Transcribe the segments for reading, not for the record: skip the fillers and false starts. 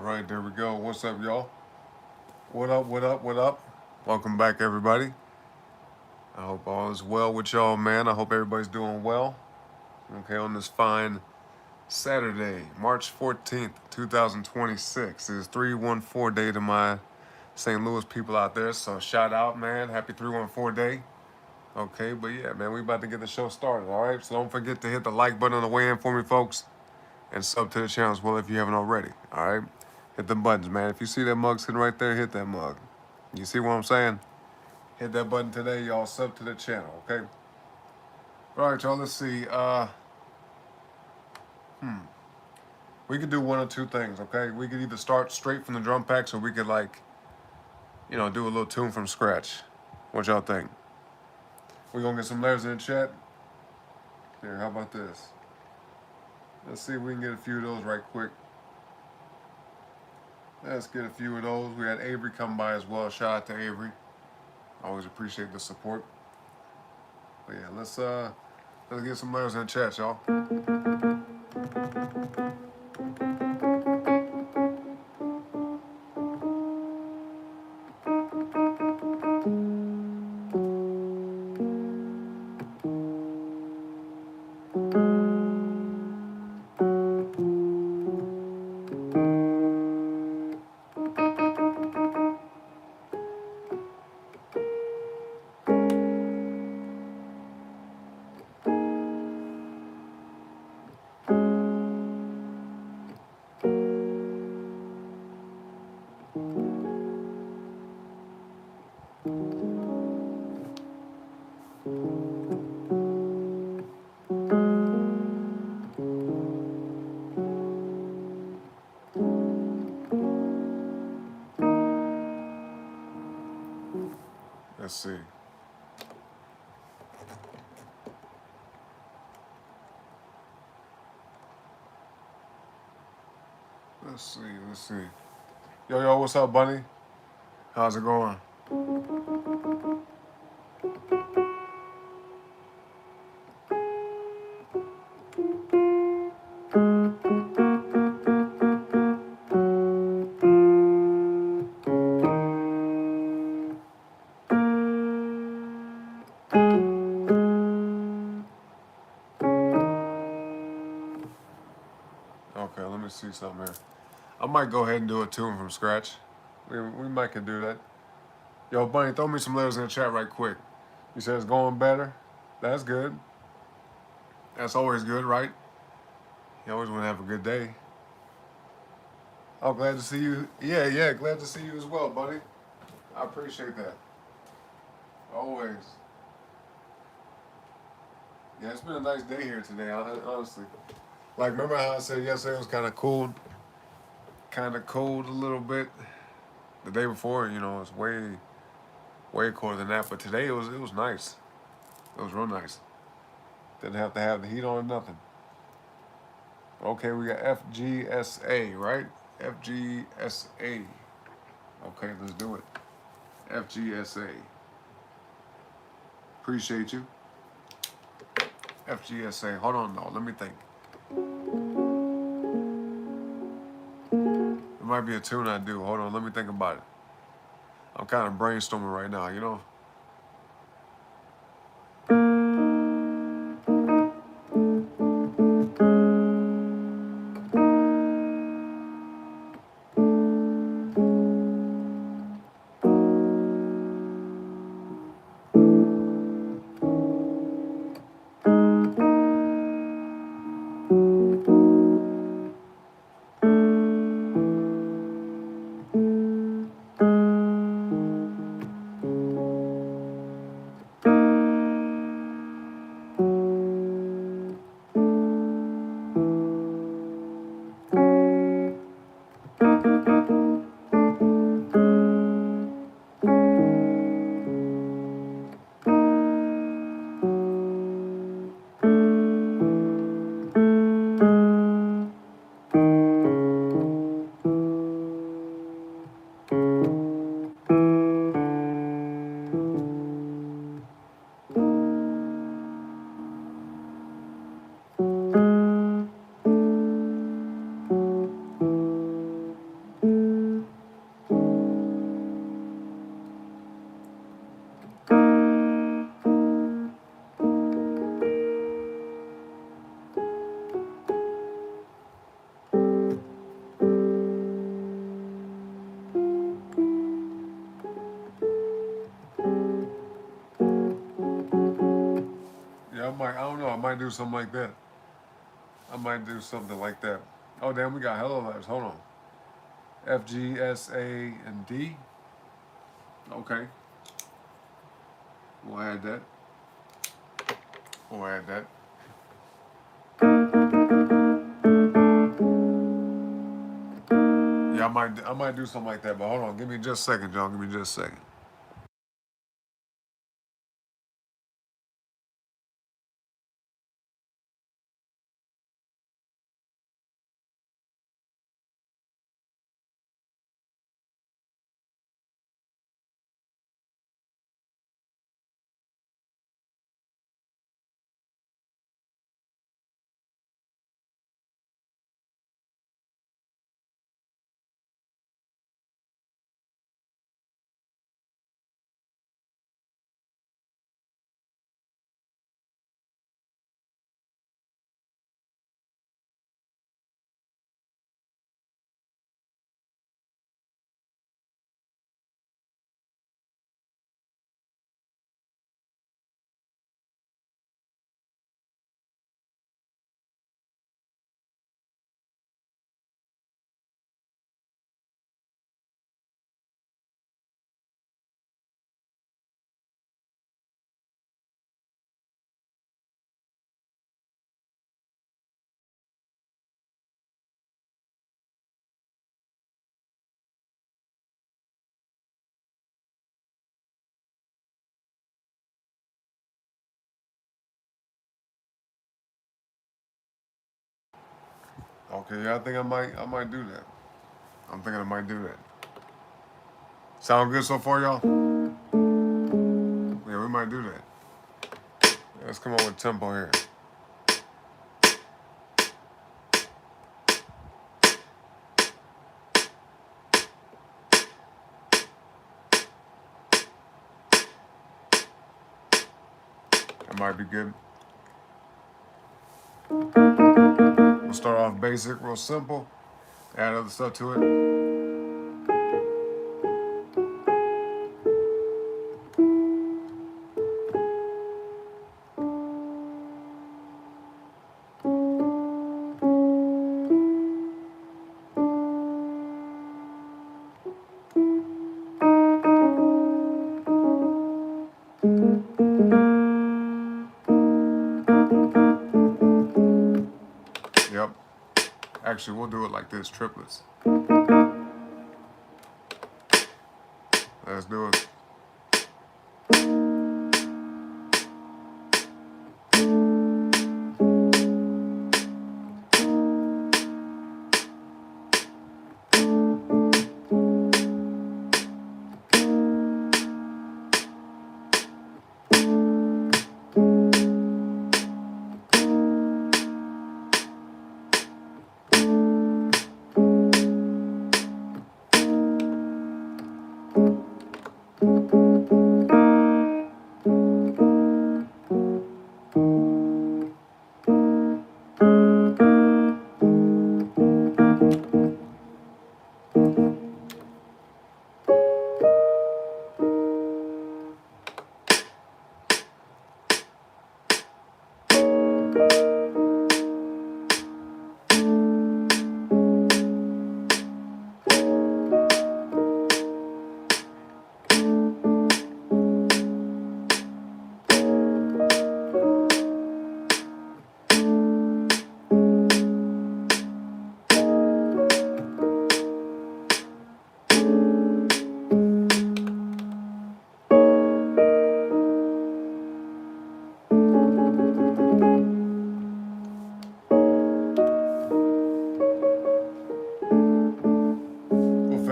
right, there we go. What's up, y'all? What up, what up, what up? Welcome back, everybody. I hope all is well with y'all, man. I hope everybody's doing well. Okay, on this fine Saturday, March 14th, 2026. It is 314 day to my St. Louis people out there. So shout out, man. Happy 314 day. Okay, but yeah, man, we about to get the show started, all right? So don't forget to hit the like button on the way in for me, folks. And sub to the channel as well if you haven't already, all right? Hit the buttons, man. If you see that mug sitting right there, hit that mug. You see what I'm saying? Hit that button today, y'all. Sub to the channel, okay? All right, y'all, let's see. We could do one or two things, okay? We could either start straight from the drum packs or we could, like, do a little tune from scratch. What y'all think? We gonna get some letters in the chat? Here, how about this? Let's see if we can get a few of those right quick. Let's get a few of those. We had Avery come by as well. Shout out to Avery. Always appreciate the support. But yeah, let's get some letters in the chat, y'all. Let's see. Let's see. Yo, what's up, Bunny? How's it going? Okay, let me see something here. I might go ahead and do a tune from scratch. We might can do that. Yo, Bunny, throw me some letters in the chat right quick. You said it's going better? That's good. That's always good, right? You always want to have a good day. Oh, glad to see you. Yeah, glad to see you as well, buddy. I appreciate that. Always. Yeah, it's been a nice day here today, honestly. Like, remember how I said yesterday it was kind of cold? Kind of cold a little bit. The day before, it was way colder than that. But today it was nice. It was real nice. Didn't have to have the heat on or nothing. Okay, we got FGSA, right? FGSA. Okay, let's do it. FGSA. Appreciate you. FGSA. Hold on, though. Let me think. It might be a tune I do. Hold on. Let me think about it. I'm kind of brainstorming right now, might do something like that. I might do something like that. Oh, damn, we got hello letters. Hold on. F, G, S, A, and D. Okay. We'll add that. We'll add that. Yeah, I might do something like that, but hold on. Give me just a second, John. Give me just a second. Okay, yeah, I think I might do that. I'm thinking I might do that. Sound good so far, y'all? Yeah, we might do that. Let's come up with tempo here. That might be good. We'll start off basic, real simple. Add other stuff to it. Yep. Actually, we'll do it like this, triplets. Let's do it.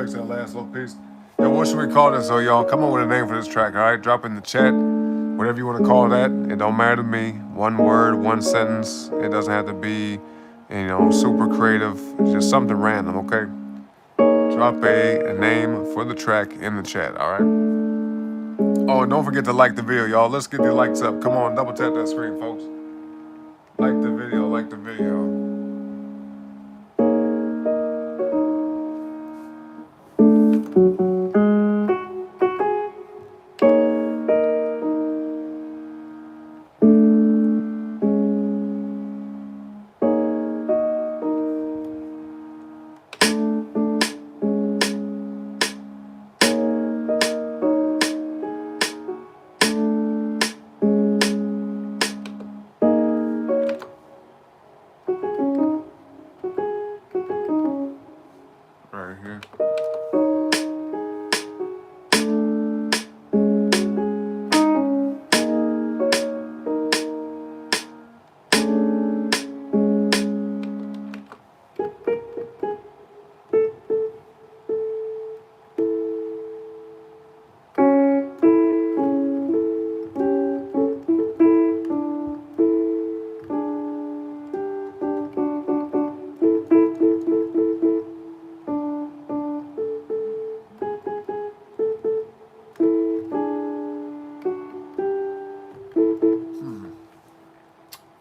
That last little piece. Yo, what should we call this? So y'all come up with a name for this track, all right? Drop in the chat, whatever you want to call that. It don't matter to me. One word, one sentence. It doesn't have to be, super creative. It's just something random, okay? Drop a name for the track in the chat, all right? Oh, and don't forget to like the video, y'all. Let's get the likes up. Come on, double tap that screen, folks. Like the video, like the video.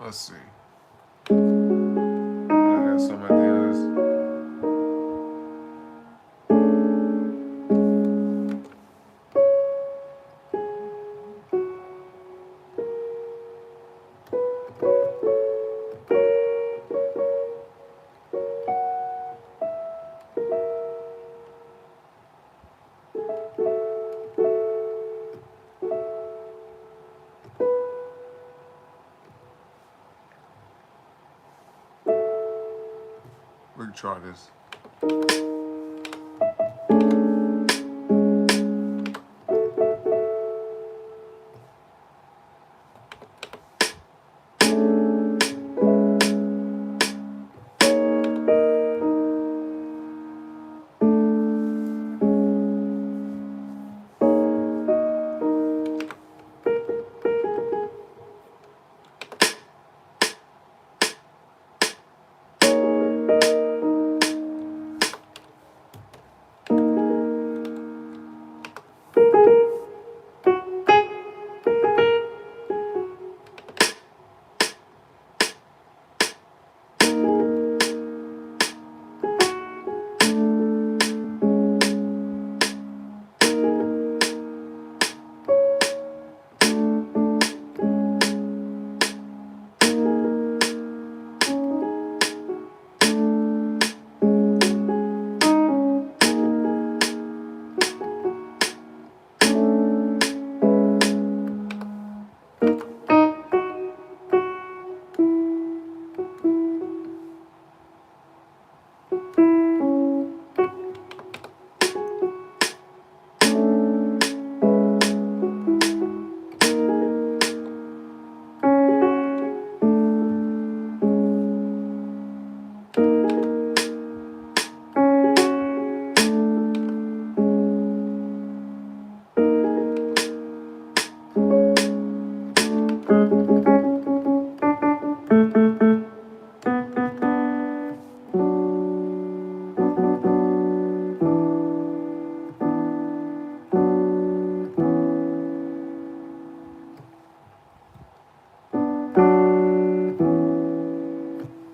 Let's see. I had some at the end of this. We can try this.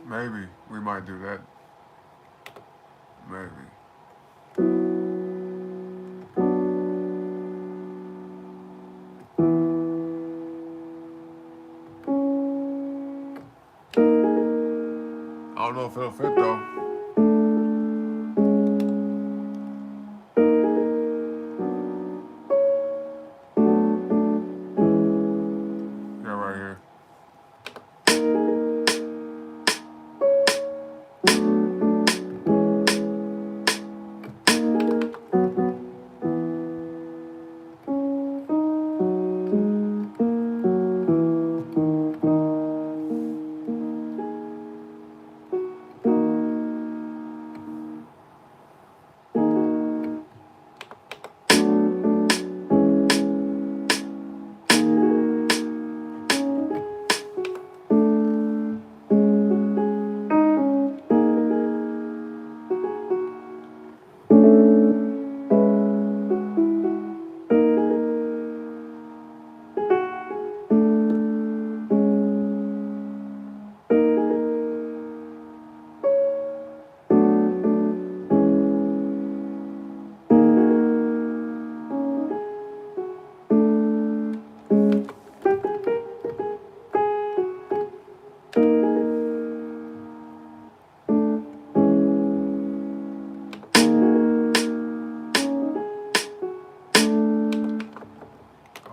Maybe we might do that. Maybe. I don't know if it'll fit though. Yeah, right here.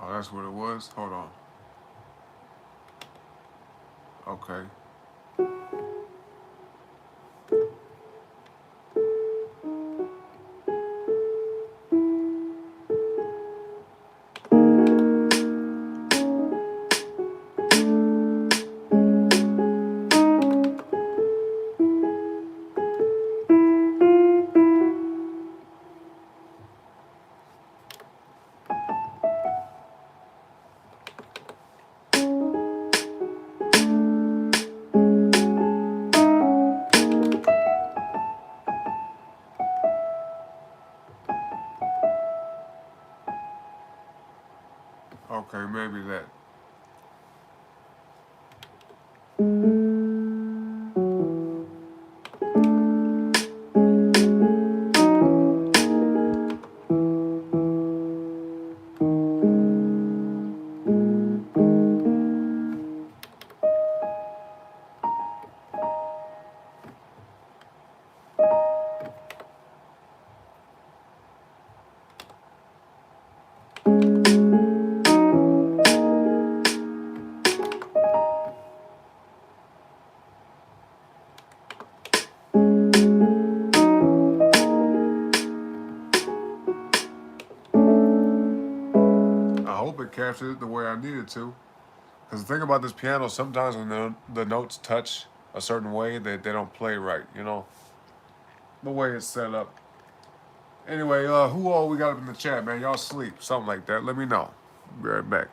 Oh, that's what it was? Hold on. Okay. I hope it captured it the way I needed to. Because the thing about this piano, sometimes when the notes touch a certain way, they don't play right, you know? The way it's set up. Anyway, who all we got up in the chat, man? Y'all sleep, something like that. Let me know. Be right back.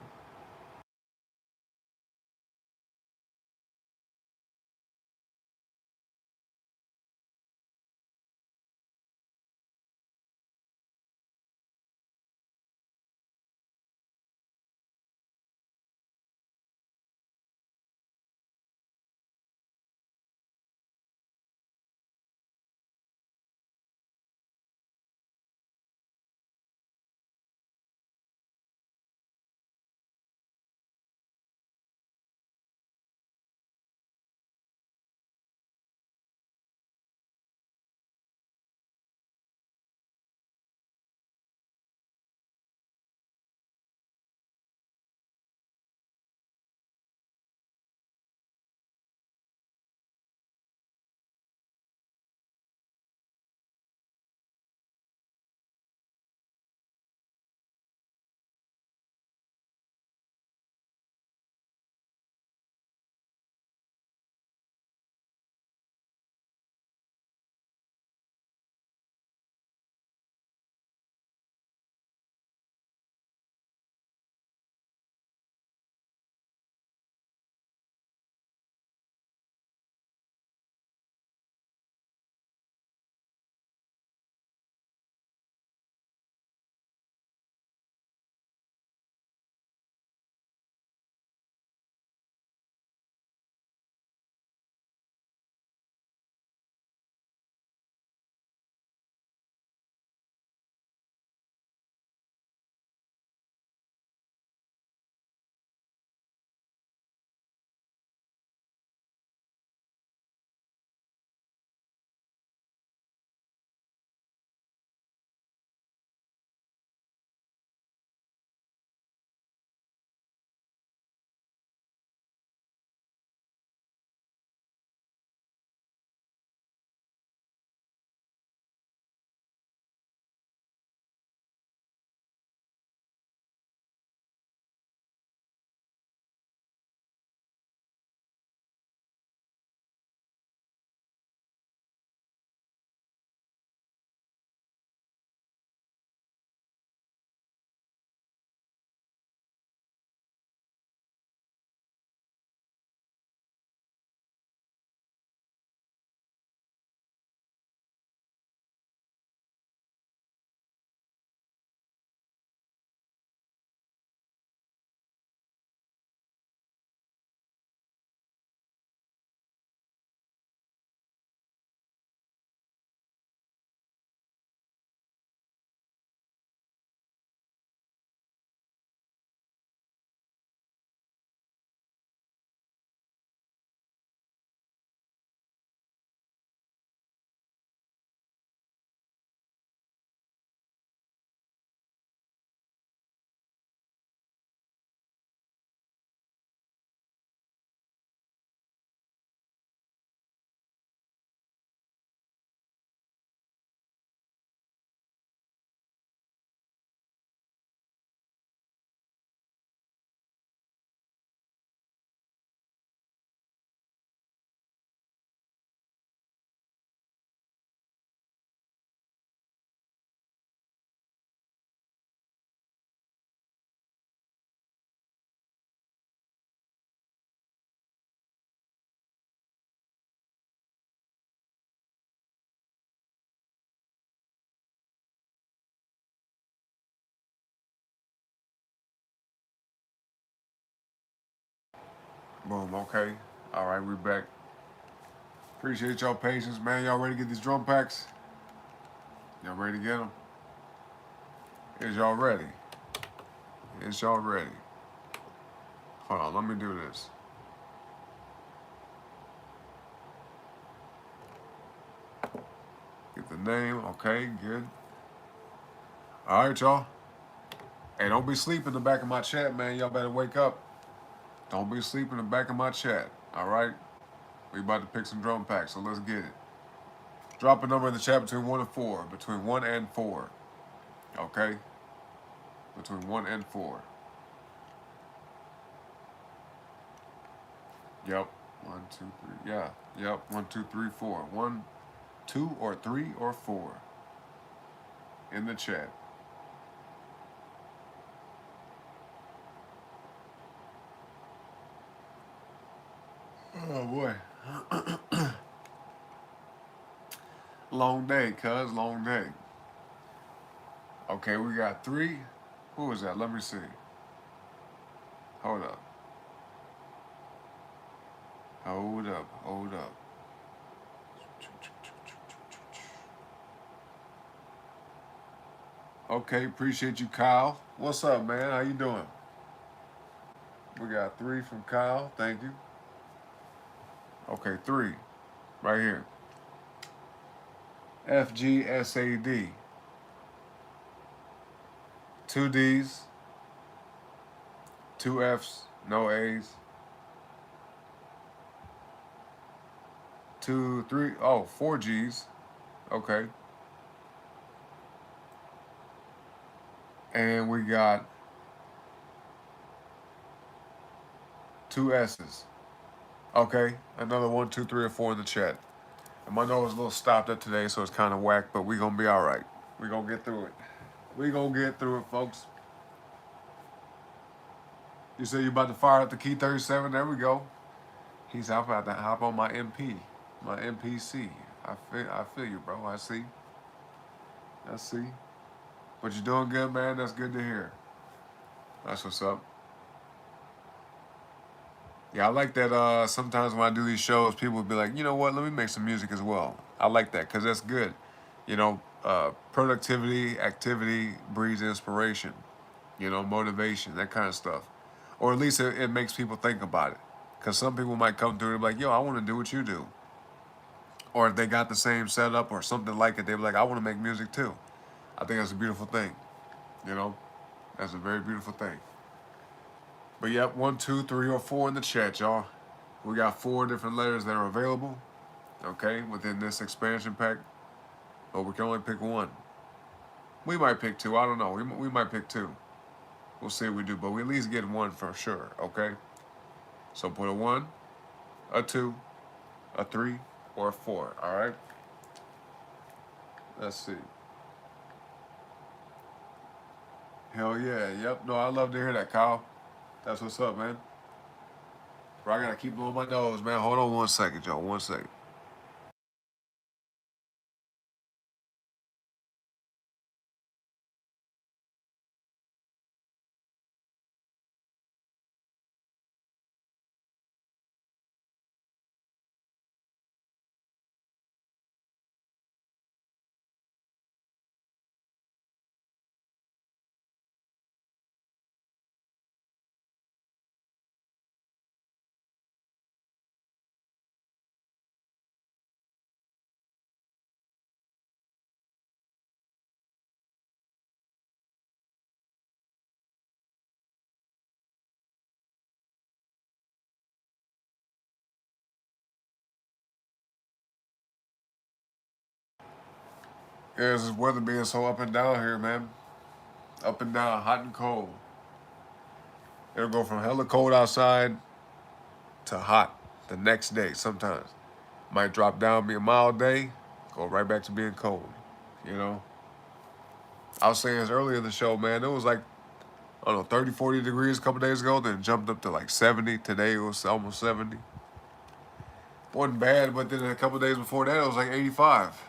Boom, okay. All right, we're back. Appreciate y'all patience, man. Y'all ready to get these drum packs? Y'all ready to get them? Is y'all ready? Is y'all ready? Hold on, let me do this. Get the name, okay, good. All right, y'all. Hey, don't be sleeping in the back of my chat, man. Y'all better wake up. Don't be sleeping in the back of my chat, all right? We about to pick some drum packs, so let's get it. Drop a number in the chat between 1 and 4. Between 1 and 4. Okay? Between 1 and 4. Yep. 1, 2, 3. Yeah. Yep. 1, 2, 3, 4. 1, 2, or 3, or 4. In the chat. Oh boy. Long day, cuz. Long day. Okay, we got 3. Who was that? Let me see. Hold up. Hold up. Hold up. Okay, appreciate you, Kyle. What's up, man? How you doing? We got 3 from Kyle. Thank you. Okay, 3. Right here. FGSAD. 2 D's. 2 F's. No A's. 2, 3. Oh, 4 G's. Okay. And we got 2 S's. Okay. Another 1, 2, 3, or 4 in the chat. And my nose is a little stopped up today, so it's kind of whack, but we're going to be all right. We're going to get through it. We're going to get through it, folks. You say you about to fire up the Key 37? There we go. He's about to hop on my MP, my MPC. I feel you, bro. I see. But you're doing good, man. That's good to hear. That's what's up. Yeah, I like that. Sometimes when I do these shows, people will be like, you know what? Let me make some music as well. I like that because that's good. You know, productivity, activity breeds inspiration. You know, motivation, that kind of stuff. Or at least it makes people think about it. Because some people might come through and be like, yo, I want to do what you do. Or if they got the same setup or something like it, they be like, I want to make music too. I think that's a beautiful thing. You know, that's a very beautiful thing. But yep, 1, 2, 3, or 4 in the chat, y'all. We got 4 different letters that are available, okay, within this expansion pack. But we can only pick 1. We might pick 2. I don't know. We might pick 2. We'll see what we do. But we at least get 1 for sure, okay? So put a 1, a 2, a 3, or a 4, all right? Let's see. Hell yeah, yep. No, I love to hear that, Kyle. That's what's up, man. Bro, I gotta keep blowing my nose, man. Hold on 1 second, y'all. 1 second. Yeah, this weather being so up and down here, man. Up and down, hot and cold. It'll go from hella cold outside to hot the next day sometimes. Might drop down, be a mild day, go right back to being cold, you know? I was saying this earlier in the show, man, it was like, I don't know, 30, 40 degrees a couple days ago, then jumped up to like 70. Today it was almost 70. Wasn't bad, but then a couple days before that, it was like 85.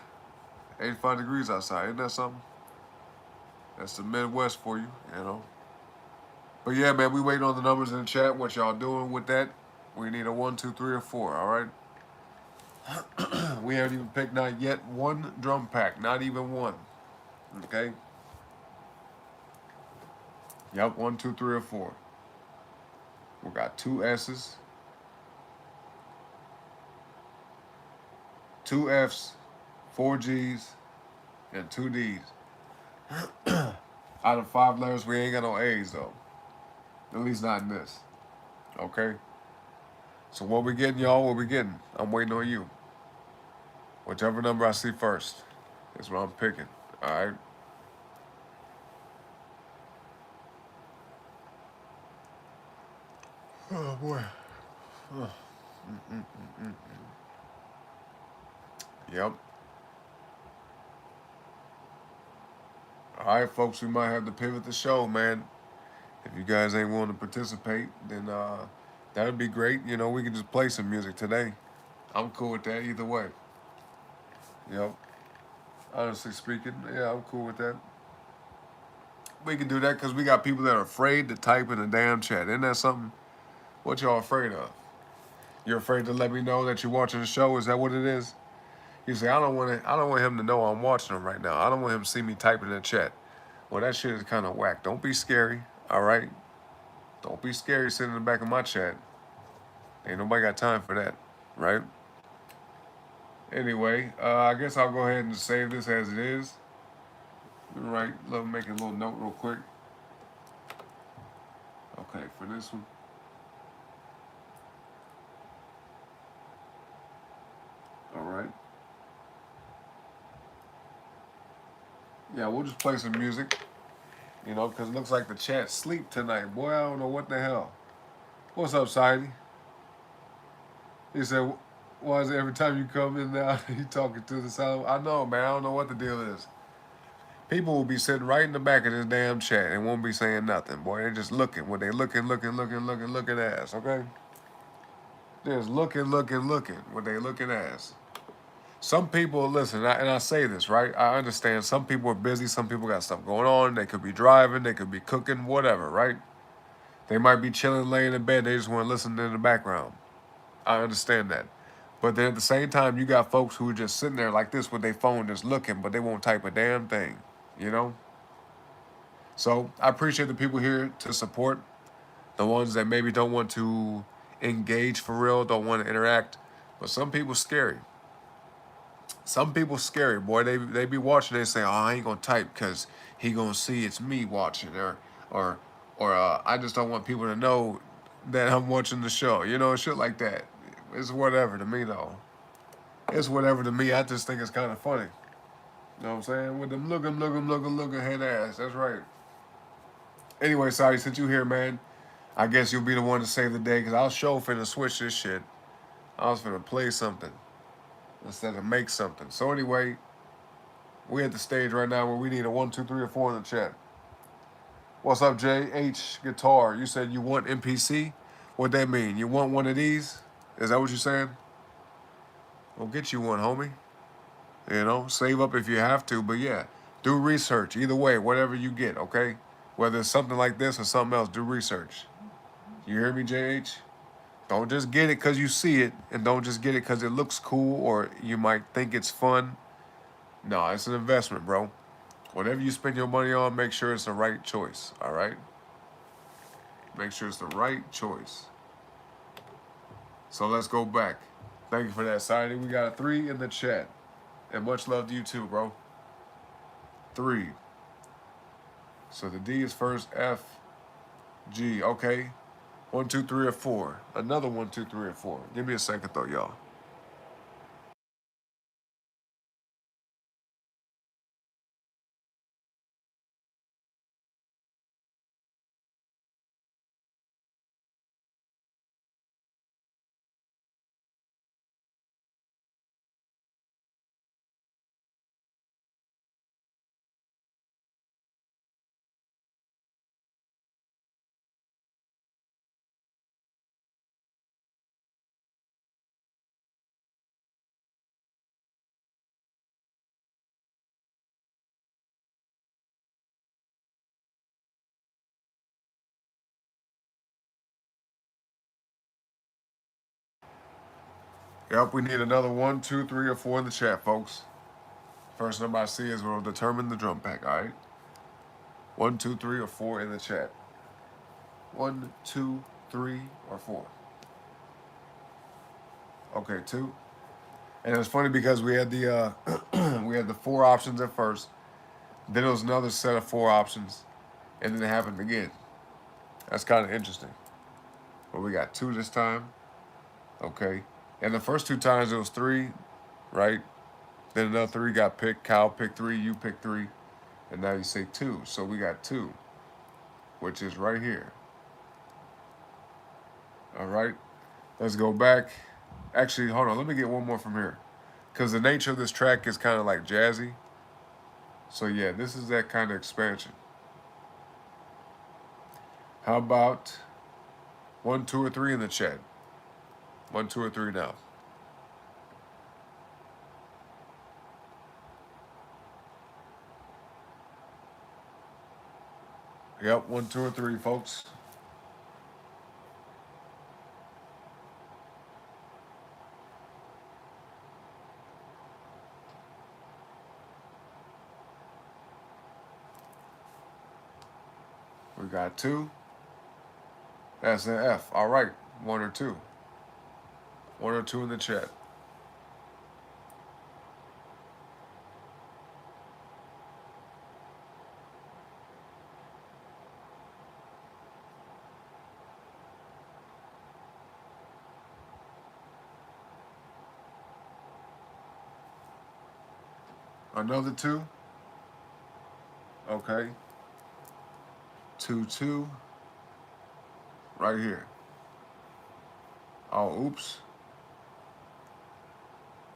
85 degrees outside. Isn't that something? That's the Midwest for you, you know? But yeah, man, we waiting on the numbers in the chat. What y'all doing with that? We need a 1, 2, 3, or 4. All right. We haven't even picked not yet one drum pack. Not even one. Okay. Yep. 1, 2, 3, or 4. We got 2 S's, 2 F's, 4 G's, and 2 D's. Out of 5 letters, we ain't got no A's though. At least not in this. Okay. So what we getting, y'all? What we getting? I'm waiting on you. Whichever number I see first is what I'm picking. All right. Oh boy. Oh. Yep. All right, folks. We might have to pivot the show, man. If you guys ain't willing to participate, then that'd be great. You know, we can just play some music today. I'm cool with that either way. Yep. Honestly speaking, yeah, I'm cool with that. We can do that because we got people that are afraid to type in the damn chat. Isn't that something? What y'all afraid of? You're afraid to let me know that you're watching the show? Is that what it is? You say, I don't want him to know I'm watching him right now. I don't want him to see me typing in the chat. Well, that shit is kind of whack. Don't be scary, all right? Don't be scary sitting in the back of my chat. Ain't nobody got time for that, right? Anyway, I guess I'll go ahead and save this as it is. Right, making a little note real quick. Okay, for this one. All right. Yeah, we'll just play some music. You know, because it looks like the chat sleep tonight. Boy, I don't know what the hell. What's up, Sidey? He said, why is it every time you come in now, you talking to the side? I know, man. I don't know what the deal is. People will be sitting right in the back of this damn chat and won't be saying nothing. Boy, they're just looking. What they looking ass, okay? They're just looking. What they looking ass. Some people, listen, and I say this, right? I understand some people are busy. Some people got stuff going on. They could be driving. They could be cooking, whatever, right? They might be chilling, laying in bed. They just want to listen in the background. I understand that. But then at the same time, you got folks who are just sitting there like this with their phone just looking, but they won't type a damn thing, you know? So I appreciate the people here to support. The ones that maybe don't want to engage for real, don't want to interact. But some people scary. Some people scary, boy. They be watching. They say, "Oh, I ain't gonna type because he gonna see it's me watching," or I just don't want people to know that I'm watching the show. You know, shit like that. It's whatever to me, though. It's whatever to me. I just think it's kind of funny. You know what I'm saying? With them looking head ass. That's right. Anyway, sorry, since you here, man, I guess you'll be the one to save the day because I was sure finna switch this shit. I was finna play something instead of make something. So anyway, we at the stage right now where we need a 1, 2, 3, or 4 in the chat. What's up, JH Guitar? You said you want MPC? What that mean? You want one of these? Is that what you're saying? We'll get you one, homie. You know, save up if you have to, but yeah, do research. Either way, whatever you get, okay? Whether it's something like this or something else, do research. You hear me, JH? Don't just get it because you see it, and don't just get it because it looks cool or you might think it's fun. No, it's an investment, bro. Whatever you spend your money on, make sure it's the right choice, all right? Make sure it's the right choice. So let's go back. Thank you for that, Sidey. We got a 3 in the chat. And much love to you too, bro. 3. So the D is first, F, G, okay. 1, 2, 3, or 4. Another 1, 2, 3, or 4. Give me a second though, y'all. Yep, we need another 1, 2, 3, or 4 in the chat, folks. First number I see is will determine the drum pack, all right? 1, 2, 3, or 4 in the chat. 1, 2, 3, or 4. Okay, 2. And it's funny because we had the we had the 4 options at first. Then it was another set of 4 options, and then it happened again. That's kind of interesting. But we got 2 this time. Okay. And the first 2 times it was 3, right? Then another 3 got picked. Kyle picked 3, you picked 3, and now you say 2. So we got 2, which is right here. All right. Let's go back. Actually, hold on. Let me get one more from here. Because the nature of this track is kind of like jazzy. So yeah, this is that kind of expansion. How about 1, 2, or 3 in the chat? 1, 2, or 3 now. Yep, 1, 2, or 3, folks. We got 2. That's an F. All right, 1 or 2. 1 or 2 in the chat. Another 2. Okay. 2, 2. Right here. Oh, oops.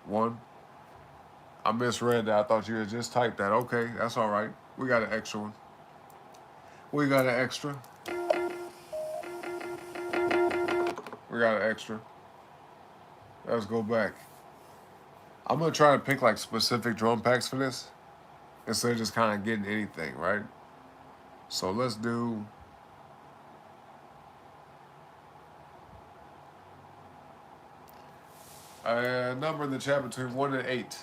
1. I misread that. I thought you had just typed that. Okay, that's all right. We got an extra one. We got an extra. We got an extra. Let's go back. I'm going to try to pick like specific drum packs for this instead of just kind of getting anything, right? So let's do... a number in the chat between 1 and 8.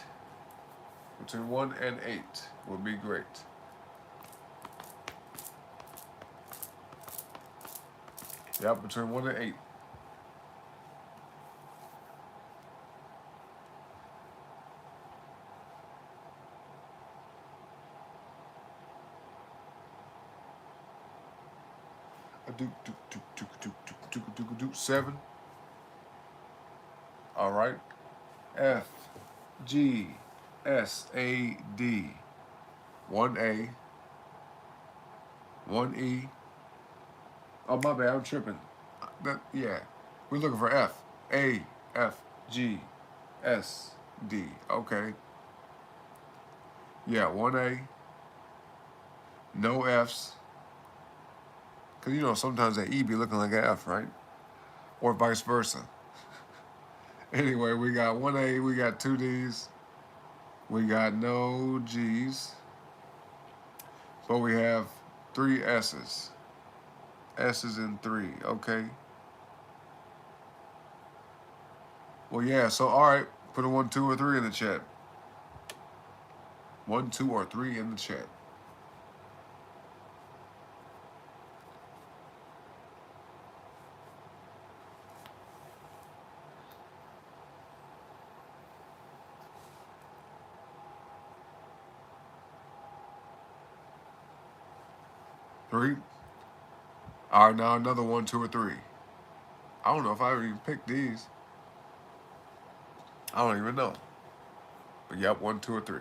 Between 1 and 8 would be great. Yep, between 1 and 8. Do 7. All right. F, G, S, A, D. 1A. 1E. Oh, my bad. I'm tripping. Yeah. We're looking for F. A, F, G, S, D. Okay. Yeah, 1A. No Fs. Because, you know, sometimes that E be looking like an F, right? Or vice versa. Anyway, we got 1A, we got 2 Ds, we got no Gs, but we have 3 S's. S's and 3, okay. Well, yeah, so all right, put a 1, 2, or 3 in the chat. 1, 2, or 3 in the chat. Three. All right, now another 1, 2, or 3. I don't know if I even picked these. I don't even know. But yep, 1, 2, or 3.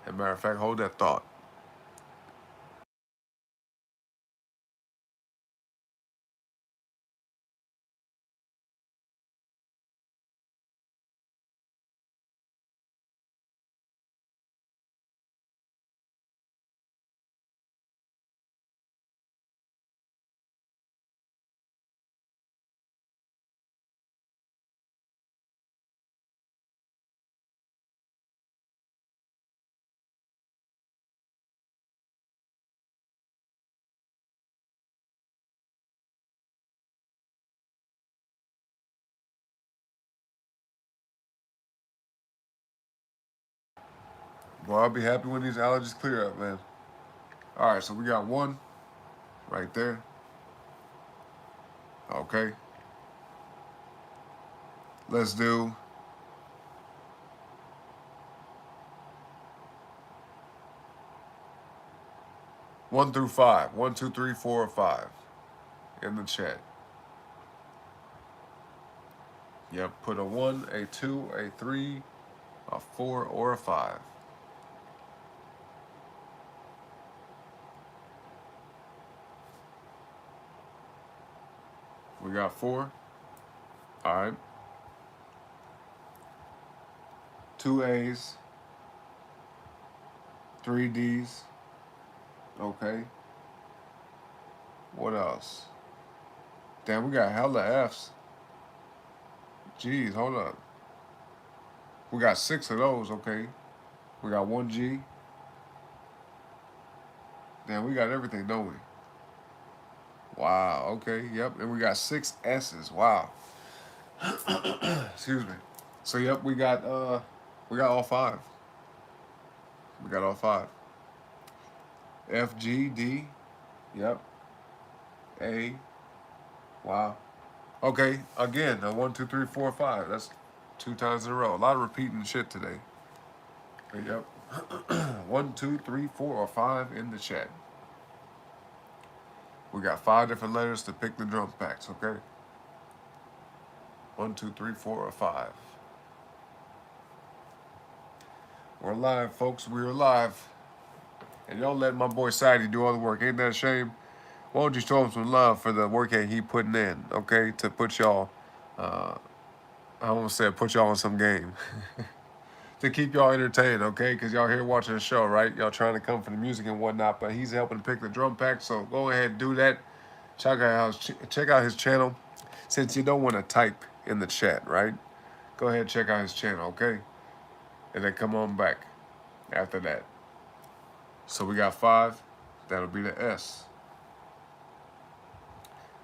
As a matter of fact, hold that thought. Well, I'll be happy when these allergies clear up, man. All right, so we got one right there. Okay. Let's do one through five. 1, 2, 3, 4, or 5 in the chat. Yep, put a 1, a 2, a 3, a 4, or a 5. We got 4. All right. 2 A's, 3 D's. Okay. What else? Damn, we got hella F's. G's, hold up. We got 6 of those, okay. We got 1 G. Damn, we got everything, don't we? Wow, okay, yep. And we got 6 S's. Wow. Excuse me. So yep, we got all 5. We got all 5. F, G, D. Yep. A. Wow. Okay, again, a 1, 2, 3, 4, 5. That's 2 times in a row. A lot of repeating shit today. Yep. 1, 2, 3, 4, or 5 in the chat. We got 5 different letters to pick the drum packs, okay? 1, 2, 3, 4, or 5. We're live, folks. We're live. And y'all let my boy Sadie do all the work. Ain't that a shame? Why don't you show him some love for the work that he putting in, okay? To put y'all, I almost said put y'all in some game. To keep y'all entertained, okay? Because y'all here watching the show, right? Y'all trying to come for the music and whatnot, but he's helping pick the drum pack, so go ahead and do that. Check out his channel. Since you don't want to type in the chat, right? Go ahead and check out his channel, okay? And then come on back after that. So we got 5. That'll be the S.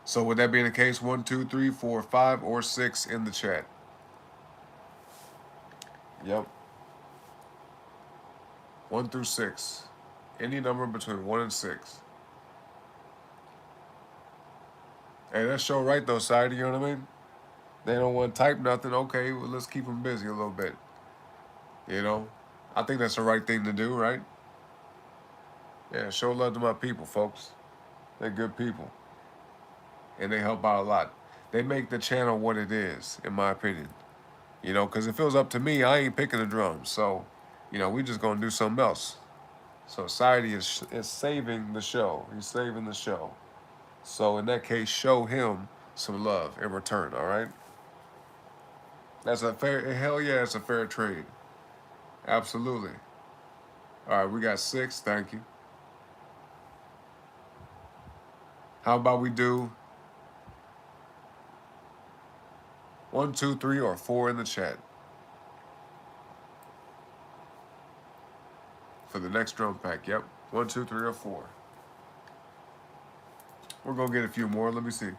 So with that being the case, 1, 2, 3, 4, 5, or 6 in the chat. Yep. 1 through 6. Any number between 1 and 6. Hey, that's show right though, side. You know what I mean? They don't want to type nothing. Okay, well, let's keep them busy a little bit. You know? I think that's the right thing to do, right? Yeah, show love to my people, folks. They're good people. And they help out a lot. They make the channel what it is, in my opinion. You know, because if it was up to me, I ain't picking the drums. So, you know, we just going to do something else. So, Society is saving the show. He's saving the show. So, in that case, show him some love in return, all right? That's a fair, hell yeah, it's a fair trade. Absolutely. All right, we got 6, thank you. How about we do 1, 2, 3, or 4 in the chat for the next drum pack? Yep, 1, 2, 3, or 4. We're gonna get a few more. Let me see.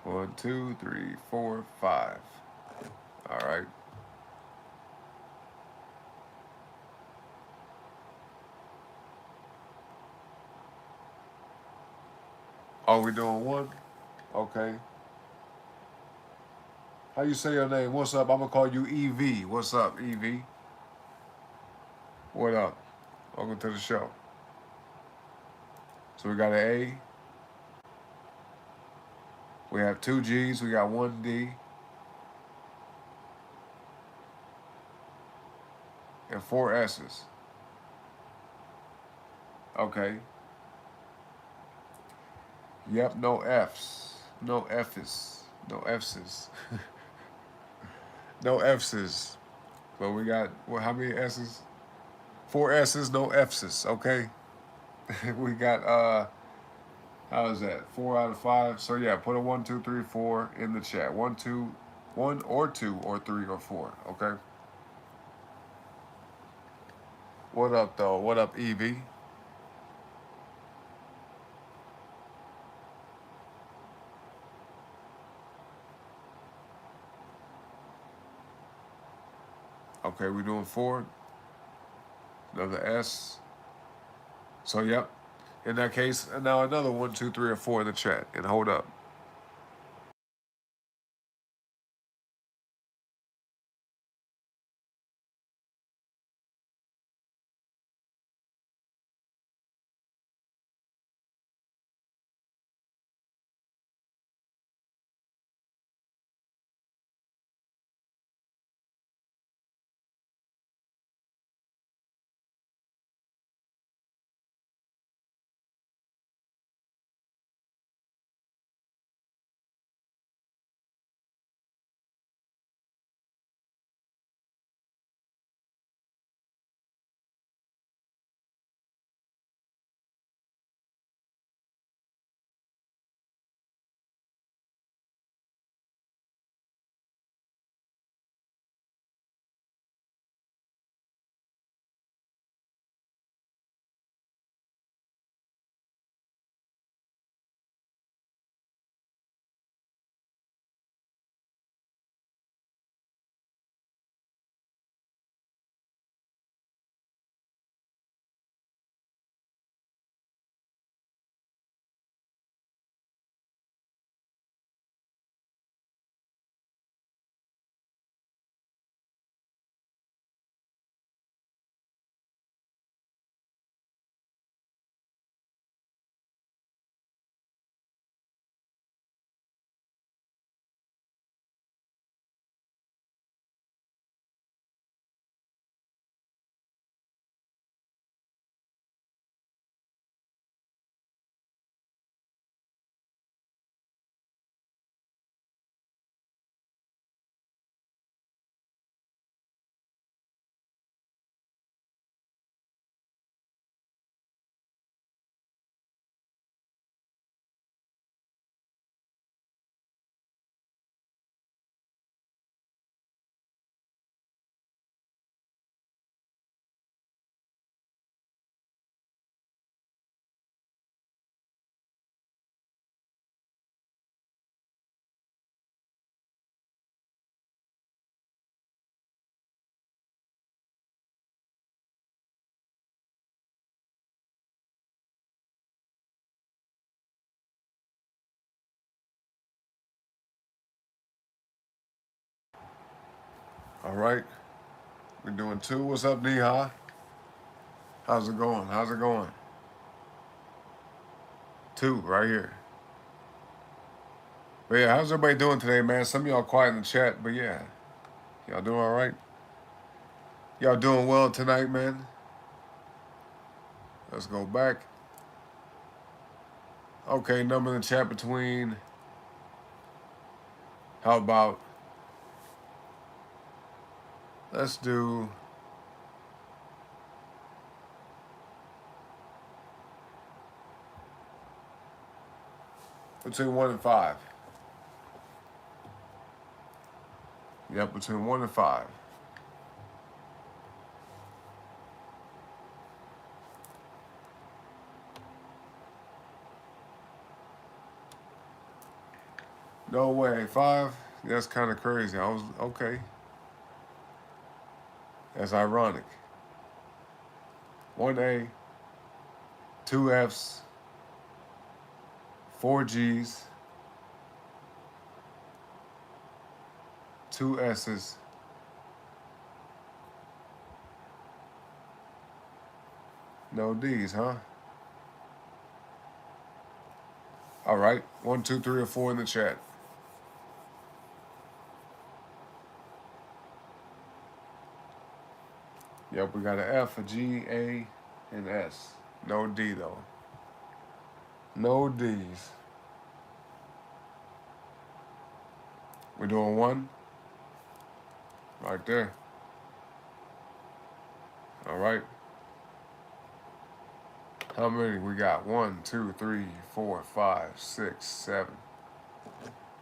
1, 2, 3, 4, 5. All right. Oh, we doing 1? Okay. How you say your name? What's up? I'm gonna call you EV. What's up, EV? What up? Welcome to the show. So we got an A. We have 2 G's. We got 1 D. And 4 S's. Okay. Yep, no F's. No F's. No F's. No F's. But we got, well, how many S's? 4 S's, no F's. Okay. We got, how is that? 4 out of 5. So yeah, put a 1, 2, 3, 4 in the chat. 1, 2, 1 or 2 or 3 or 4. Okay. What up though? What up, Evie? Okay, we doing 4. Another S. So, yep. In that case, and now another 1, 2, 3, or 4 in the chat. And hold up. All right. We're doing 2. What's up, Neha? How's it going? How's it going? 2 right here. But yeah, how's everybody doing today, man? Some of y'all quiet in the chat, but yeah. Y'all doing all right? Y'all doing well tonight, man? Let's go back. Okay, number in the chat between, how about, let's do between 1 and 5. Yep, between 1 and 5. No way. 5? That's kind of crazy. I was, okay. That's ironic. 1A, 2 Fs, 4 Gs, 2 S's, no D's, huh? All right. 1, 2, 3, or 4 in the chat. Yep, we got an F, a G, A, and S. No D, though. No D's. We're doing 1 right there. All right. How many we got? 1, 2, 3, 4, 5, 6, 7.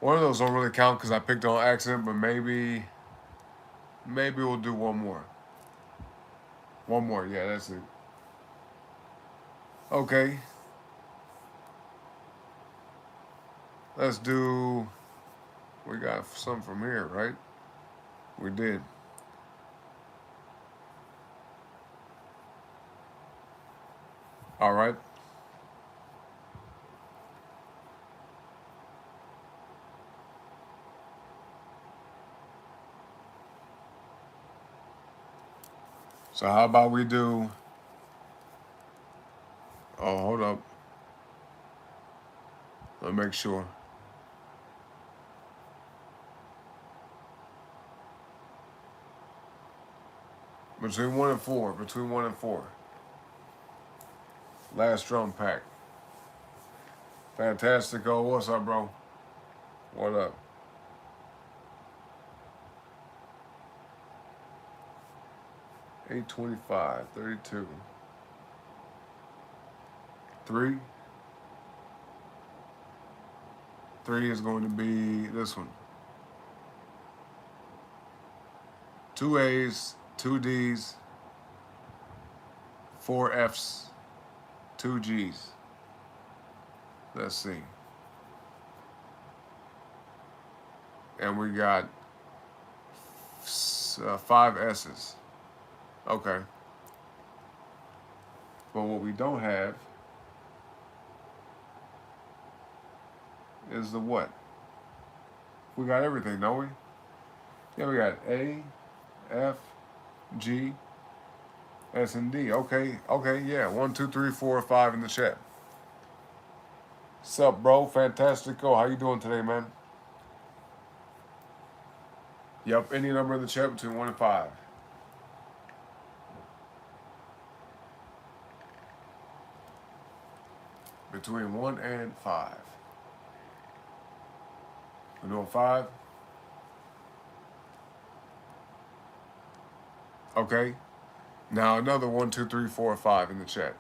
One of those don't really count because I picked on accident, but maybe we'll do 1 more. 1 more, yeah, that's it. Okay. Let's do, we got some from here, right? We did. All right. So how about we do? Oh, hold up. Let me make sure. Between 1 and 4. Between 1 and 4. Last drum pack. Fantastico. What's up, bro? What up? 825. 32. 3. 3 is going to be this one. 2 A's, 2 D's, 4 F's, 2 G's. Let's see. And we got 5 S's. Okay. But what we don't have is the what? We got everything, don't we? Yeah, we got A, F, G, S, and D. Okay, yeah. 1, 2, 3, 4, 5 in the chat. Sup, bro? Fantastico. How you doing today, man? Yep, any number in the chat between 1 and 5. Between 1 and 5. We're doing 5? Okay. Now another 1, 2, 3, 4, 5 in the chat.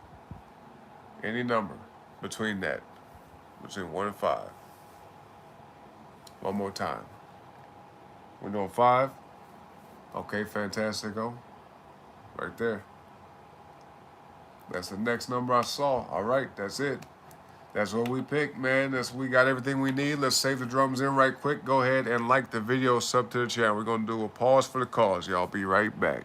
Any number between that. Between 1 and 5. One more time. We're doing 5. Okay, fantastico. Right there. That's the next number I saw. All right, that's it. That's what we picked, man. We got everything we need. Let's save the drums in right quick. Go ahead and like the video, sub to the channel. We're going to do a pause for the cause. Y'all be right back.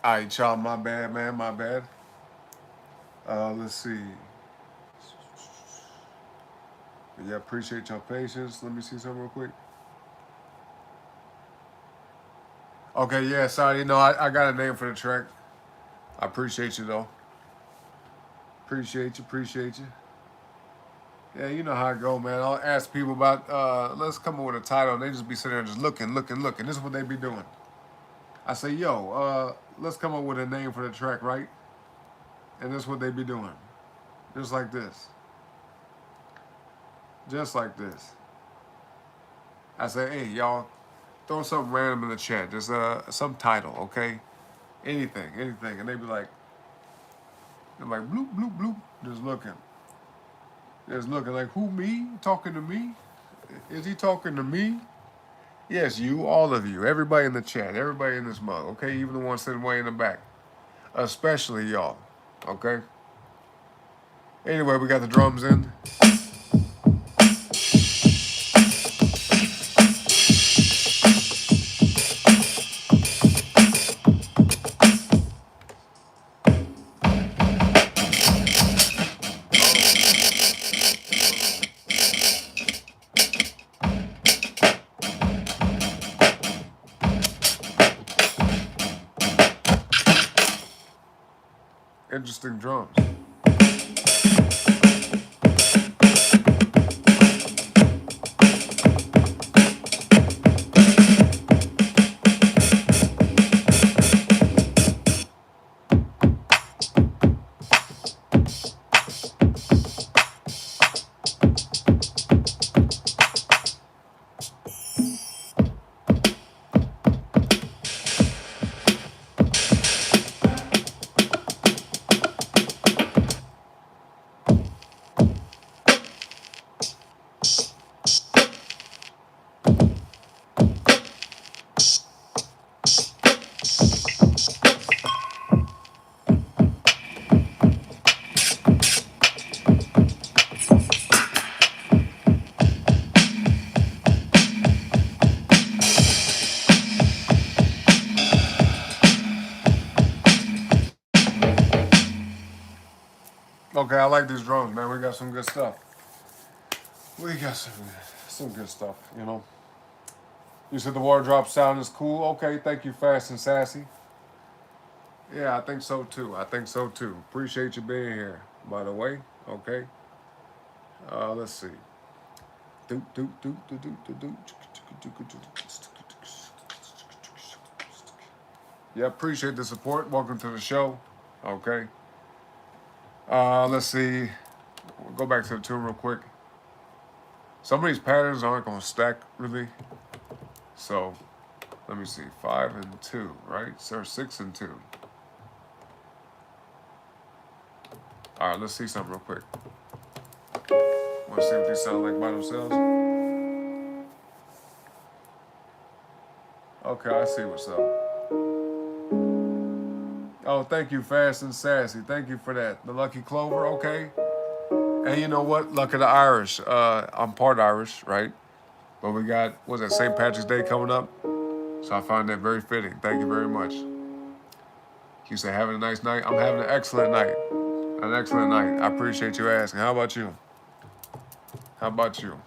All right, y'all. My bad, man. My bad. Let's see. Yeah, appreciate your patience. Let me see something real quick. Okay, yeah, sorry. No, I got a name for the track. I appreciate you though. Appreciate you. Appreciate you. Yeah, you know how I go, man. I'll ask people about let's come up with a title and they just be sitting there just looking, looking, looking. This is what they be doing. I say, yo, let's come up with a name for the track, right? And this is what they be doing. Just like this. Just like this. I say, hey, y'all, throw something random in the chat. Just some title, okay? Anything, anything. And they be like, they're like, bloop, bloop, bloop. Just looking. Just looking like, who, me? Talking to me? Is he talking to me? Yes, you, all of you, everybody in the chat, everybody in this mug, okay? Even the ones sitting way in the back. Especially y'all, okay? Anyway, we got the drums in. Interesting drums. Okay, I like these drums, man. We got some good stuff. We got some good stuff, you know. You said the water drop sound is cool. Okay, thank you, Fast and Sassy. Yeah, I think so too. I think so too. Appreciate you being here, by the way. Okay. Let's see. Yeah, appreciate the support. Welcome to the show. Okay. Let's see. We'll go back to the tune real quick. Some of these patterns aren't gonna stack really. So let me see. 5 and 2, right? Sir, 6 and 2. All right, let's see something real quick. Want to see what these sound like by themselves? Okay, I see what's up. Oh, thank you, Fast and Sassy. Thank you for that. The Lucky Clover, okay. And you know what? Luck of the Irish. I'm part Irish, right? But we got, what's that, St. Patrick's Day coming up? So I find that very fitting. Thank you very much. You say having a nice night? I'm having an excellent night. An excellent night. I appreciate you asking. How about you? How about you?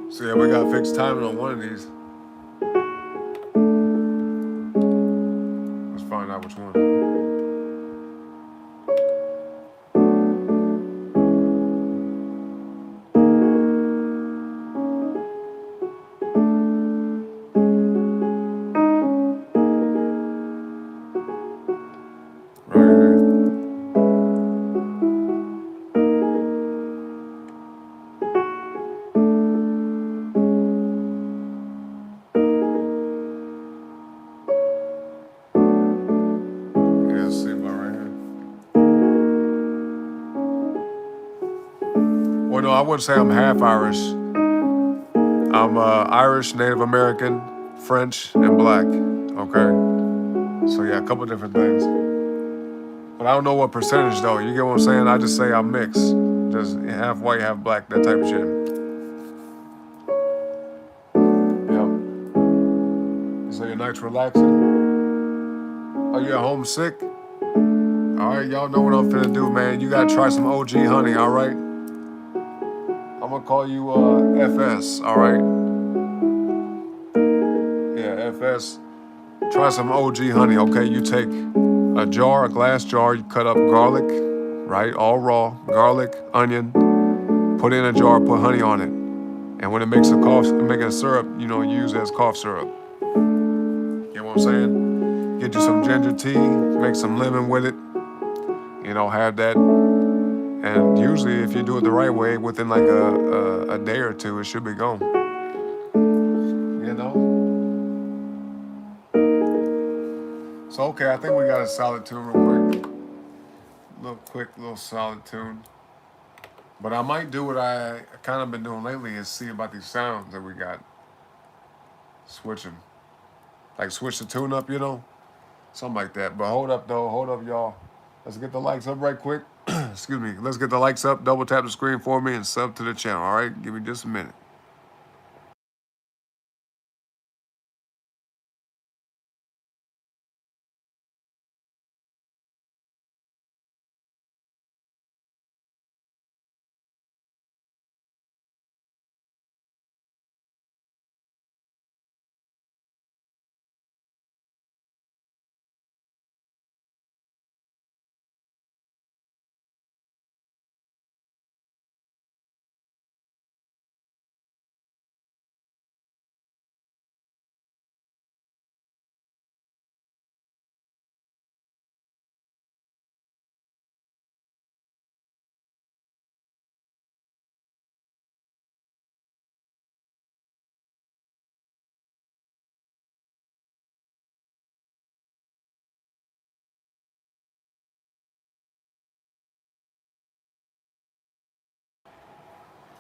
So yeah, we got fixed timing on one of these. Let's find out which one. Right here. Yeah, let's see about right here. Well, no, I wouldn't say I'm half Irish. I'm Irish, Native American, French, and black. Okay. So yeah, a couple different things. But I don't know what percentage though. You get what I'm saying? I just say I mix. Just half white, half black, that type of shit. Yep. So your night's relaxing? Are you at home sick? Alright, y'all know what I'm finna do, man. You gotta try some OG honey, alright? I'm gonna call you FS, alright? Yeah, FS. Try some OG honey, okay? You take a jar, a glass jar, you cut up garlic, right? All raw, garlic, onion, put it in a jar, put honey on it. And when it makes a cough, make a syrup, you know, use it as cough syrup. You know what I'm saying? Get you some ginger tea, make some lemon with it, you know, have that. And usually if you do it the right way, within like a day or two, it should be gone. You know? So, okay, I think we got a solid tune real quick. Little solid tune. But I might do what I kind of been doing lately is see about these sounds that we got. Switch them. Like switch the tune up, you know? Something like that. But hold up, though. Hold up, y'all. Let's get the likes up right quick. Excuse me. Let's get the likes up. Double tap the screen for me and sub to the channel, all right? Give me just a minute.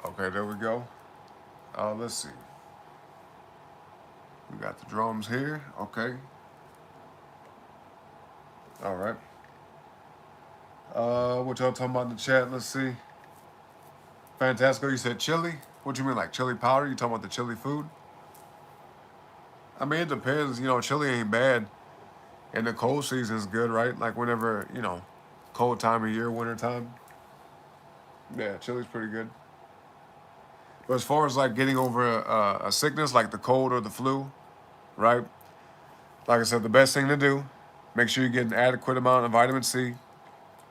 Okay, there we go. Let's see. We got the drums here. Okay. All right. What y'all talking about in the chat? Let's see. Fantasco, you said chili? What you mean, like chili powder? You talking about the chili food? I mean, it depends. You know, chili ain't bad. And the cold season's good, right? Like whenever, you know, cold time of year, winter time. Yeah, chili's pretty good. But as far as like getting over a sickness like the cold or the flu, right? Like I said, the best thing to do, make sure you get an adequate amount of vitamin C,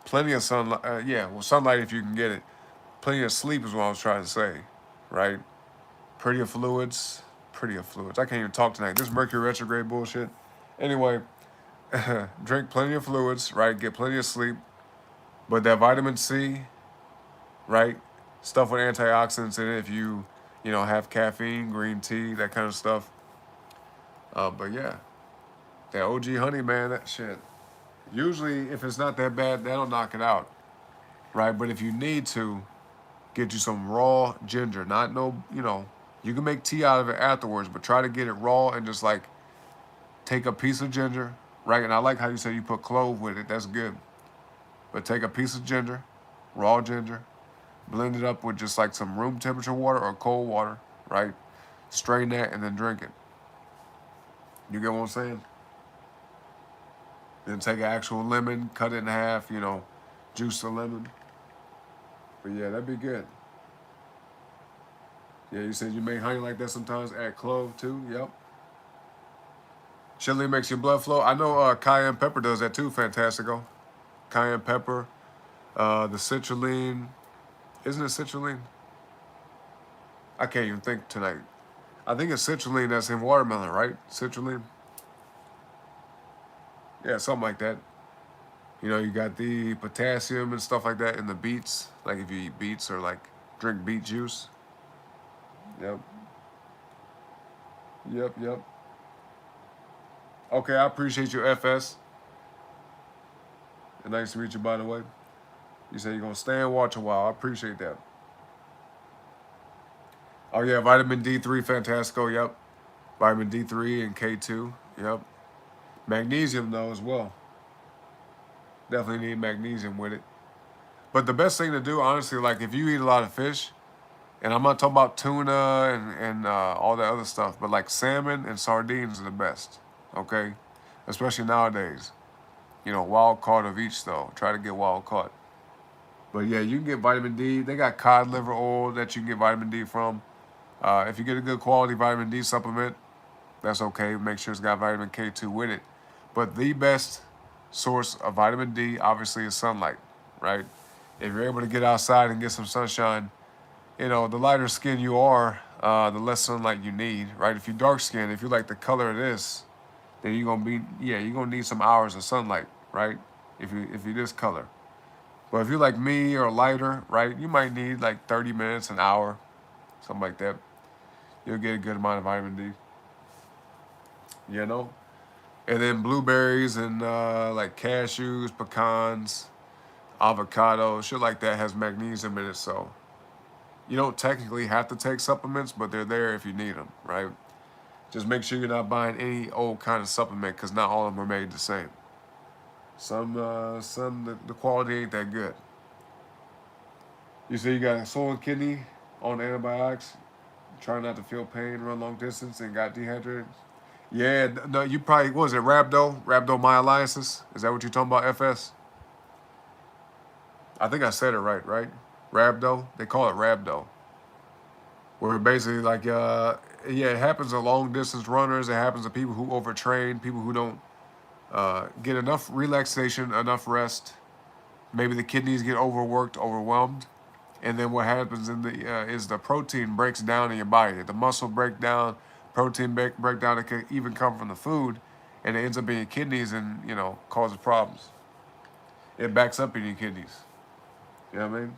plenty of sunlight. Yeah, well, sunlight if you can get it. Plenty of sleep is what I was trying to say, right? Pretty of fluids. I can't even talk tonight. This Mercury retrograde bullshit. Anyway, drink plenty of fluids, right? Get plenty of sleep. But that vitamin C, right? Stuff with antioxidants in it if you know, have caffeine, green tea, that kind of stuff. But yeah, that OG honey, man, that shit. Usually, if it's not that bad, that'll knock it out, right? But if you need to, get you some raw ginger, not no, you know, you can make tea out of it afterwards, but try to get it raw and just like take a piece of ginger, right? And I like how you said you put clove with it. That's good. But take a piece of ginger, raw ginger, blend it up with just like some room temperature water or cold water, right? Strain that and then drink it. You get what I'm saying? Then take an actual lemon, cut it in half, you know, juice the lemon. But yeah, that'd be good. Yeah, you said you make honey like that sometimes, add clove too, yep. Chili makes your blood flow. I know cayenne pepper does that too, Fantastico. Cayenne pepper, the citrulline. Isn't it citrulline? I can't even think tonight. I think it's citrulline that's in watermelon, right? Citrulline? Yeah, something like that. You know, you got the potassium and stuff like that in the beets. Like if you eat beets or like drink beet juice. Yep. Yep. Okay, I appreciate you, FS. And nice to meet you, by the way. You said you're going to stay and watch a while. I appreciate that. Oh, yeah, vitamin D3, Fantastico, yep. Vitamin D3 and K2. Yep. Magnesium though as well. Definitely need magnesium with it. But the best thing to do, honestly, like if you eat a lot of fish, and I'm not talking about tuna and all that other stuff, but like salmon and sardines are the best. Okay, especially nowadays. You know, wild caught of each though. Try to get wild caught. But yeah, you can get vitamin D. They got cod liver oil that you can get vitamin D from. If you get a good quality vitamin D supplement, that's okay. Make sure it's got vitamin K2 with it. But the best source of vitamin D, obviously, is sunlight, right? If you're able to get outside and get some sunshine, you know, the lighter skin you are, the less sunlight you need, right? If you're dark skinned, if you like the color of this, then you're gonna need some hours of sunlight, right? If you're this color. But if you're like me or lighter, right, you might need like 30 minutes, an hour, something like that. You'll get a good amount of vitamin D, you know? And then blueberries and like cashews, pecans, avocado, shit like that has magnesium in it. So you don't technically have to take supplements, but they're there if you need them, right? Just make sure you're not buying any old kind of supplement because not all of them are made the same. Some the quality ain't that good. You say you got a swollen kidney on antibiotics, trying not to feel pain, run long distance, and got dehydrated. Yeah, no, you probably, what was it, rhabdomyolysis? Is that what you're talking about, FS? I think I said it right, right? Rhabdo? They call it rhabdo. Where basically like, yeah, it happens to long distance runners. It happens to people who overtrain, people who don't get enough relaxation, enough rest. Maybe the kidneys get overworked, overwhelmed. And then what happens is the protein breaks down in your body. The muscle breakdown, protein breakdown, it can even come from the food, and it ends up in your kidneys and, you know, causes problems. It backs up in your kidneys. You know what I mean?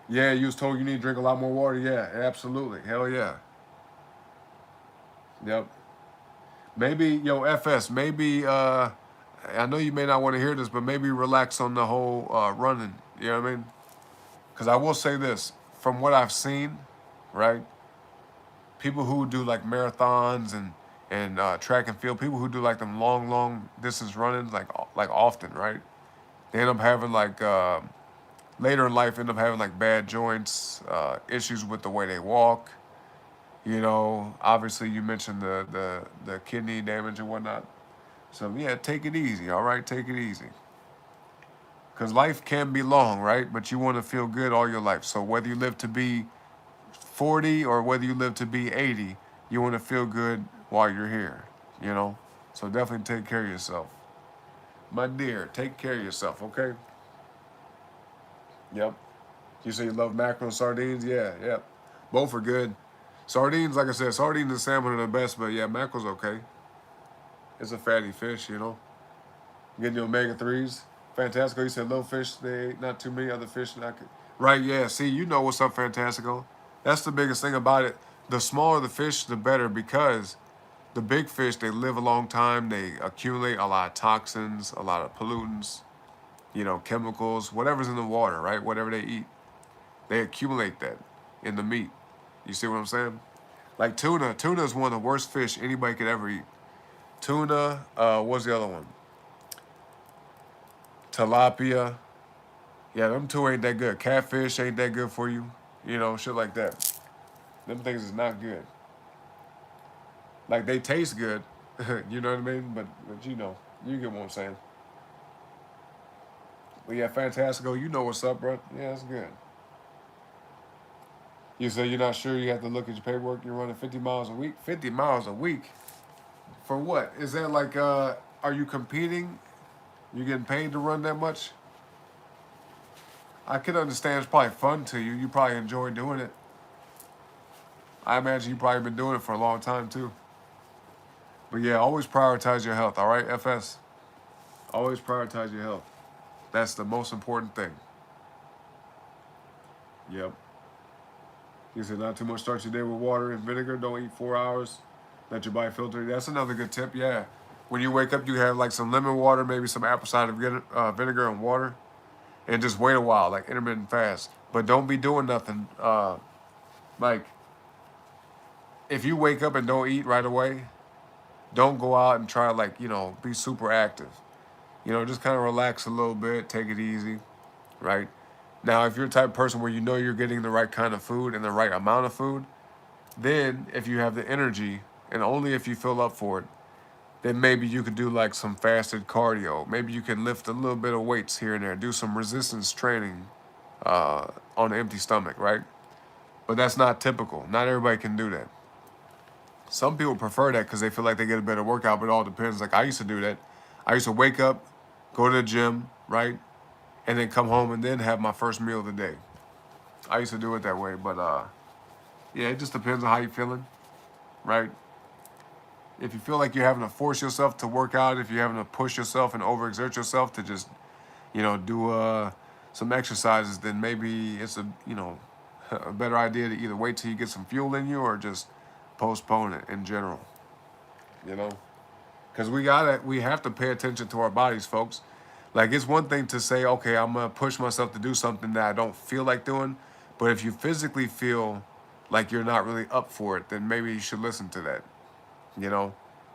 Yeah, you was told you need to drink a lot more water. Yeah, absolutely. Hell yeah. Yep. Maybe, yo, FS, maybe, I know you may not want to hear this, but maybe relax on the whole running. You know what I mean? Because I will say this, from what I've seen, right? People who do like marathons and track and field, people who do like them long distance running, like often, right? They end up having like later in life end up having like bad joints, issues with the way they walk. You know, obviously you mentioned the kidney damage and whatnot. So yeah, take it easy, all right? Take it easy. Because life can be long, right? But you want to feel good all your life. So whether you live to be 40 or whether you live to be 80, you want to feel good while you're here, you know? So definitely take care of yourself. My dear, take care of yourself, okay? Yep. You say you love mackerel and sardines? Yeah, yep. Both are good. Sardines, like I said, sardines and salmon are the best, but yeah, mackerel's okay. It's a fatty fish, you know? Getting your omega-3s. Fantastico, you said little fish, they not too many other fish. Right, yeah. See, you know what's up, Fantastico. That's the biggest thing about it. The smaller the fish, the better, because the big fish, they live a long time. They accumulate a lot of toxins, a lot of pollutants, you know, chemicals, whatever's in the water, right? Whatever they eat, they accumulate that in the meat. You see what I'm saying? Like tuna. Tuna is one of the worst fish anybody could ever eat. Tuna, what's the other one? Tilapia. Yeah, them two ain't that good. Catfish ain't that good for you. You know, shit like that. Them things is not good. Like, they taste good. You know what I mean? But you know, you get what I'm saying. But yeah, Fantastico, you know what's up, bro. Yeah, that's good. You say you're not sure, you have to look at your paperwork. You're running 50 miles a week? 50 miles a week? For what? Is that like, are you competing? You getting paid to run that much? I can understand it's probably fun to you. You probably enjoy doing it. I imagine you probably been doing it for a long time too. But yeah, always prioritize your health, all right, FS? Always prioritize your health. That's the most important thing. Yep. You said not too much, start your day with water and vinegar. Don't eat 4 hours. Let your body filter. That's another good tip, yeah. When you wake up, you have like some lemon water, maybe some apple cider vinegar and water. And just wait a while, like intermittent fast. But don't be doing nothing. Like, if you wake up and don't eat right away, don't go out and try to, like, be super active. Just kind of relax a little bit, take it easy, right? Now, if you're the type of person where you're getting the right kind of food and the right amount of food, then if you have the energy, and only if you feel up for it, then maybe you could do like some fasted cardio. Maybe you can lift a little bit of weights here and there, do some resistance training on an empty stomach, right? But that's not typical. Not everybody can do that. Some people prefer that because they feel like they get a better workout, but it all depends. Like I used to do that. I used to wake up, go to the gym, right? And then come home and then have my first meal of the day. I used to do it that way, but yeah, it just depends on how you're feeling, right? If you feel like you're having to force yourself to work out, if you're having to push yourself and overexert yourself to just, do some exercises, then maybe it's a better idea to either wait till you get some fuel in you or just postpone it in general, you know? Because we have to pay attention to our bodies, folks. Like, it's one thing to say, okay, I'm going to push myself to do something that I don't feel like doing. But if you physically feel like you're not really up for it, then maybe you should listen to that,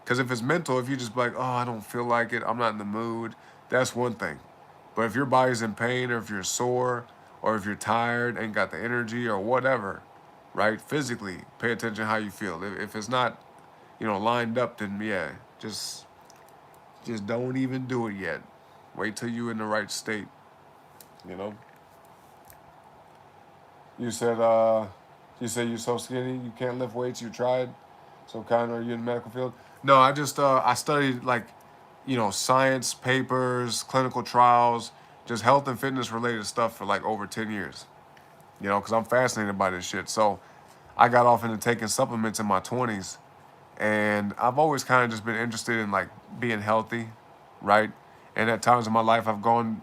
Because if it's mental, if you just be like, oh, I don't feel like it, I'm not in the mood, that's one thing. But if your body's in pain or if you're sore or if you're tired, ain't got the energy or whatever, right? Physically, pay attention how you feel. If it's not, lined up, then yeah, just don't even do it yet. Wait till you're in the right state, you know? You said you're so skinny, you can't lift weights, you tried? So kind of, are you in the medical field? No, I just, I studied like, science papers, clinical trials, just health and fitness related stuff for like over 10 years, because I'm fascinated by this shit. So I got off into taking supplements in my 20s, and I've always kind of just been interested in like being healthy, right? And at times in my life, I've gone,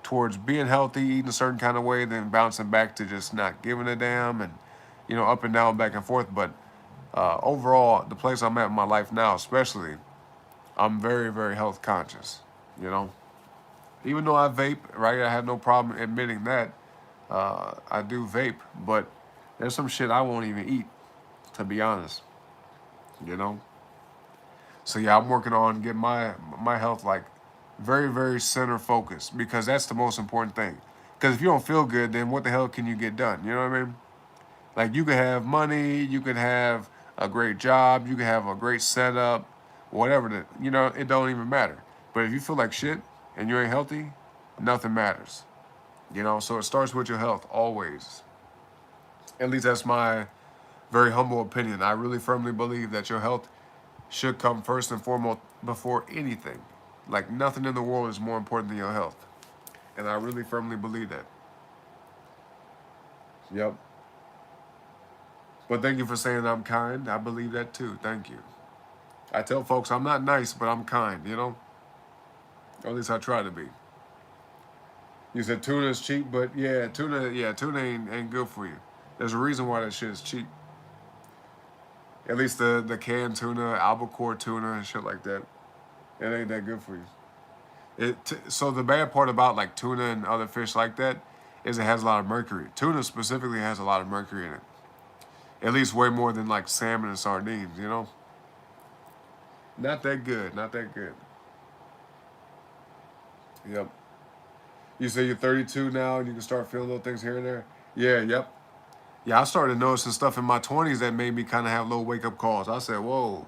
towards being healthy, eating a certain kind of way, then bouncing back to just not giving a damn, and up and down, back and forth. But overall, the place I'm at in my life now, especially, I'm very, very health conscious. You know, even though I vape, right? I have no problem admitting that I do vape, but there's some shit I won't even eat, to be honest. You know. So yeah, I'm working on getting my health like very, very center focused, because that's the most important thing. Because if you don't feel good, then what the hell can you get done? You know what I mean? Like, you could have money, you could have a great job, you could have a great setup, whatever. It don't even matter. But if you feel like shit and you ain't healthy, nothing matters. So it starts with your health always. At least that's my very humble opinion. I really firmly believe that your health should come first and foremost before anything. Like, nothing in the world is more important than your health. And I really firmly believe that. Yep. But thank you for saying I'm kind. I believe that too. Thank you. I tell folks I'm not nice, but I'm kind, Or at least I try to be. You said tuna is cheap, but tuna ain't good for you. There's a reason why that shit is cheap. At least the canned tuna, albacore tuna, and shit like that. It ain't that good for you. So the bad part about like tuna and other fish like that is it has a lot of mercury. Tuna specifically has a lot of mercury in it. At least way more than like salmon and sardines, Not that good, not that good. Yep. You say you're 32 now and you can start feeling little things here and there? Yeah, yep. Yeah, I started noticing stuff in my 20s that made me kind of have little wake-up calls. I said, whoa,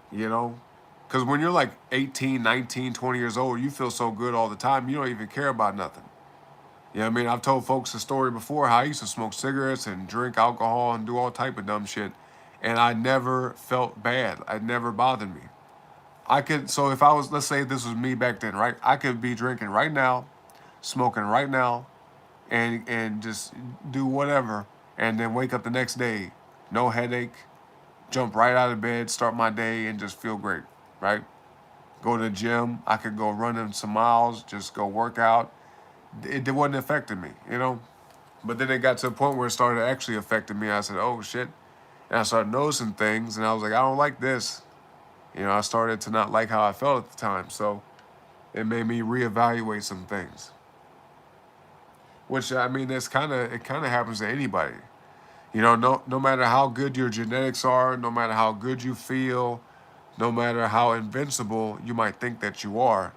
Because when you're like 18, 19, 20 years old, you feel so good all the time, you don't even care about nothing. You know what I mean? I've told folks a story before how I used to smoke cigarettes and drink alcohol and do all type of dumb shit, and I never felt bad. It never bothered me. So if I was, let's say this was me back then, right? I could be drinking right now, smoking right now, and just do whatever, and then wake up the next day, no headache, jump right out of bed, start my day, and just feel great, right? Go to the gym. I could go running some miles, just go work out. It wasn't affecting me, But then it got to a point where it started actually affecting me. I said, oh, shit. And I started noticing things, and I was like, I don't like this. I started to not like how I felt at the time. So it made me reevaluate some things. Which, I mean, it kind of happens to anybody. You know, no matter how good your genetics are, no matter how good you feel, no matter how invincible you might think that you are,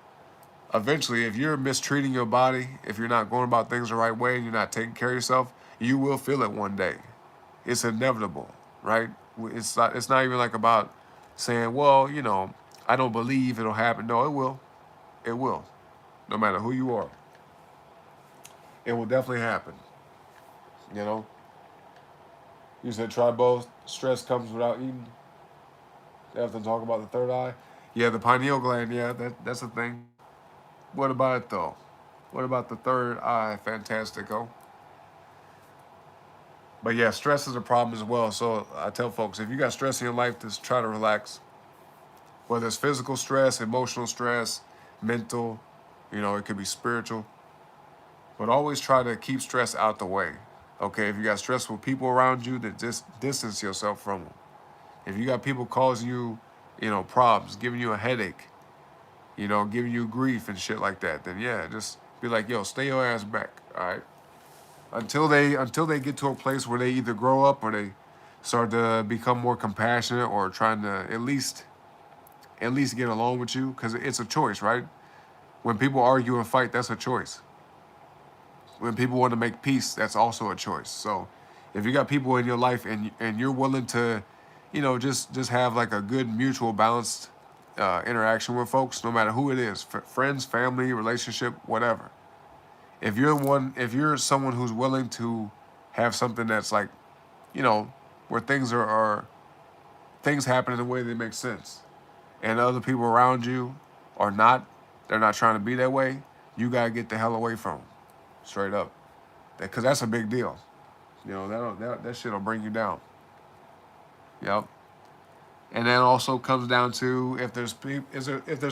eventually, if you're mistreating your body, if you're not going about things the right way, and you're not taking care of yourself, you will feel it one day. It's inevitable, right? It's not even like about saying, well, you know, I don't believe it'll happen. No, it will. It will. No matter who you are, it will definitely happen. You know, you said try both. Stress comes without eating. They have to talk about the third eye. Yeah, the pineal gland. Yeah, that's a thing. What about it though? What about the third eye? Fantastico. But yeah, stress is a problem as well. So I tell folks, if you got stress in your life, just try to relax. Whether it's physical stress, emotional stress, mental, you know, it could be spiritual. But always try to keep stress out the way. Okay, if you got stressful people around you, then just distance yourself from them. If you got people causing you, you know, problems, giving you a headache, you know, giving you grief and shit like that, then yeah, just be like, yo, stay your ass back, all right? Until they get to a place where they either grow up or they start to become more compassionate or trying to at least get along with you, because it's a choice, right? When people argue and fight, that's a choice. When people want to make peace, that's also a choice. So if you got people in your life and you're willing to, you know, just have like a good mutual balanced interaction with folks, no matter who it is, friends, family, relationship, whatever. If you're someone who's willing to have something that's like, you know, where things are things happen in a way that make sense, and other people around you are not, they're not trying to be that way, you gotta get the hell away from them, straight up, because that's a big deal. You know, that shit'll bring you down. Yep. And that also comes down to if there's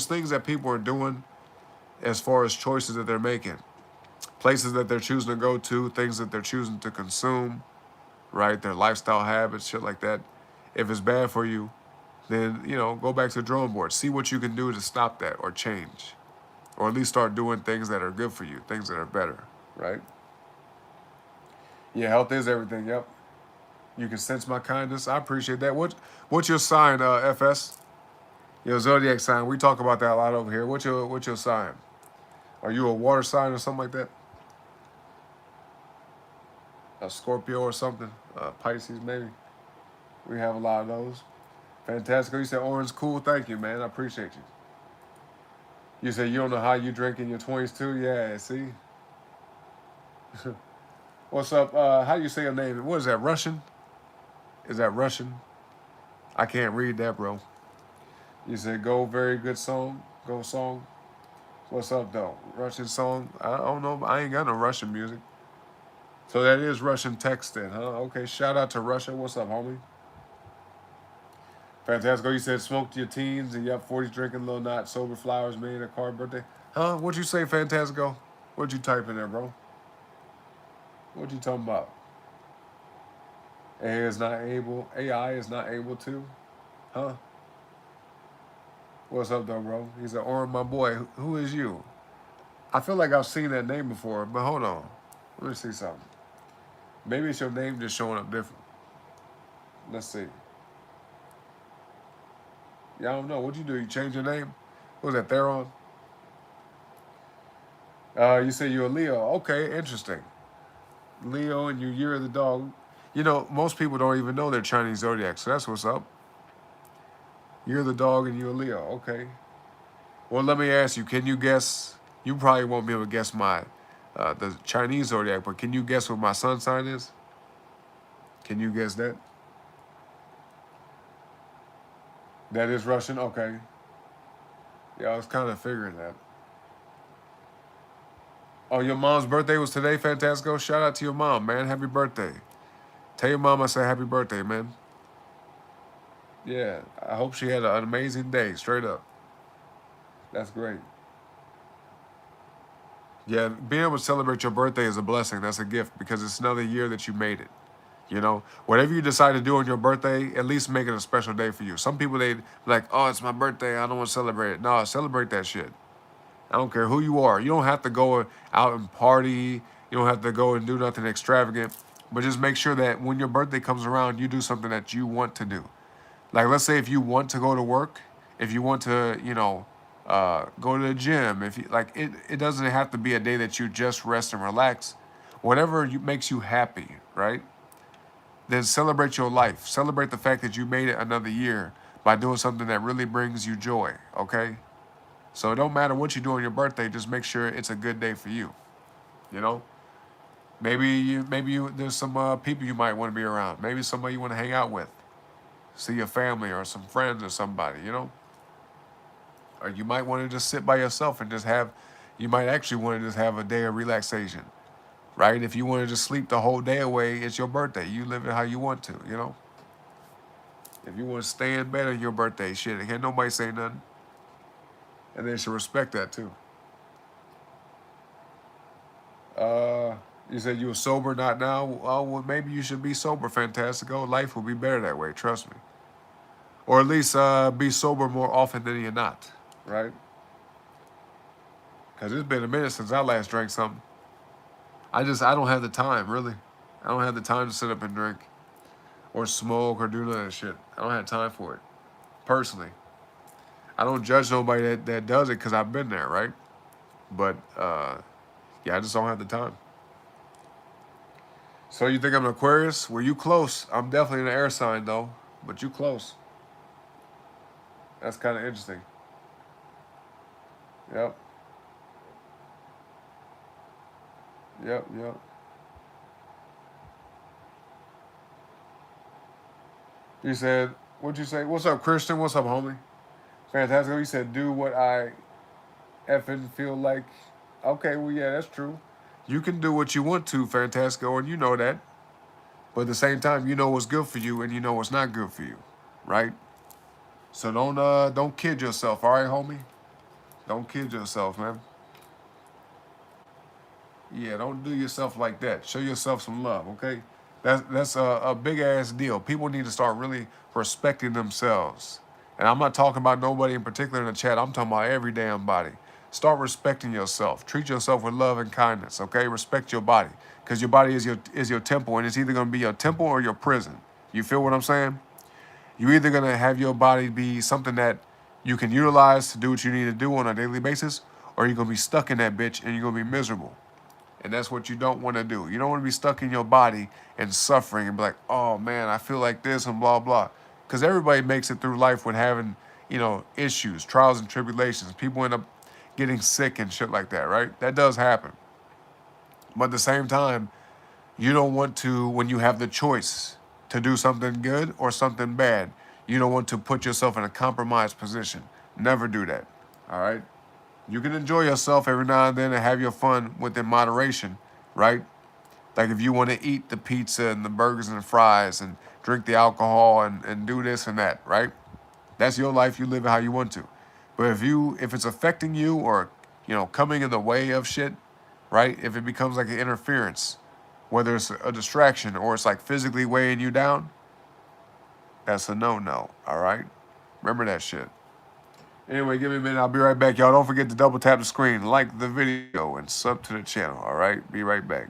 things that people are doing as far as choices that they're making, places that they're choosing to go to, things that they're choosing to consume, right? Their lifestyle habits, shit like that. If it's bad for you, then, you know, go back to the drawing board. See what you can do to stop that or change. Or at least start doing things that are good for you, things that are better, right? Yeah, health is everything, yep. You can sense my kindness. I appreciate that. What's your sign, FS? Your zodiac sign. We talk about that a lot over here. What's your sign? Are you a water sign or something like that? A Scorpio or something? Pisces maybe. We have a lot of those. Fantastic. You said orange cool. Thank you, man. I appreciate you. You said you don't know how you drink in your 20s too? Yeah, see? What's up? How you say your name? What is that, Russian? Is that Russian? I can't read that, bro. You said go, very good song. Go song. What's up, though? Russian song? I don't know. I ain't got no Russian music. So that is Russian text then, huh? Okay, shout out to Russia. What's up, homie? Fantastic. You said smoked your teens and yep, 40s drinking, little not sober flowers made a car birthday. Huh? What'd you say, Fantasco? What'd you type in there, bro? What you talking about? AI is not able to? Huh? What's up, though, bro? He said, Oren, my boy, who is you? I feel like I've seen that name before, but hold on. Let me see something. Maybe it's your name just showing up different. Let's see. Yeah, I don't know. What'd you do? You change your name? What was that, Theron? You say you're a Leo. Okay, interesting. Leo and your year of the dog. You know, most people don't even know their Chinese zodiac, so that's what's up. You're the dog and you're a Leo. Okay. Well, let me ask you, can you guess? You probably won't be able to guess my the Chinese zodiac, but can you guess what my sun sign is? Can you guess that? That is Russian? Okay. Yeah, I was kind of figuring that. Oh, your mom's birthday was today, Fantasco? Shout out to your mom, man. Happy birthday. Tell your mom I say happy birthday, man. Yeah, I hope she had an amazing day, straight up. That's great. Yeah, being able to celebrate your birthday is a blessing. That's a gift because it's another year that you made it. You know, whatever you decide to do on your birthday, at least make it a special day for you. Some people, they like, oh, it's my birthday. I don't want to celebrate it. No, celebrate that shit. I don't care who you are. You don't have to go out and party. You don't have to go and do nothing extravagant. But just make sure that when your birthday comes around, you do something that you want to do. Like, let's say if you want to go to work, if you want to, go to the gym, if you like, it doesn't have to be a day that you just rest and relax. Whatever makes you happy, right? Then celebrate your life. Celebrate the fact that you made it another year by doing something that really brings you joy. Okay, so it don't matter what you do on your birthday. Just make sure it's a good day for you. You know, maybe there's some people you might want to be around. Maybe somebody you want to hang out with, see your family or some friends or somebody. Or you might want to just sit by yourself and just have. You might actually want to just have a day of relaxation, right? If you want to just sleep the whole day away, it's your birthday. You live it how you want to. If you want to stay in bed on your birthday, shit, can't nobody say nothing. And they should respect that too. Uh, you said you were sober, not now. Oh, well, maybe you should be sober, Fantastico. Life will be better that way, trust me. Or at least be sober more often than you're not, right? Because it's been a minute since I last drank something. I don't have the time, really. I don't have the time to sit up and drink or smoke or do none of that shit. I don't have time for it, personally. I don't judge nobody that does it because I've been there, right? But yeah, I just don't have the time. So you think I'm an Aquarius? Well, you close. I'm definitely an air sign though, but you close. That's kind of interesting. Yep, yep. You said, what'd you say? What's up, Christian? What's up, homie? Fantastic. You said, do what I effing feel like. Okay, well, yeah, that's true. You can do what you want to, Fantasco, and you know that. But at the same time, you know what's good for you and you know what's not good for you, right? So don't kid yourself, all right, homie? Don't kid yourself, man. Yeah, don't do yourself like that. Show yourself some love, okay? That's a big ass deal. People need to start really respecting themselves. And I'm not talking about nobody in particular in the chat. I'm talking about every damn body. Start respecting yourself. Treat yourself with love and kindness, okay? Respect your body. Because your body is your temple, and it's either gonna be your temple or your prison. You feel what I'm saying? You're either gonna have your body be something that you can utilize to do what you need to do on a daily basis, or you're gonna be stuck in that bitch and you're gonna be miserable. And that's what you don't want to do. You don't want to be stuck in your body and suffering and be like, oh man, I feel like this and blah, blah. Because everybody makes it through life with having, issues, trials and tribulations. People end up getting sick and shit like that, right? That does happen. But at the same time, you don't want to, when you have the choice to do something good or something bad, you don't want to put yourself in a compromised position. Never do that. All right? You can enjoy yourself every now and then and have your fun within moderation, right? Like if you want to eat the pizza and the burgers and the fries and drink the alcohol and do this and that, right? That's your life. You live it how you want to. But if it's affecting you or, coming in the way of shit, right? If it becomes like an interference, whether it's a distraction or it's like physically weighing you down, that's a no-no, all right? Remember that shit. Anyway, give me a minute. I'll be right back, y'all. Don't forget to double tap the screen, like the video, and sub to the channel, all right? Be right back.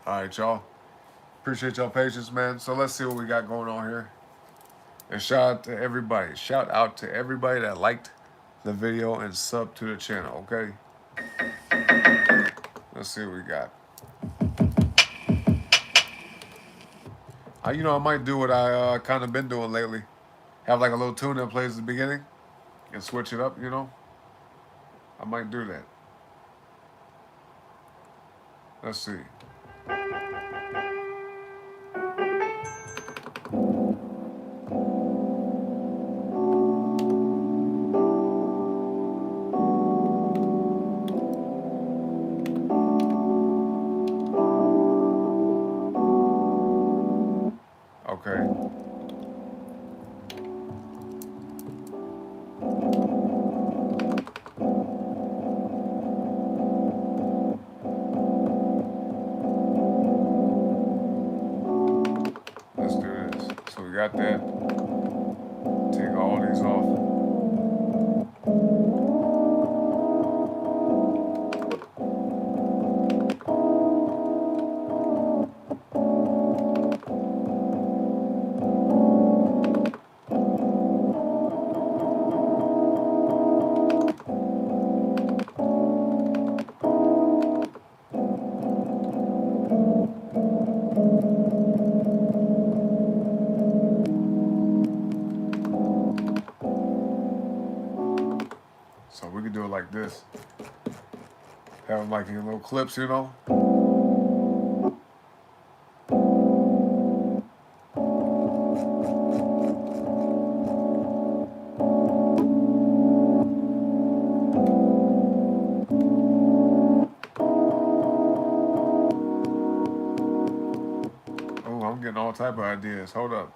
All right, y'all. Appreciate y'all patience, man. So let's see what we got going on here. And shout out to everybody. Shout out to everybody that liked the video and sub to the channel, okay? Let's see what we got. I might do what I kind of been doing lately. Have like a little tune that plays at the beginning and switch it up, I might do that. Let's see. Okay. Let's do this. So we got that. Take all these off. So we can do it like this. Have them like in little clips, Oh, I'm getting all type of ideas. Hold up.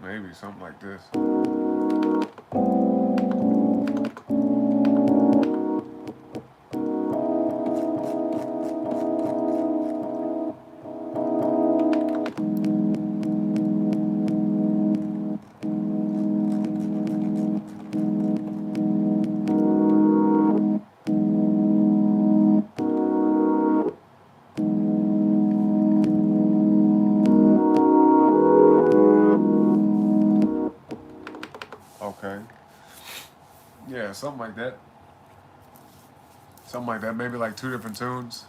Maybe something like this. Okay. Yeah, something like that. Something like that. Maybe like 2 different tunes.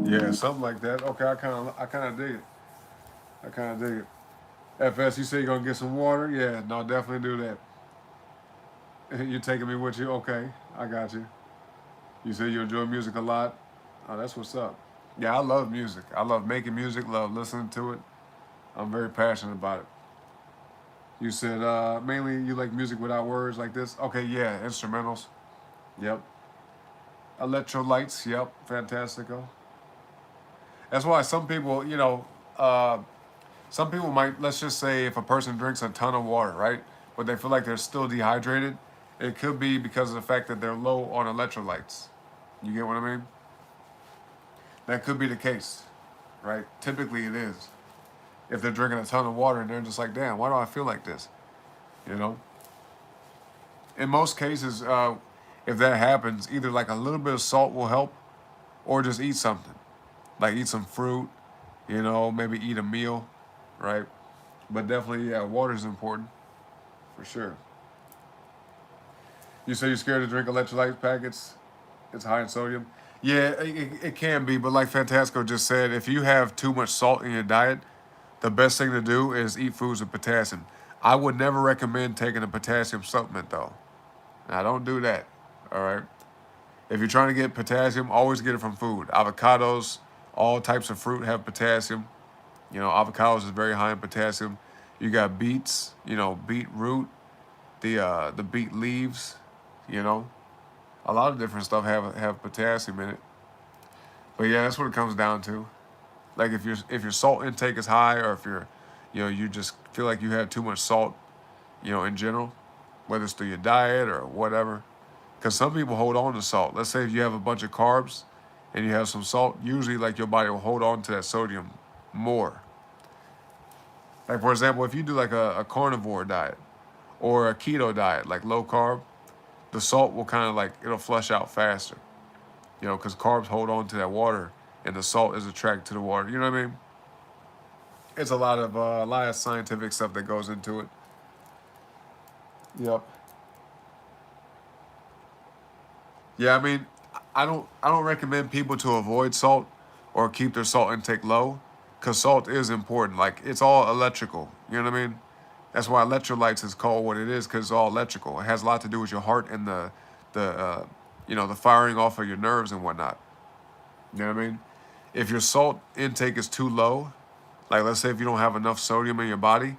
Yeah, something like that. Okay, I kind of dig it. I kind of dig it. FS, you say you're gonna get some water? Yeah, no, definitely do that. You taking me with you? Okay, I got you. You say you enjoy music a lot. Oh, that's what's up. Yeah, I love music. I love making music. Love listening to it. I'm very passionate about it. You said mainly you like music without words like this. Okay, yeah, instrumentals. Yep. Electrolytes. Yep, fantastico. That's why some people, some people might, let's just say if a person drinks a ton of water, right? But they feel like they're still dehydrated, it could be because of the fact that they're low on electrolytes. You get what I mean? That could be the case, right? Typically it is. If they're drinking a ton of water and they're just like, damn, why do I feel like this? You know? In most cases, if that happens, either like a little bit of salt will help or just eat something. Like eat some fruit, maybe eat a meal, right? But definitely, yeah, water is important, for sure. You say you're scared to drink electrolyte packets? It's high in sodium. Yeah, it can be, but like Fantasco just said, if you have too much salt in your diet, the best thing to do is eat foods with potassium. I would never recommend taking a potassium supplement, though. Now, don't do that, all right? If you're trying to get potassium, always get it from food. Avocados, All types of fruit have potassium. You know, avocados is very high in potassium. You got beets, you know, beetroot, the beet leaves, you know. A lot of different stuff have potassium in it. But yeah, that's what it comes down to. Like if your salt intake is high, or if you're, you know, you just feel like you have too much salt, you know, in general, whether it's through your diet or whatever. Because some people hold on to salt. Let's say if you have a bunch of carbs and you have some salt, usually like your body will hold on to that sodium more. Like for example, if you do like a carnivore diet or a keto diet, like low carb, the salt will kind of like, it'll flush out faster. You know, because carbs hold on to that water and the salt is attracted to the water. You know what I mean? It's a lot of scientific stuff that goes into it. Yep. Yeah, I mean, I don't recommend people to avoid salt or keep their salt intake low, because salt is important. Like it's all electrical. You know what I mean? That's why electrolytes is called what it is, because it's all electrical. It has a lot to do with your heart and the you know, the firing off of your nerves and whatnot. You know what I mean? If your salt intake is too low, like let's say if you don't have enough sodium in your body,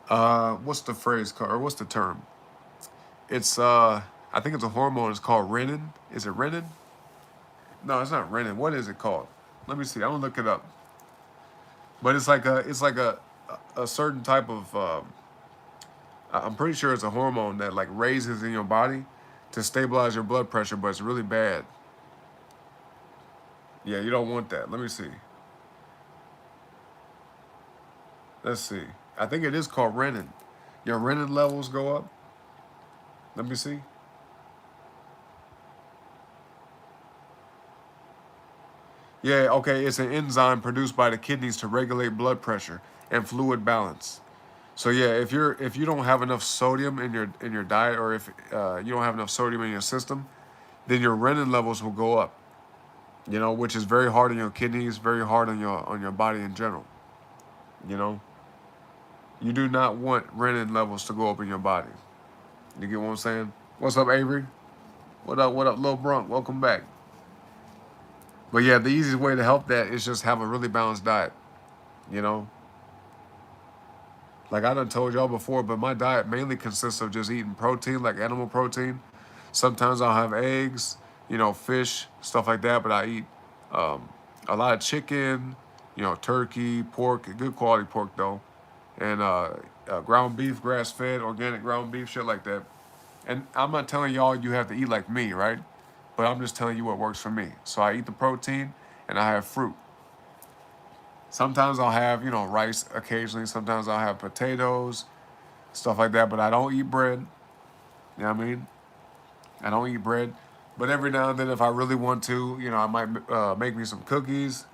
what's the phrase called, or what's the term? It's I think it's a hormone. It's called renin. Is it renin? No, it's not renin. What is it called? Let me see. I'm gonna look it up. But it's like a certain type of I'm pretty sure it's a hormone that like raises in your body to stabilize your blood pressure, but it's really bad. Yeah, you don't want that. Let me see. Let's see. I think it is called renin. Your renin levels go up. Let me see. Yeah, okay, it's an enzyme produced by the kidneys to regulate blood pressure and fluid balance. So yeah, if you don't have enough sodium in your diet, or if you don't have enough sodium in your system, then your renin levels will go up. You know, which is very hard on your kidneys, very hard on your body in general. You know, you do not want renin levels to go up in your body. You get what I'm saying? What's up, Avery? What up? What up, Lil Brunk? Welcome back. But yeah, the easiest way to help that is just have a really balanced diet. You know, like I done told y'all before, but my diet mainly consists of just eating protein, like animal protein. Sometimes I'll have eggs, you know, fish, stuff like that. But I eat um, a lot of chicken, you know, turkey, pork, good quality pork though, and ground beef, grass fed, organic ground beef, shit like that. And I'm not telling y'all you have to eat like me, right? But I'm just telling you what works for me. So I eat the protein and I have fruit. Sometimes I'll have, you know, rice occasionally. Sometimes I'll have potatoes, stuff like that. But I don't eat bread. You know what I mean? I don't eat bread. But every now and then, if I really want to, you know, I might make me some cookies,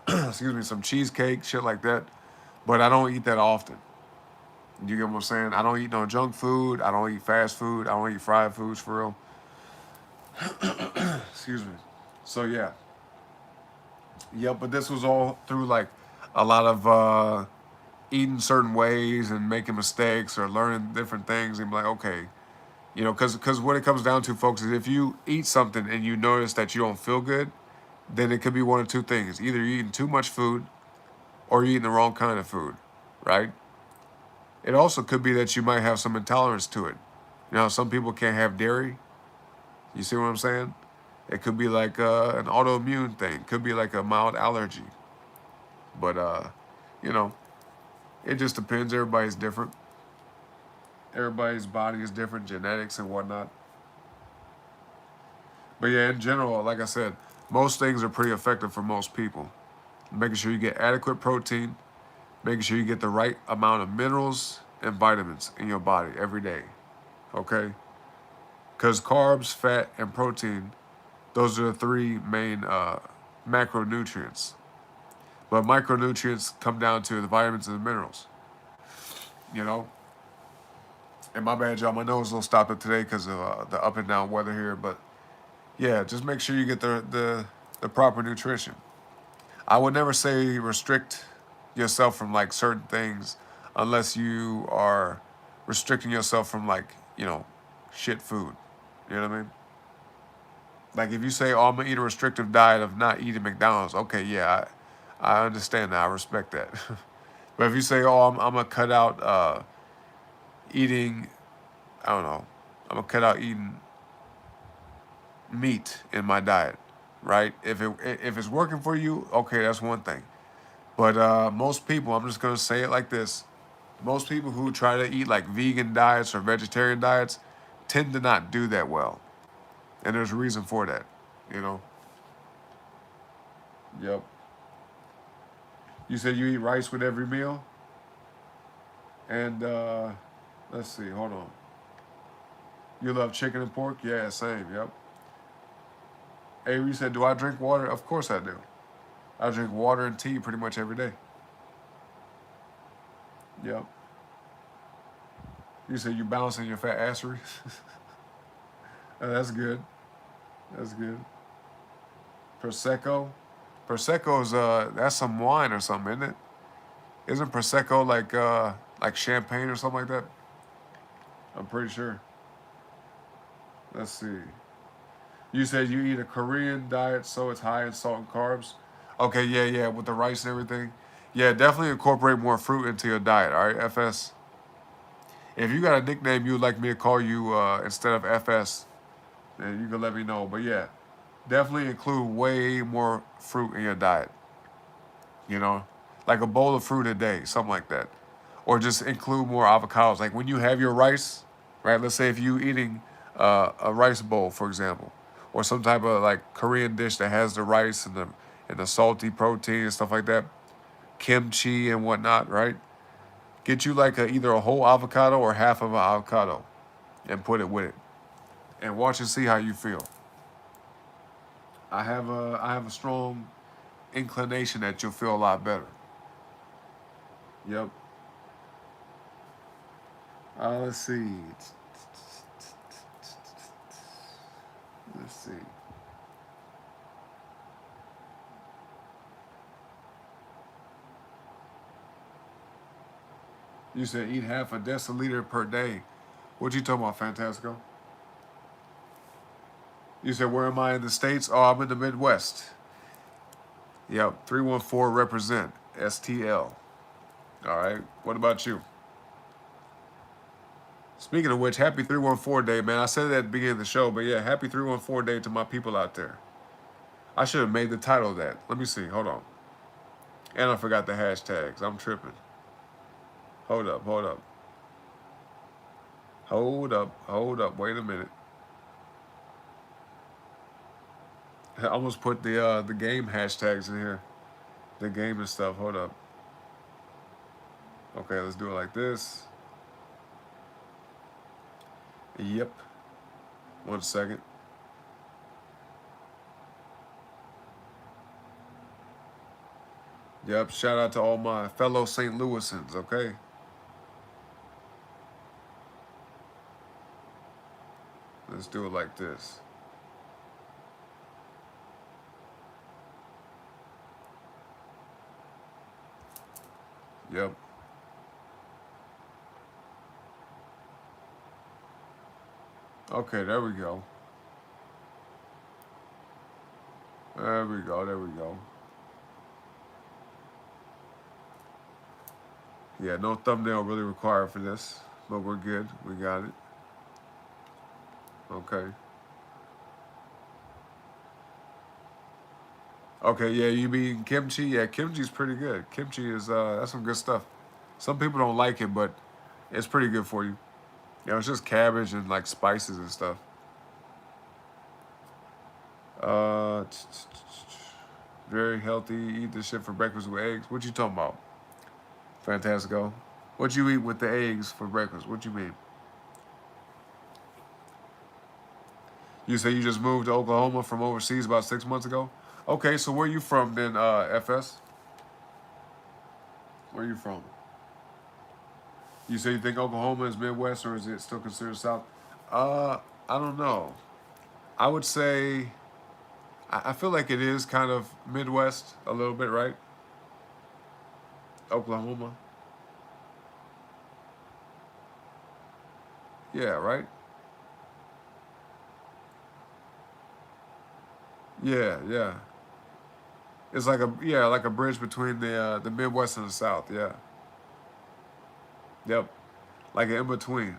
excuse me, some cheesecake, shit like that. But I don't eat that often. You get what I'm saying? I don't eat no junk food. I don't eat fast food. I don't eat fried foods for real. Excuse me. So yeah. Yep, but this was all through like a lot of eating certain ways and making mistakes or learning different things and be like, okay, you know, because what it comes down to, folks, is if you eat something and you notice that you don't feel good, then it could be one of two things. Either you're eating too much food or you're eating the wrong kind of food, right? It also could be that you might have some intolerance to it. You know, some people can't have dairy. You see what I'm saying? It could be like an autoimmune thing. Could be like a mild allergy. But, you know, it just depends. Everybody's different. Everybody's body is different, genetics and whatnot. But yeah, in general, like I said, most things are pretty effective for most people. Making sure you get adequate protein, making sure you get the right amount of minerals and vitamins in your body every day. Okay? Because carbs, fat, and protein, those are the three main macronutrients. But micronutrients come down to the vitamins and the minerals. You know? And my bad, y'all. My nose will stop it today because of the up and down weather here. But yeah, just make sure you get the proper nutrition. I would never say restrict yourself from like certain things unless you are restricting yourself from like, you know, shit food. You know what I mean? Like if you say, "Oh, I'm gonna eat a restrictive diet of not eating McDonald's," okay, yeah, I understand that. I respect that. But if you say, "Oh, I'm gonna cut out eating," I don't know, I'm gonna cut out eating meat in my diet, right? If it's working for you, okay, that's one thing. But most people, I'm just gonna say it like this: most people who try to eat like vegan diets or vegetarian diets tend to not do that well, and there's a reason for that. You know. Yep. You said you eat rice with every meal, and let's see. Hold on. You love chicken and pork? Yeah, same. Yep. Avery said, "Do I drink water?" Of course I do. I drink water and tea pretty much every day. Yep. You said you balancing your fat assery. That's good. That's good. Prosecco. Prosecco is that's some wine or something, isn't it? Isn't prosecco like champagne or something like that? I'm pretty sure. Let's see. You said you eat a Korean diet, so it's high in salt and carbs. Okay, yeah, yeah, with the rice and everything. Yeah, definitely incorporate more fruit into your diet. All right, FS. If you got a nickname you would like me to call you instead of FS, then you can let me know. But yeah, definitely include way more fruit in your diet. You know, like a bowl of fruit a day, something like that. Or just include more avocados. Like when you have your rice, right? Let's say if you eating a rice bowl, for example, or some type of like Korean dish that has the rice and the salty protein and stuff like that, kimchi and whatnot, right? Get you like either a whole avocado or half of an avocado, and put it with it, and watch and see how you feel. I have a strong inclination that you'll feel a lot better. Yep. Let's see. Let's see. You said eat half a deciliter per day. What you talking about, Fantasco? You said where am I in the States? Oh, I'm in the Midwest. Yep, 314 represent. STL. All right. What about you? Speaking of which, happy 314 day, man. I said that at the beginning of the show, but yeah, happy 314 day to my people out there. I should have made the title of that. Let me see. Hold on. And I forgot the hashtags. I'm tripping. Hold up, hold up. Hold up, hold up. Wait a minute. I almost put the game hashtags in here. The game and stuff. Hold up. Okay, let's do it like this. Yep. 1 second. Yep. Shout out to all my fellow St. Louisans, okay? Let's do it like this. Yep. Okay, there we go. There we go, there we go. Yeah, no thumbnail really required for this, but we're good. We got it. Okay. Okay, yeah, you mean kimchi? Yeah, kimchi's pretty good. Kimchi is that's some good stuff. Some people don't like it, but it's pretty good for you. You know, it's just cabbage and like spices and stuff. Uh, very healthy. Eat this shit for breakfast with eggs. What you talking about? Fantastico. What you eat with the eggs for breakfast? What you mean? You say you just moved to Oklahoma from overseas about 6 months ago? Okay, so where you from then, FS? Where you from? You say you think Oklahoma is Midwest or is it still considered South? Uh, I don't know. I would say I feel like it is kind of Midwest a little bit, right? Oklahoma. Yeah, right? Yeah, yeah. It's like like a bridge between the Midwest and the South. Yeah. Yep. Like an in between.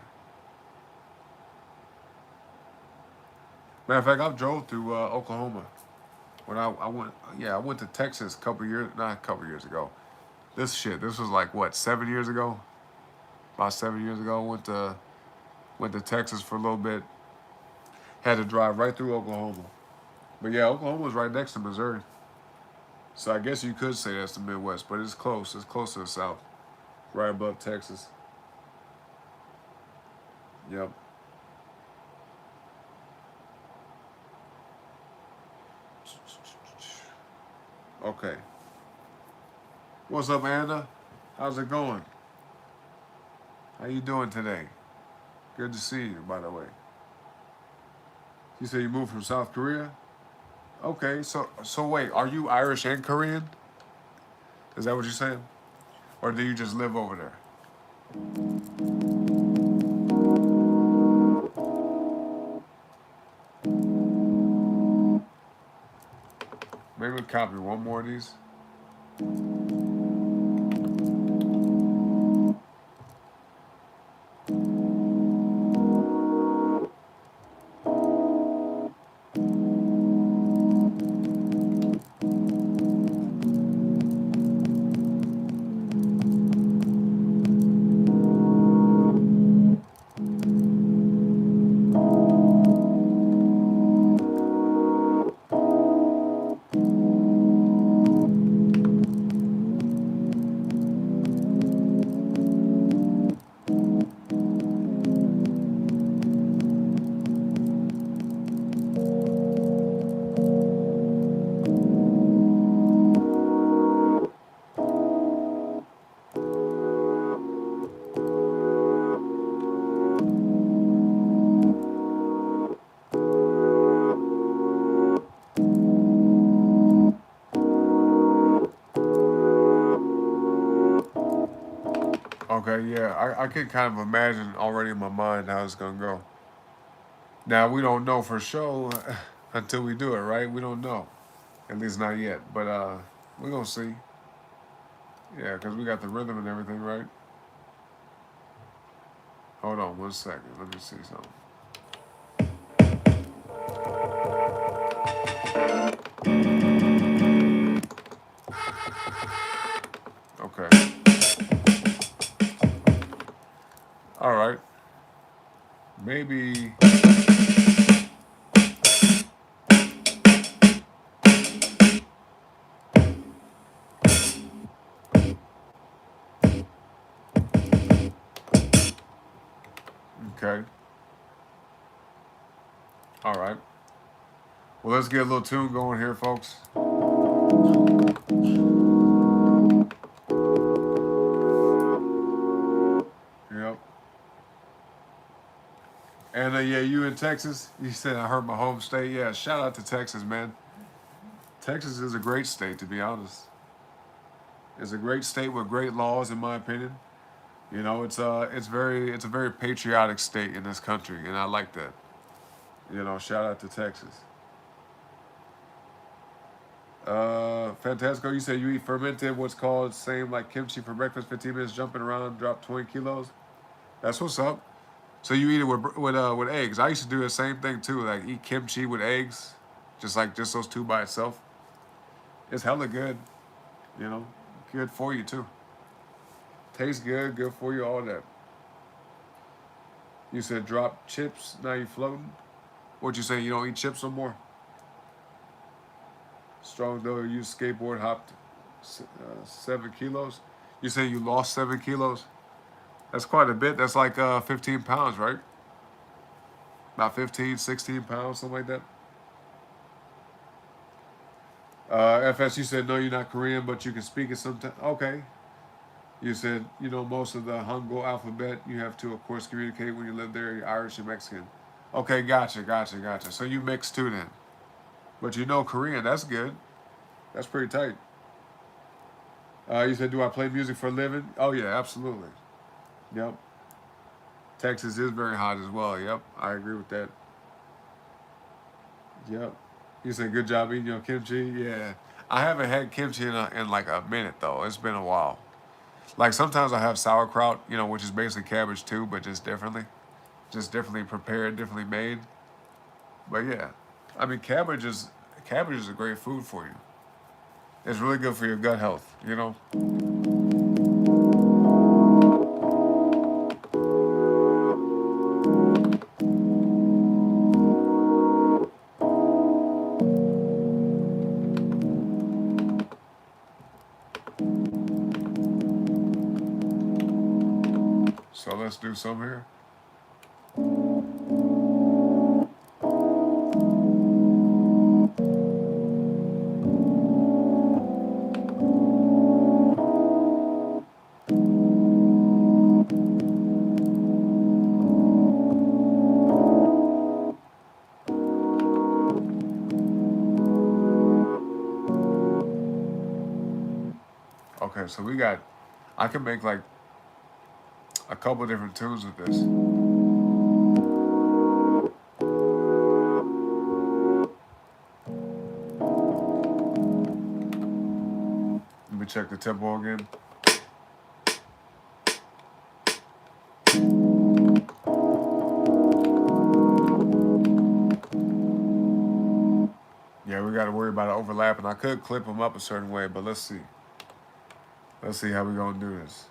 Matter of fact, I drove through Oklahoma when I went. Yeah, I went to Texas a couple years, not a couple years ago. This was like what, 7 years ago? About 7 years ago, went to Texas for a little bit. Had to drive right through Oklahoma. But yeah, Oklahoma's right next to Missouri. So I guess you could say that's the Midwest, but it's close. It's close to the South, right above Texas. Yep. Okay. What's up, Anna? How's it going? How you doing today? Good to see you, by the way. You say you moved from South Korea? Okay, so wait, are you Irish and Korean? Is that what you're saying? Or do you just live over there? Maybe we copy one more of these. Okay, yeah, I can kind of imagine already in my mind how it's gonna go. Now we don't know for sure until we do it, right? We don't know, at least not yet. But we're gonna see. Yeah, because we got the rhythm and everything, right? Hold on 1 second. Let me see something. Okay. All right. Maybe. Okay. All right. Well, let's get a little tune going here, folks. Yep. And yeah, you in Texas? You said I heard my home state. Yeah, shout out to Texas, man. Texas is a great state, to be honest. It's a great state with great laws, in my opinion. You know, it's a very patriotic state in this country, and I like that. You know, shout out to Texas. Fantasco, you said you eat fermented, what's called same like kimchi for breakfast. 15 minutes jumping around, drop 20 kilos. That's what's up. So you eat it with eggs. I used to do the same thing too, like eat kimchi with eggs, just those two by itself. It's hella good, you know, good for you too. Tastes good, good for you, all that. You said drop chips, now you floating. What you say? You don't eat chips no more? Strong though, you skateboard hopped 7 kilos. You say you lost 7 kilos? That's quite a bit. That's like 15 pounds, right? About 15, 16 pounds, something like that. FS, you said no, you're not Korean, but you can speak it sometimes. Okay. You said, you know, most of the Hangul alphabet, you have to, of course, communicate when you live there. You're Irish and Mexican. Okay, gotcha. So you mixed too then. But you know Korean, that's good. That's pretty tight. You said, do I play music for a living? Oh, yeah, absolutely. Yep. Texas is very hot as well. Yep, I agree with that. Yep. You said good job eating your kimchi. Yeah, I haven't had kimchi in like a minute though. It's been a while. Like sometimes I have sauerkraut, you know, which is basically cabbage too, but just differently prepared, differently made. But yeah, I mean cabbage is a great food for you. It's really good for your gut health, you know. So let's do some here. Okay, so I can make like a couple different tunes with this. Let me check the tempo again. Yeah, we got to worry about it overlapping. I could clip them up a certain way, but let's see. Let's see how we gonna do this.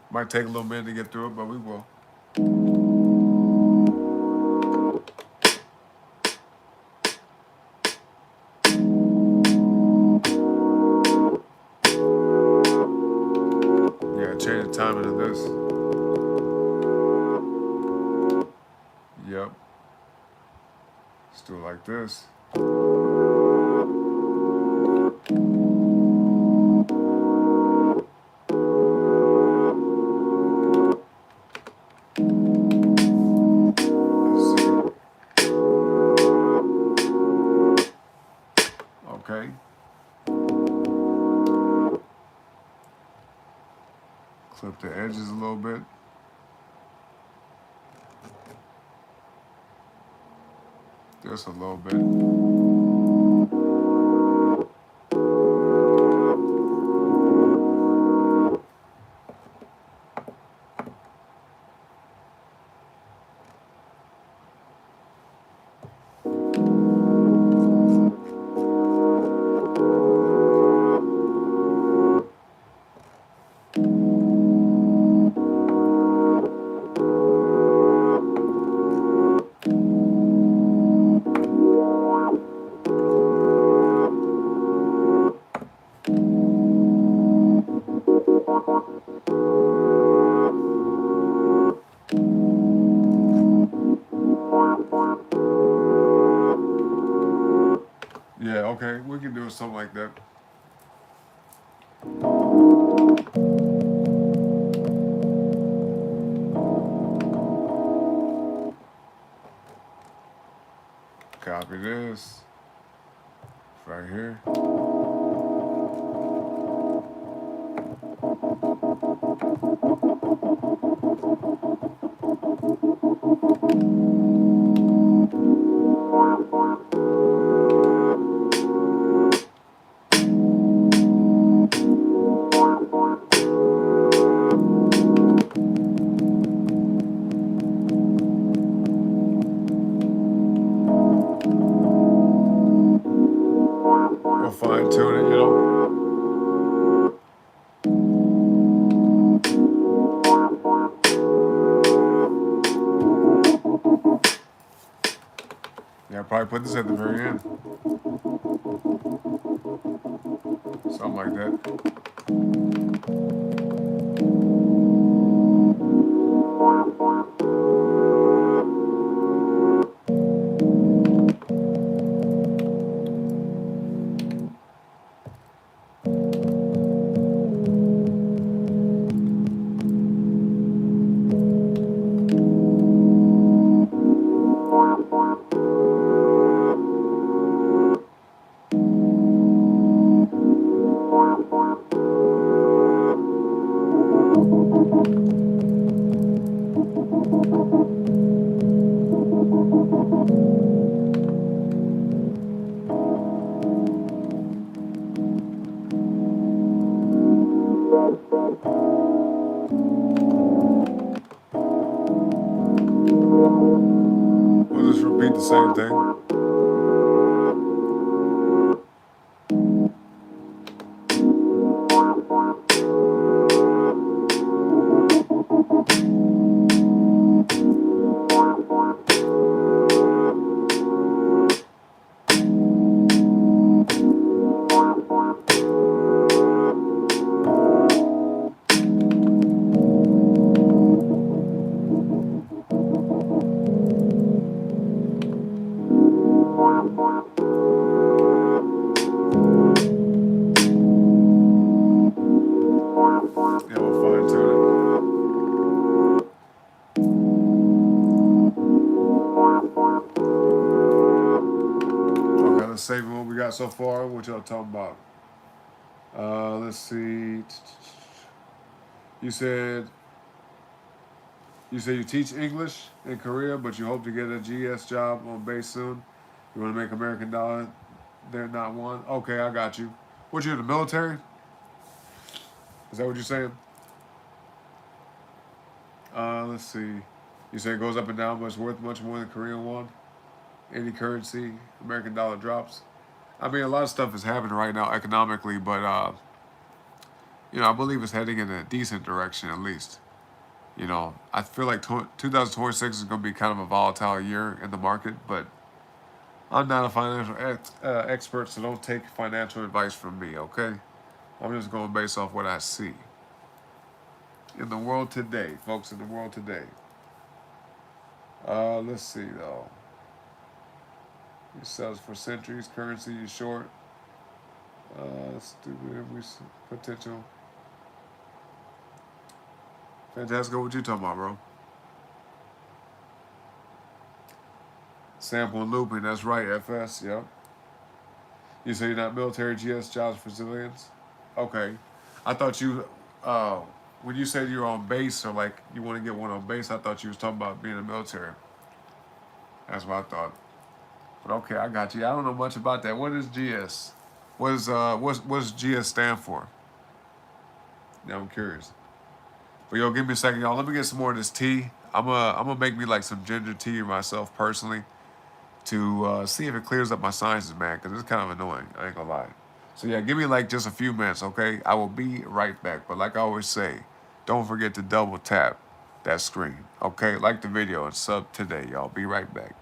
Might take a little minute to get through it, but we will. Yeah, change the timing of this. Yep. Let's do it like this. Okay. Clip the edges a little bit. Just a little bit. Yeah, okay, we can do something like that. Copy this right here. We'll fine tune it, you know. Yeah, I'll probably put this at the very end. Something like that. same thing. Yeah, we'll fine tune it. Okay, let's save what we got so far. What y'all talking about? Let's see. You said you teach English in Korea, but you hope to get a GS job on base soon. You want to make American dollar. They're not one. Okay, I got you. What, you in the military? Is that what you're saying? Let's see. You say it goes up and down, but it's worth much more than Korean won. Any currency, American dollar drops. I mean, a lot of stuff is happening right now economically, but I believe it's heading in a decent direction at least. I feel like 2026 is going to be kind of a volatile year in the market, but I'm not a financial expert, so don't take financial advice from me, okay? I'm just going based off what I see in the world today, folks. In the world today. Let's see though. He sells for centuries. Currency is short. Stupid potential. Fantastic. What you talking about, bro? Sample and looping. That's right. FS. Yep. You say you're not military. GS jobs for civilians. Okay. I thought you. When you said you were on base or like you want to get one on base, I thought you was talking about being in the military. That's what I thought. But okay, I got you. I don't know much about that. What is GS? What's GS stand for? Yeah, I'm curious. But yo, give me a second, y'all. Let me get some more of this tea. I'm gonna make me like some ginger tea myself personally to see if it clears up my sinuses, man, because it's kind of annoying. I ain't gonna lie. So yeah, give me like just a few minutes, okay? I will be right back. But like I always say, don't forget to double tap that screen, okay? Like the video and sub today, y'all. Be right back.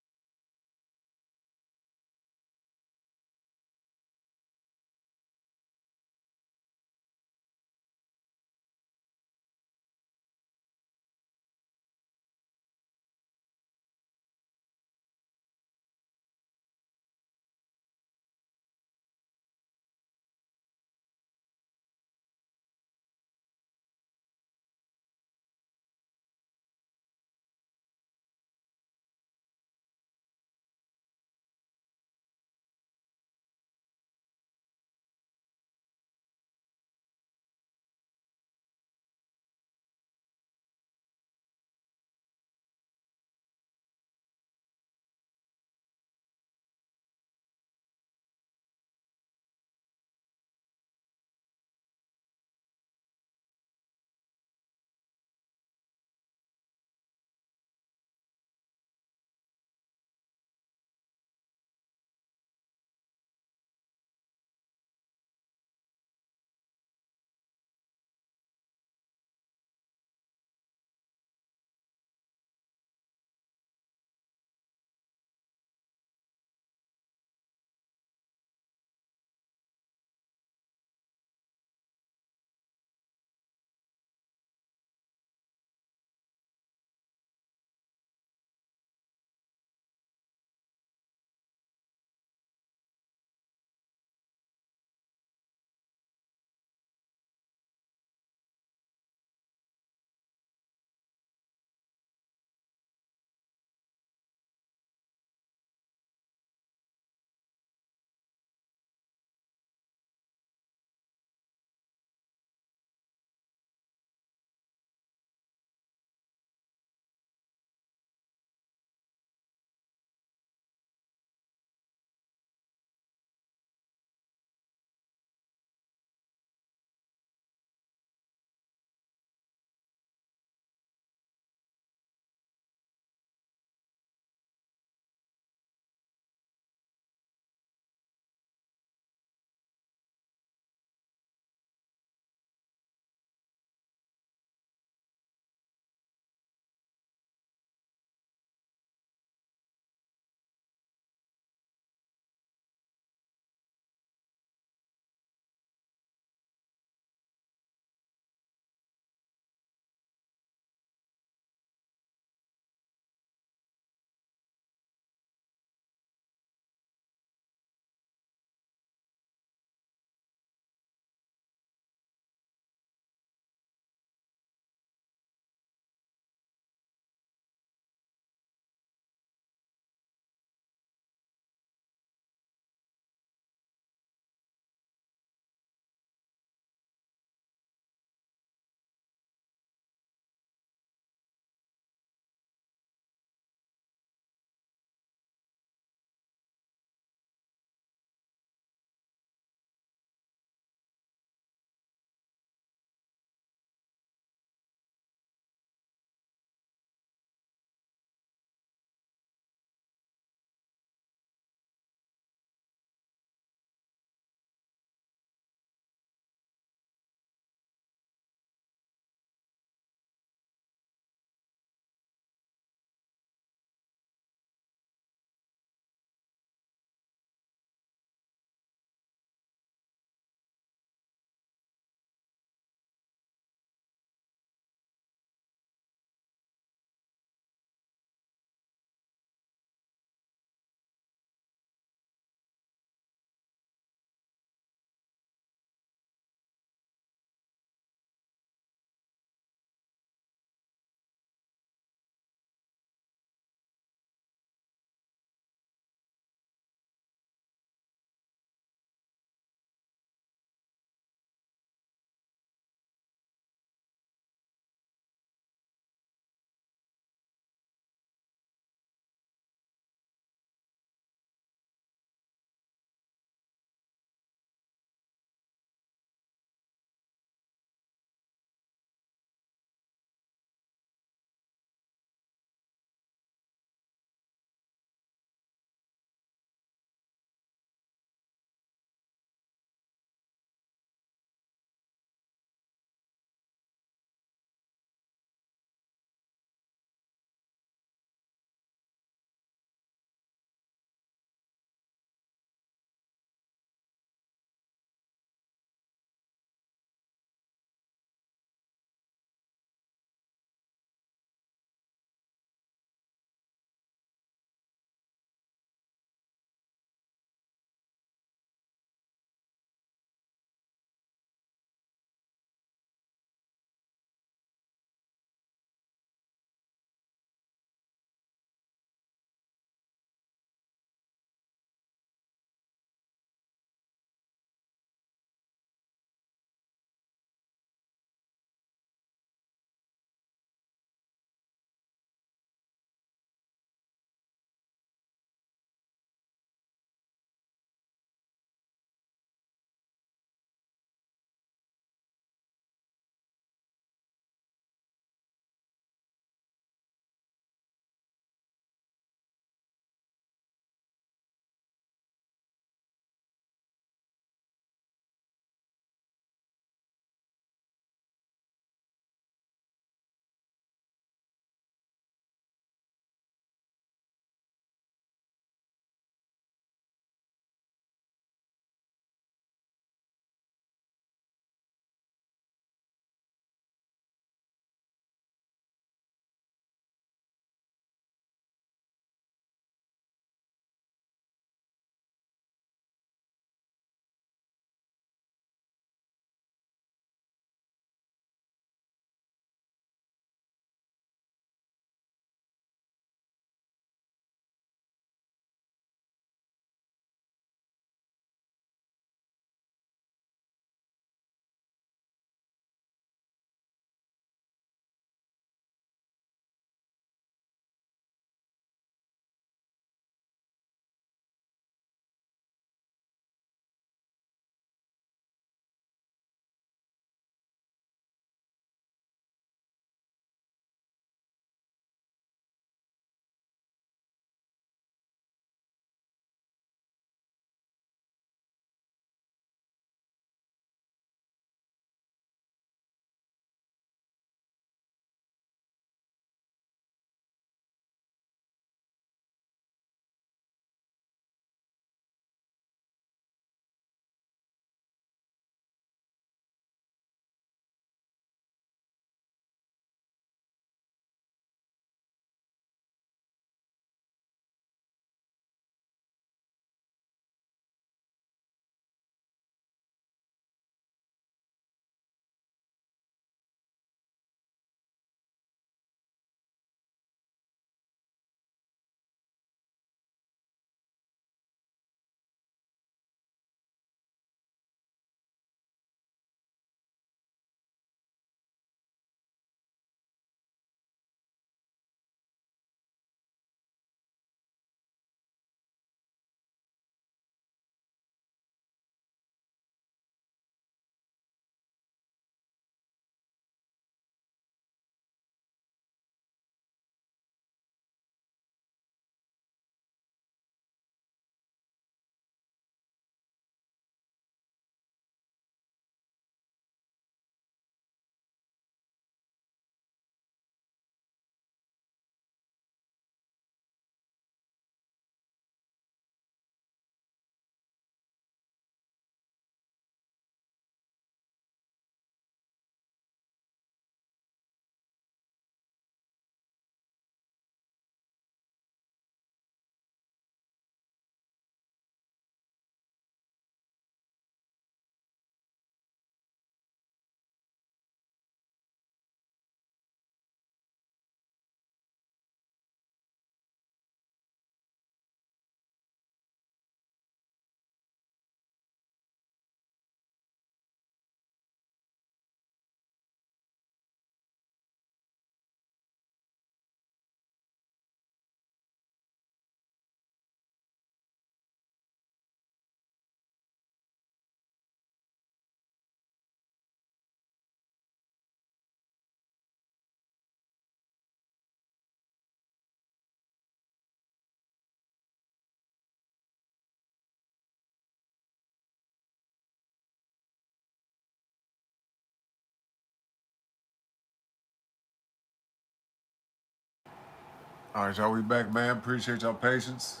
All right, y'all, we back, man. Appreciate y'all patience.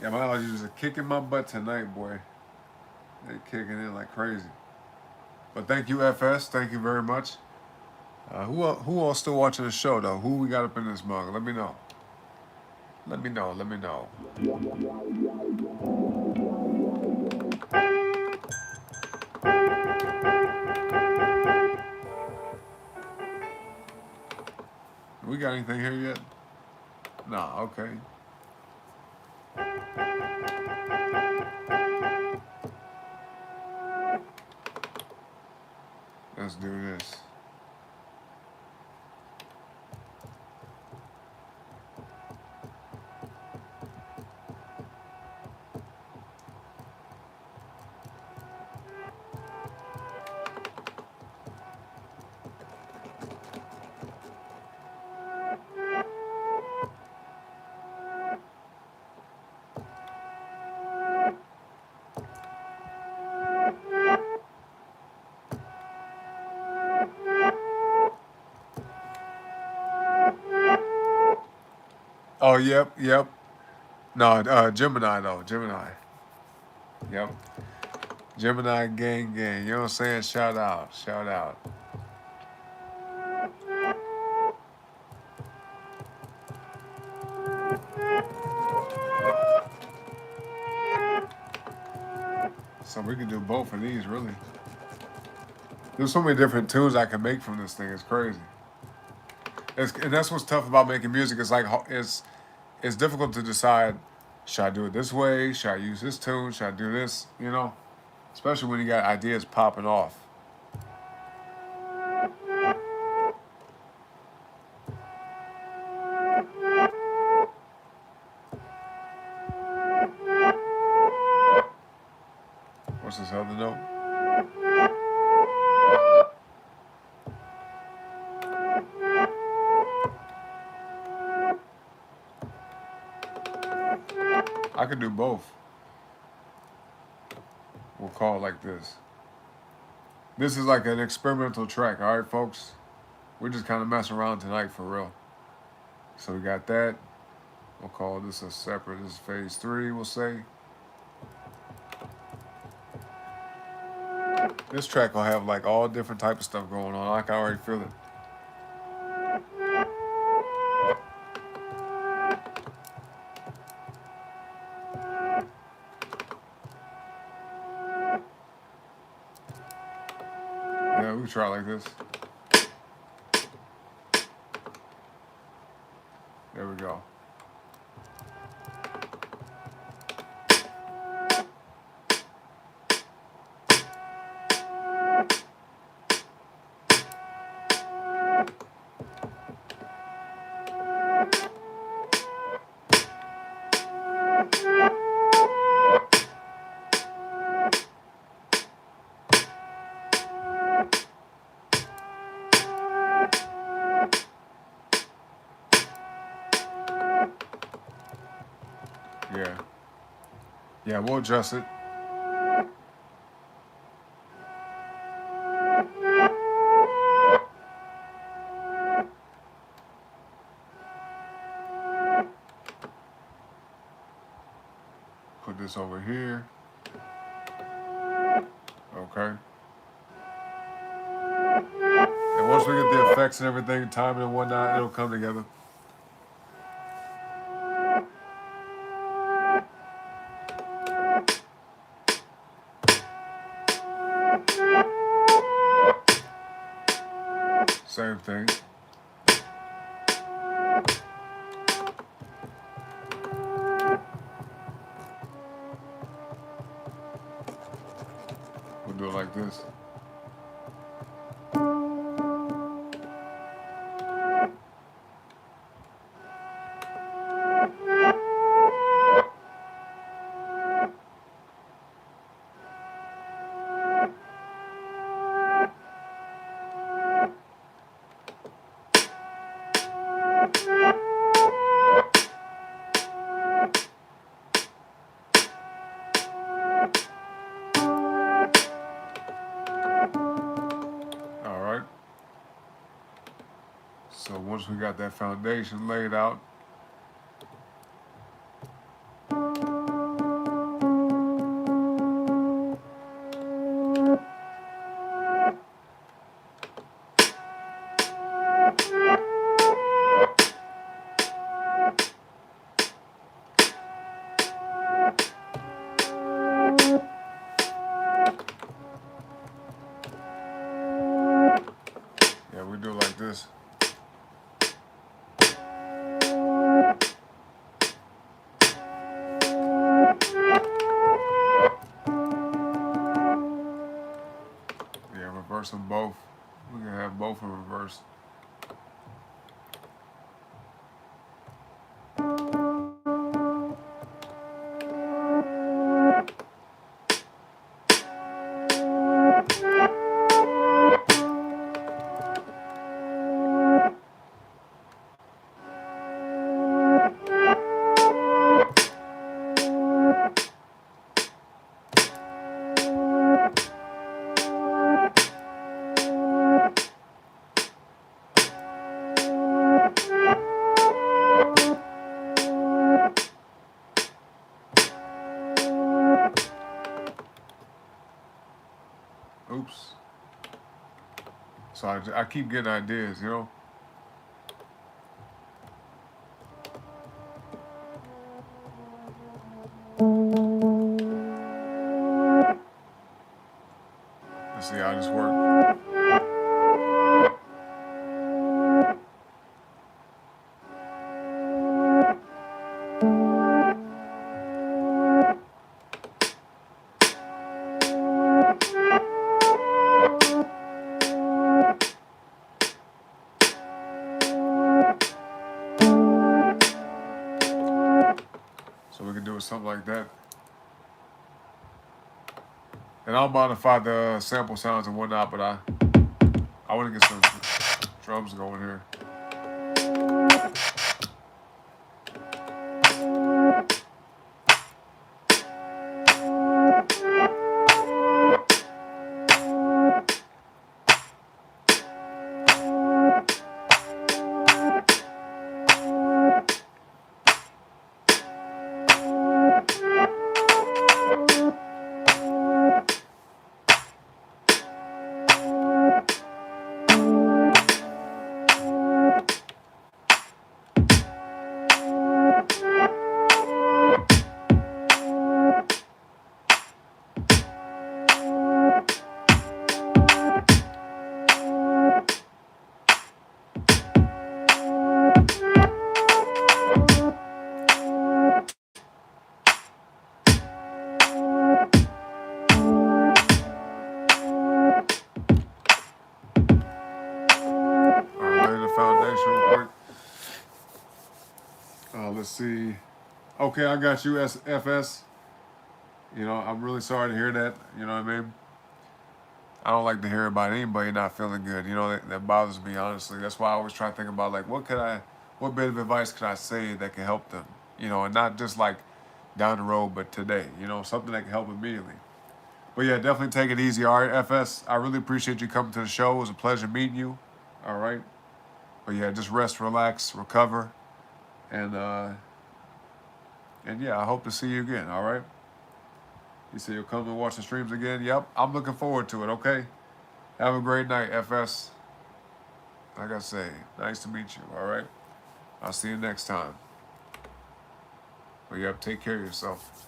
Yeah, my allergies are kicking my butt tonight, boy. They're kicking in like crazy. But thank you, FS. Thank you very much. Who all still watching the show, though? Who we got up in this mug? Let me know. Let me know. Let me know. We got anything here yet? Nah, okay. Let's do this. Oh, yep. No, Gemini, though. Gemini. Yep. Gemini gang. You know what I'm saying? Shout out. So we can do both of these, really. There's so many different tunes I can make from this thing. It's crazy. And that's what's tough about making music. It's like it's difficult to decide, should I do it this way? Should I use this tune? Should I do this? You know, especially when you got ideas popping off. What's this other note? I could do both. We'll call it like this. This is like an experimental track, all right, folks? We're just kind of messing around tonight for real. So we got that. We'll call this a separate, this is phase 3, we'll say. This track will have like all different type of stuff going on. I can already feel it. Yeah, we try like this. There we go. Yeah, we'll adjust it. Put this over here. Okay. And once we get the effects and everything, timing and whatnot, it'll come together. Same thing. We'll do it like this. All right. So once we got that foundation laid out, first. Oops. So I keep getting ideas, you know? Let's see how this works. So we can do something like that. And I'll modify the sample sounds and whatnot, but I want to get some drums going here. Let's see. Okay, I got you, FS. You know, I'm really sorry to hear that. You know what I mean? I don't like to hear about anybody not feeling good. You know, that bothers me, honestly. That's why I always try to think about, like, what bit of advice could I say that can help them? You know, and not just, like, down the road, but today. You know, something that can help immediately. But, yeah, definitely take it easy. All right, FS, I really appreciate you coming to the show. It was a pleasure meeting you. All right? But, yeah, just rest, relax, recover. And yeah, I hope to see you again, all right? You say you'll come and watch the streams again? Yep, I'm looking forward to it, okay? Have a great night, FS. Like I say, nice to meet you, all right? I'll see you next time. But yep, take care of yourself.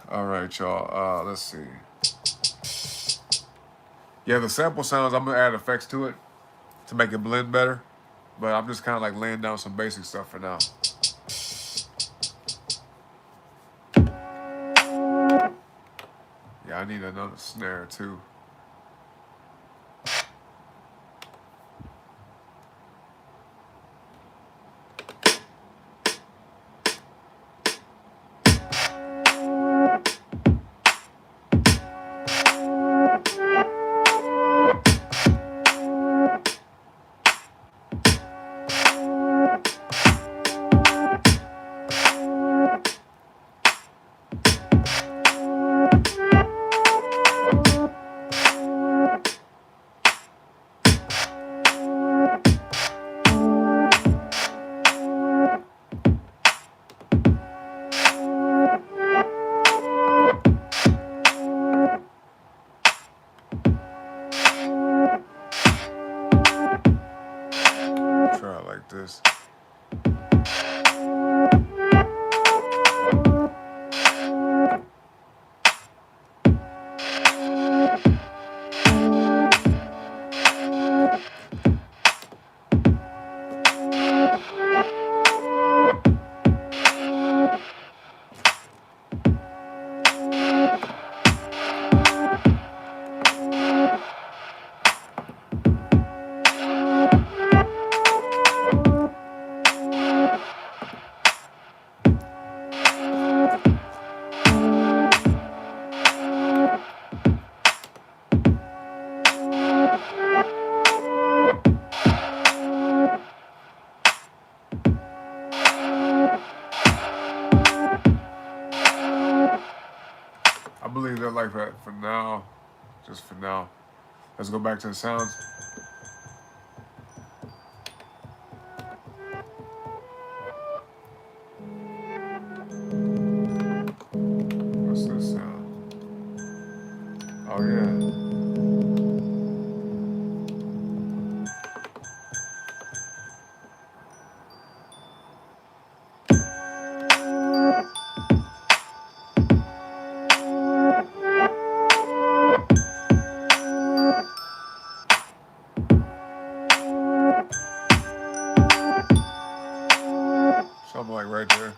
All right, y'all, let's see. Yeah, the sample sounds, I'm gonna add effects to it to make it blend better. But I'm just kind of like laying down some basic stuff for now. Yeah, I need another snare too. like that for now. Just for now. Let's go back to the sounds. What's this sound? Oh yeah. Something like right there.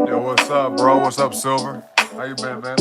Yo, what's up, bro? What's up, Silver? How you been, man?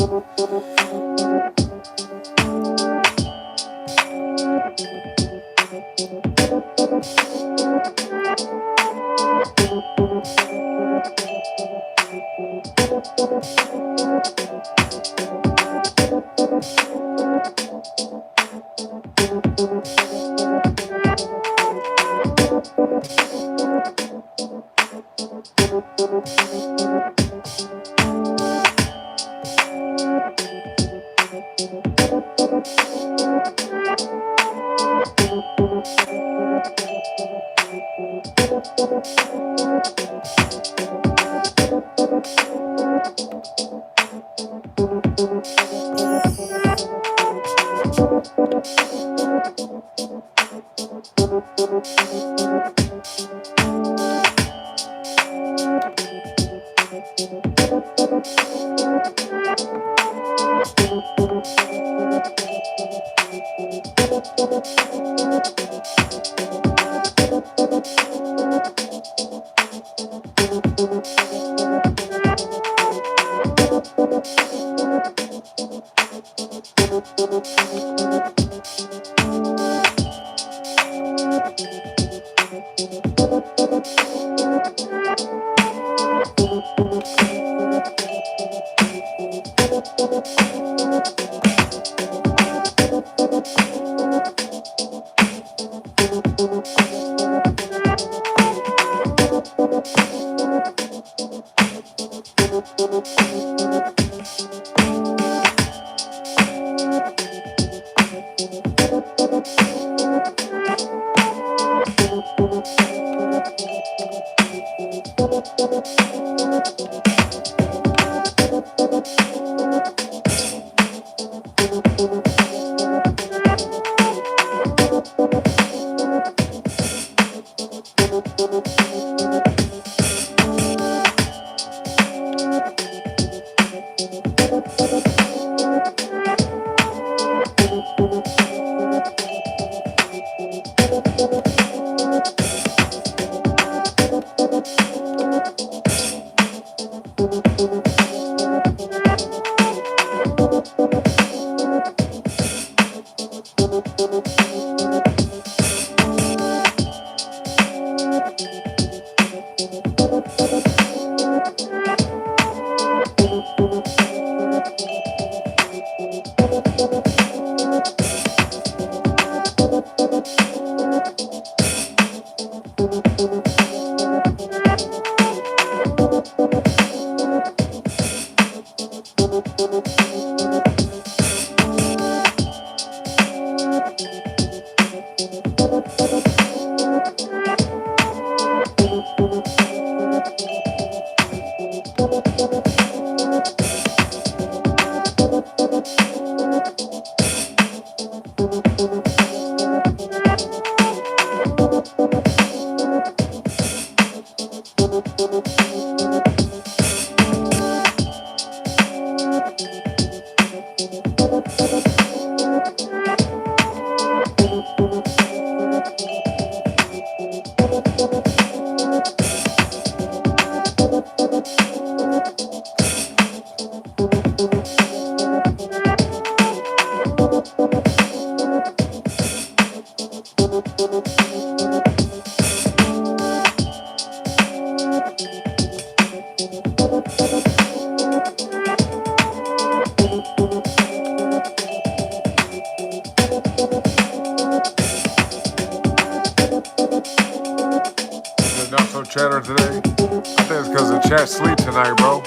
Chatter today. I think it's because the chat sleep tonight, bro.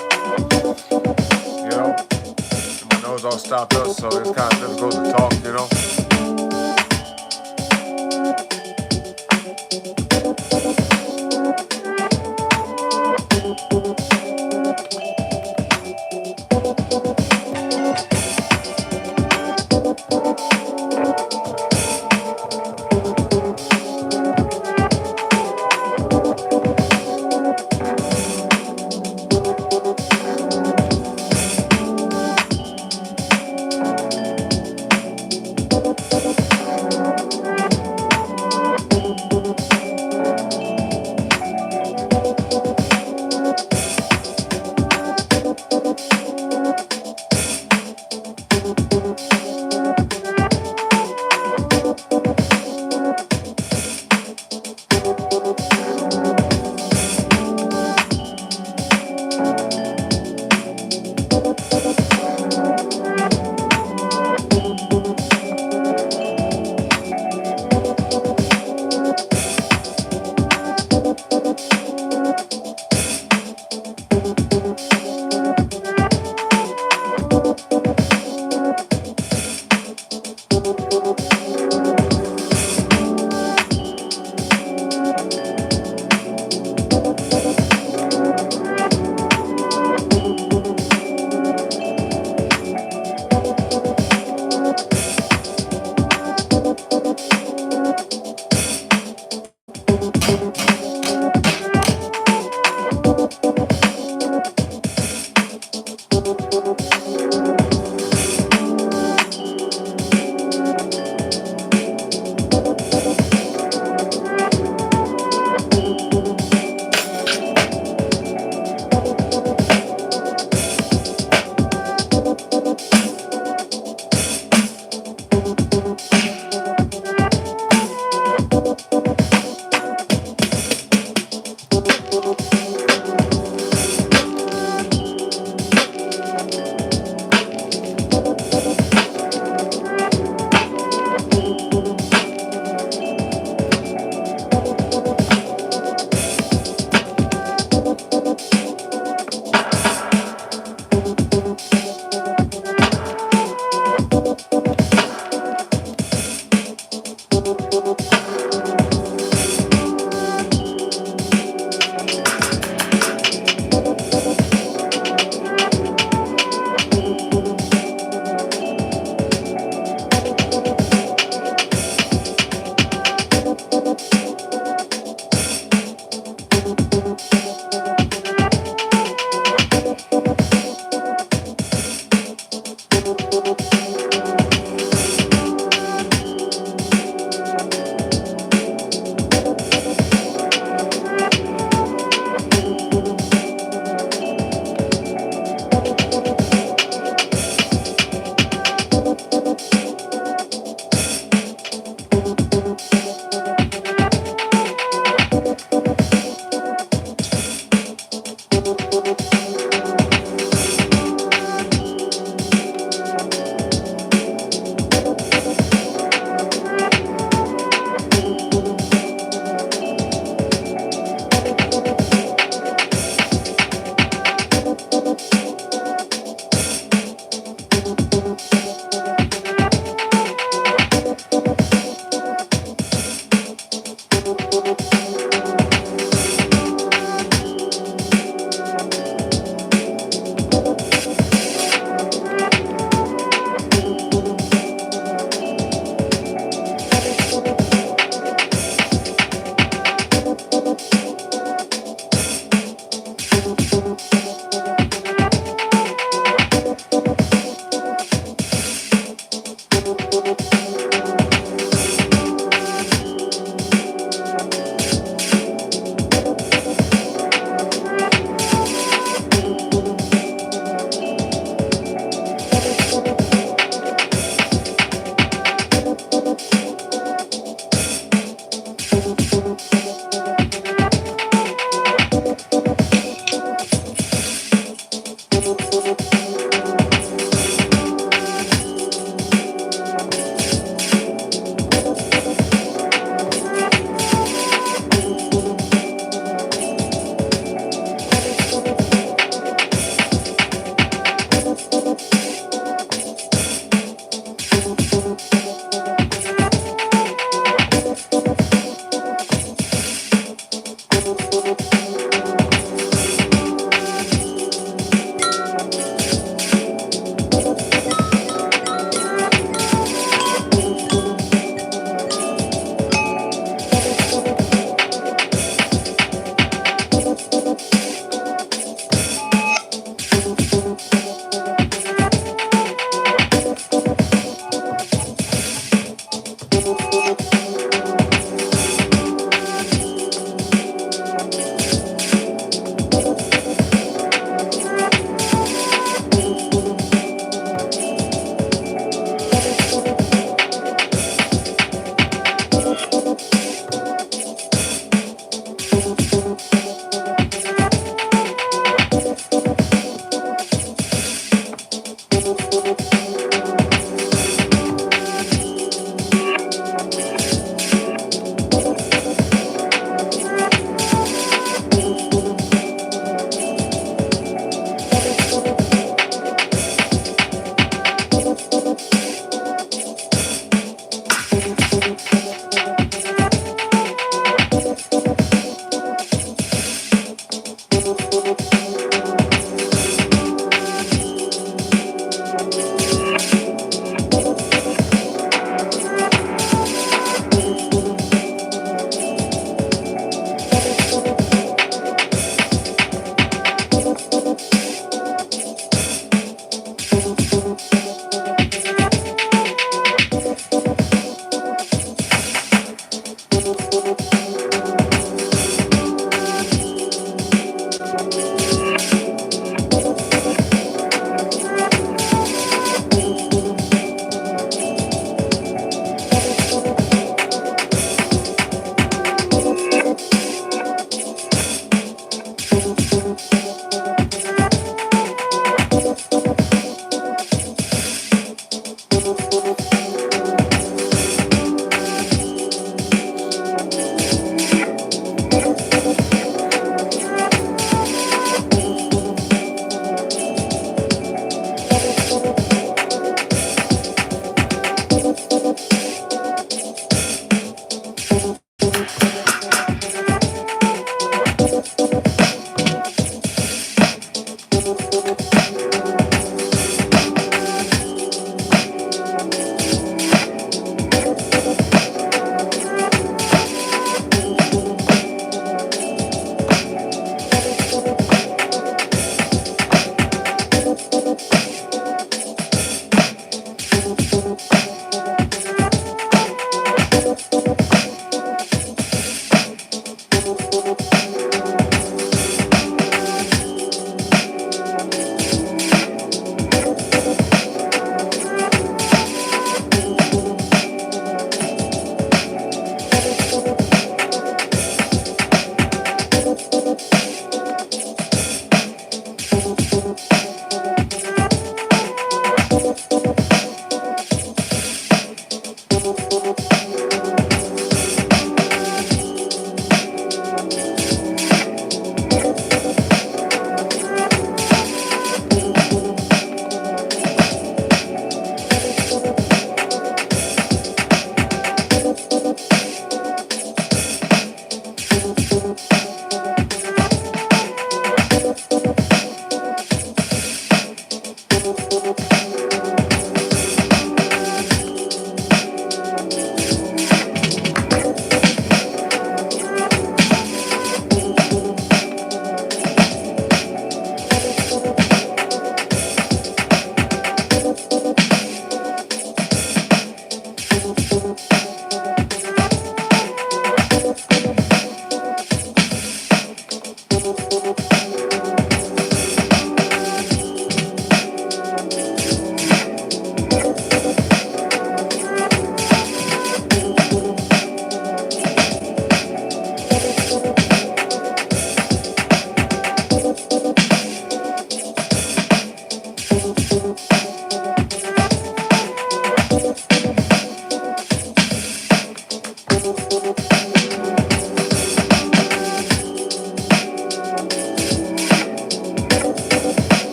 You know, my nose all stopped up, so it's kind of difficult to talk, you know.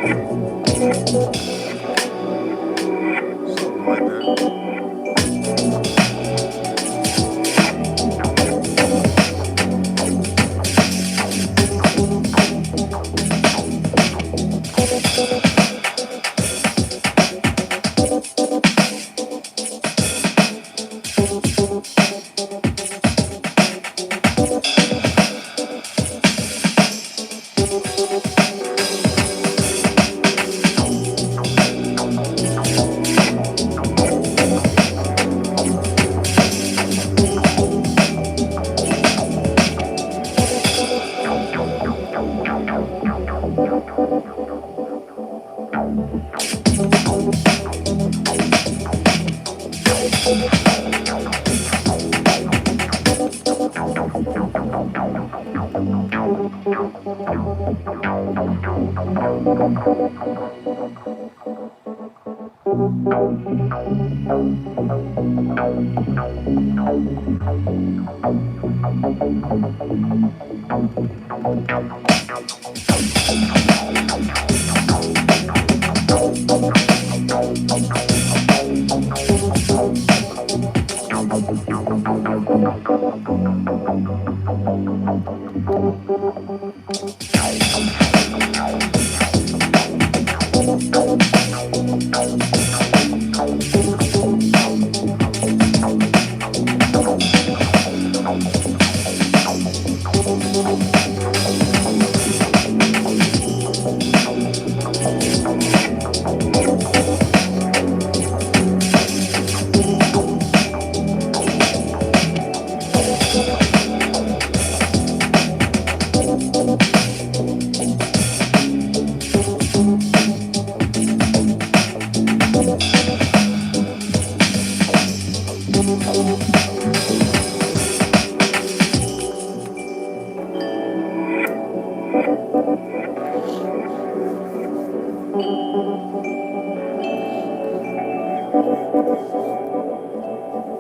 Something like that.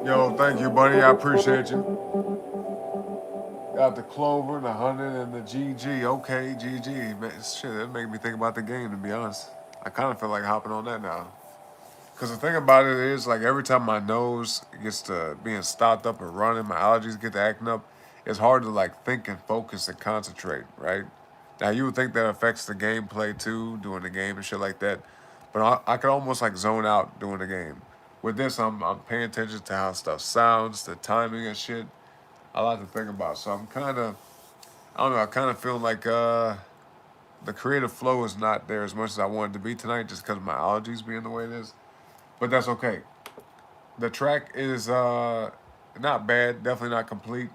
Yo, thank you, buddy. I appreciate you. Got the Clover, the 100, and the GG. Okay, GG. Man, shit, that made me think about the game, to be honest. I kind of feel like hopping on that now. Because the thing about it is, like, every time my nose gets to being stopped up and running, my allergies get to acting up, it's hard to, like, think and focus and concentrate, right? Now, you would think that affects the gameplay, too, doing the game and shit like that. But I could almost, like, zone out doing the game. With this, I'm paying attention to how stuff sounds, the timing and shit. A lot to think about. So I'm kind of, I don't know, I kind of feel like the creative flow is not there as much as I wanted to be tonight just because of my allergies being the way it is. But that's okay. The track is not bad, definitely not complete,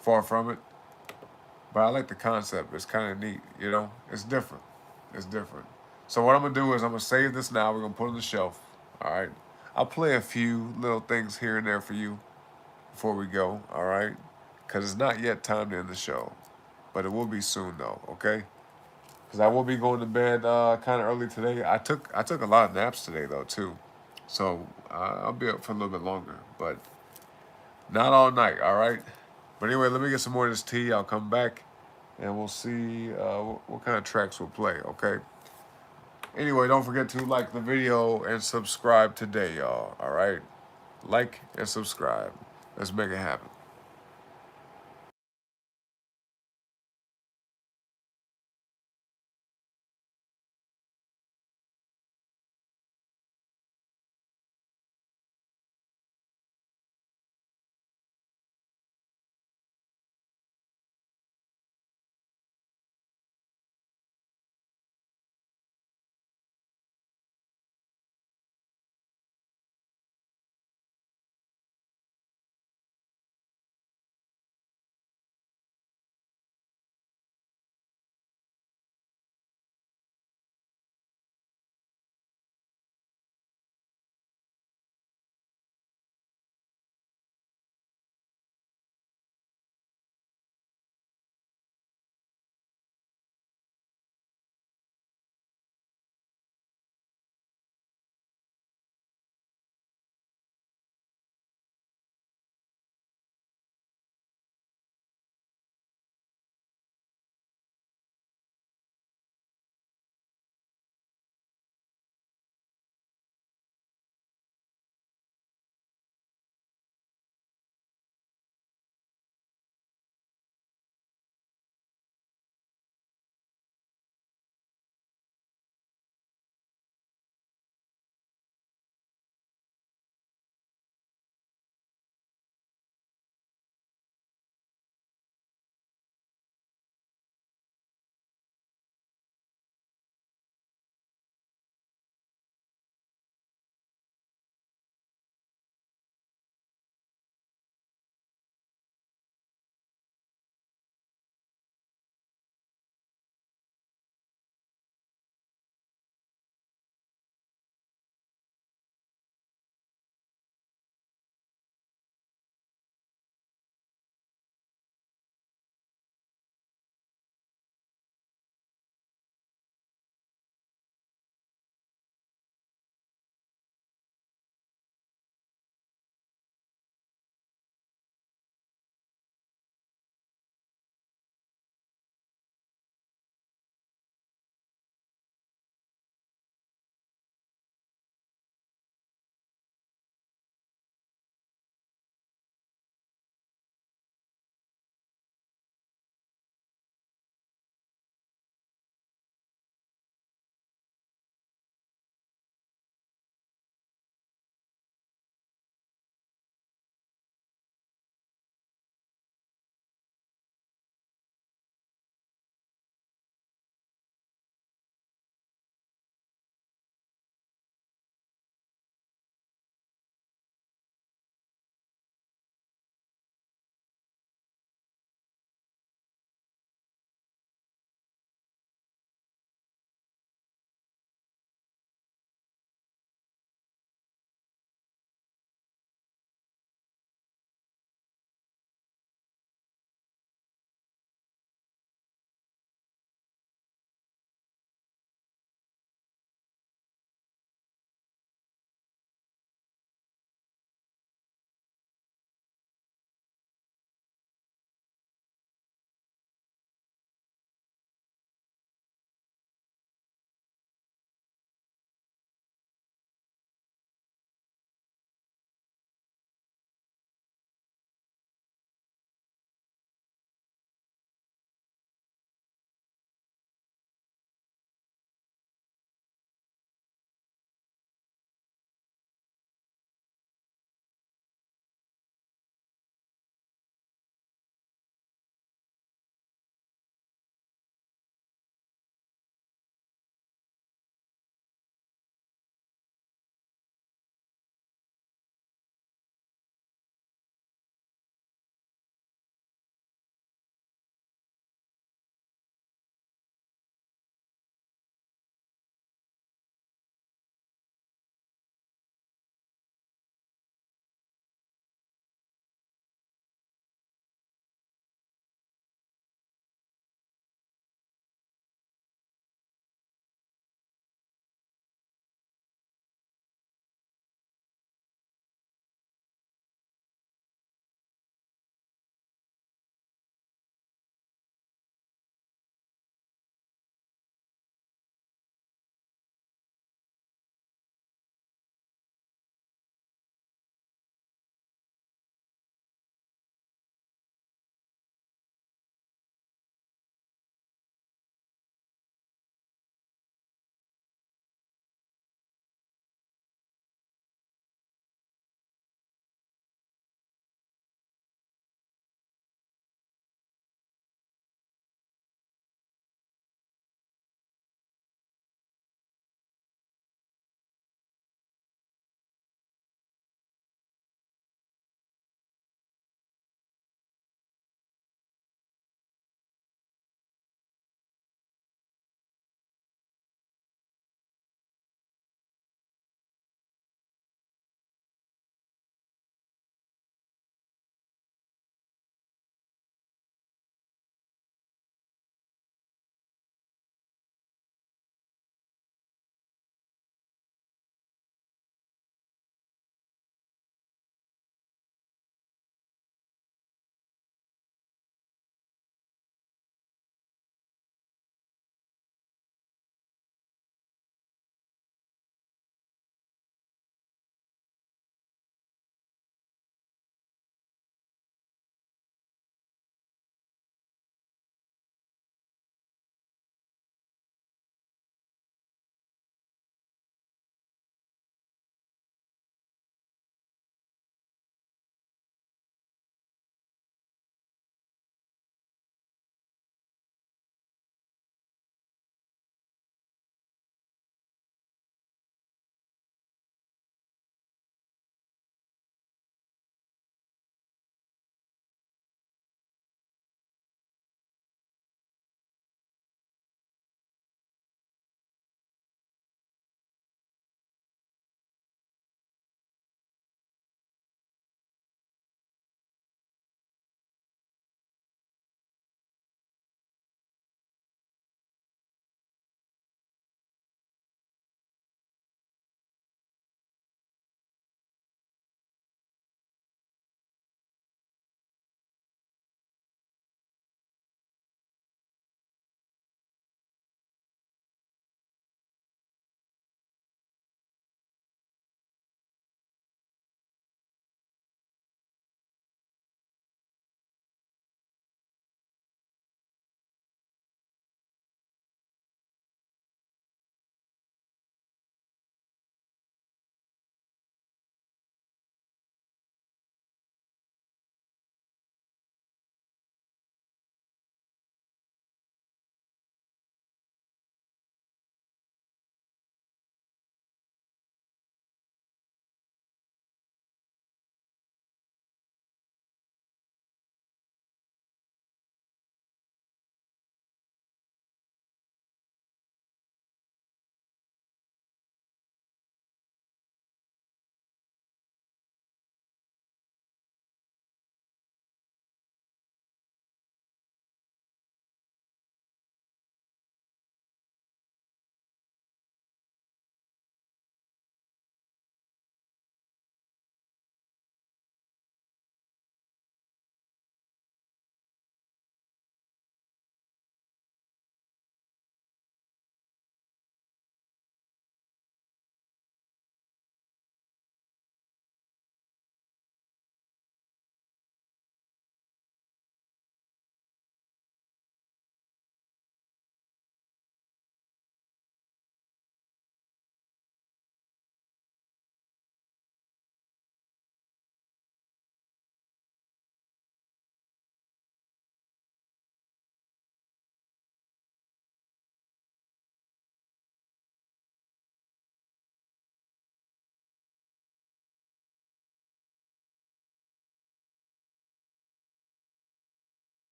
far from it. But I like the concept. It's kind of neat, you know? It's different. It's different. So what I'm going to do is I'm going to save this now. We're going to put it on the shelf, all right? I'll play a few little things here and there for you before we go, all right? Because it's not yet time to end the show. But it will be soon, though, okay? Because I will be going to bed kind of early today. I took a lot of naps today, though, too. So I'll be up for a little bit longer. But not all night, all right? But anyway, let me get some more of this tea. I'll come back, and we'll see what kind of tracks we'll play, okay? Anyway, don't forget to like the video and subscribe today, y'all, all right? Like and subscribe. Let's make it happen.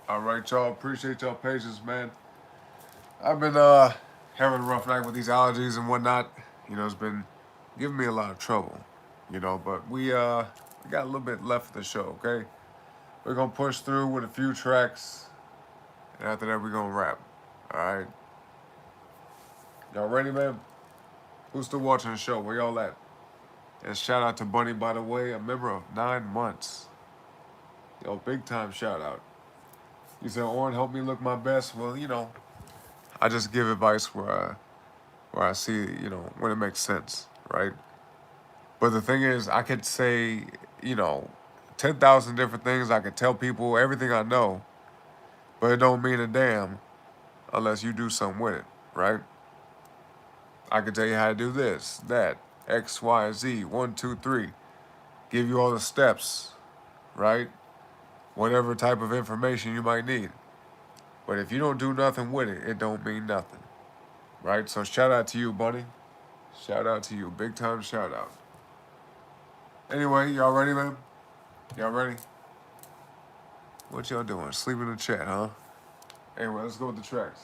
All right, y'all. Appreciate y'all patience, man. I've been having a rough night with these allergies and whatnot. You know, it's been giving me a lot of trouble. You know, but we got a little bit left of the show. Okay, we're gonna push through with a few tracks, and after that, we're gonna wrap. All right, y'all ready, man? Who's still watching the show? Where y'all at? And shout out to Bunny, by the way, a member of 9 months. Yo, big time shout out. You said, Oren, help me look my best. Well, you know, I just give advice where I see, you know, when it makes sense, right? But the thing is, I could say, you know, 10,000 different things. I could tell people everything I know, but it don't mean a damn unless you do something with it, right? I could tell you how to do this, that, X, Y, Z, 1, 2, 3. Give you all the steps, right? Whatever type of information you might need. But if you don't do nothing with it, it don't mean nothing, right? So shout out to you, buddy. Shout out to you. Big time shout out. Anyway, y'all ready, man? Y'all ready? What y'all doing? Sleep in the chat, huh? Anyway, let's go with the tracks.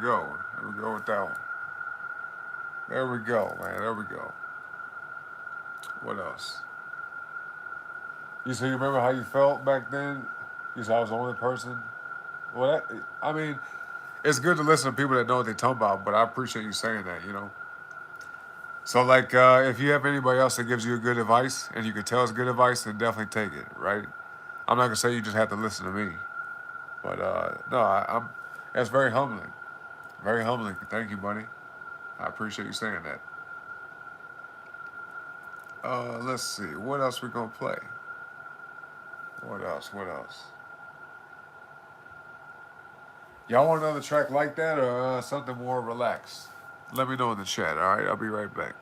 go. There we go with that one. There we go, man. There we go. What else? You say you remember how you felt back then? You said I was the only person. Well, I mean, it's good to listen to people that know what they're talking about, but I appreciate you saying that, you know? So, like, if you have anybody else that gives you good advice and you can tell it's good advice, then definitely take it, right? I'm not gonna say you just have to listen to me, but no, I'm. That's very humbling, very humbling. Thank you, buddy. I appreciate you saying that. Let's see, what else we gonna play? What else? What else? Y'all want another track like that or something more relaxed? Let me know in the chat. All right, I'll be right back.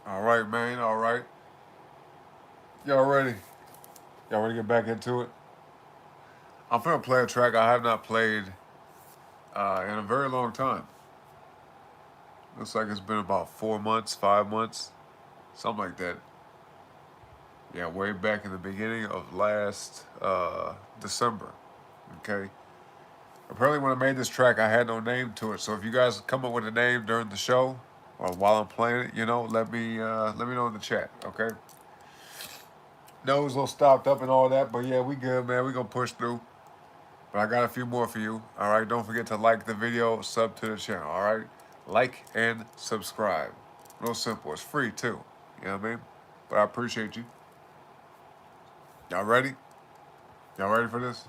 All right, man. All right. Y'all ready? Y'all ready to get back into it? I'm finna play a track I have not played in a very long time. Looks like it's been about 4 months, 5 months, something like that. Yeah, way back in the beginning of last December. Okay. Apparently, when I made this track, I had no name to it. So if you guys come up with a name during the show or while I'm playing it, let me know in the chat. Okay. Nose a little stopped up and all that, but yeah, we good, man. We gonna push through. But I got a few more for you. All right. Don't forget to like the video, sub to the channel. All right. Like and subscribe. Real simple. It's free too. You know what I mean? But I appreciate you. Y'all ready? Y'all ready for this?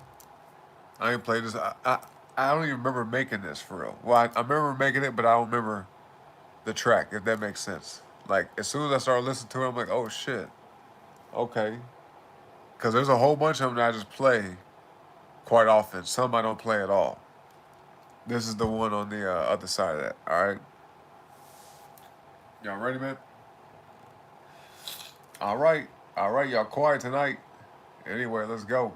I ain't played this. I don't even remember making this for real. Well, I remember making it, but I don't remember the track, if that makes sense. Like, as soon as I started listening to it, I'm like, oh shit. Okay. Because there's a whole bunch of them that I just play quite often. Some I don't play at all. This is the one on the other side of that. All right. Y'all ready, man? All right. All right. Y'all quiet tonight. Anyway, let's go.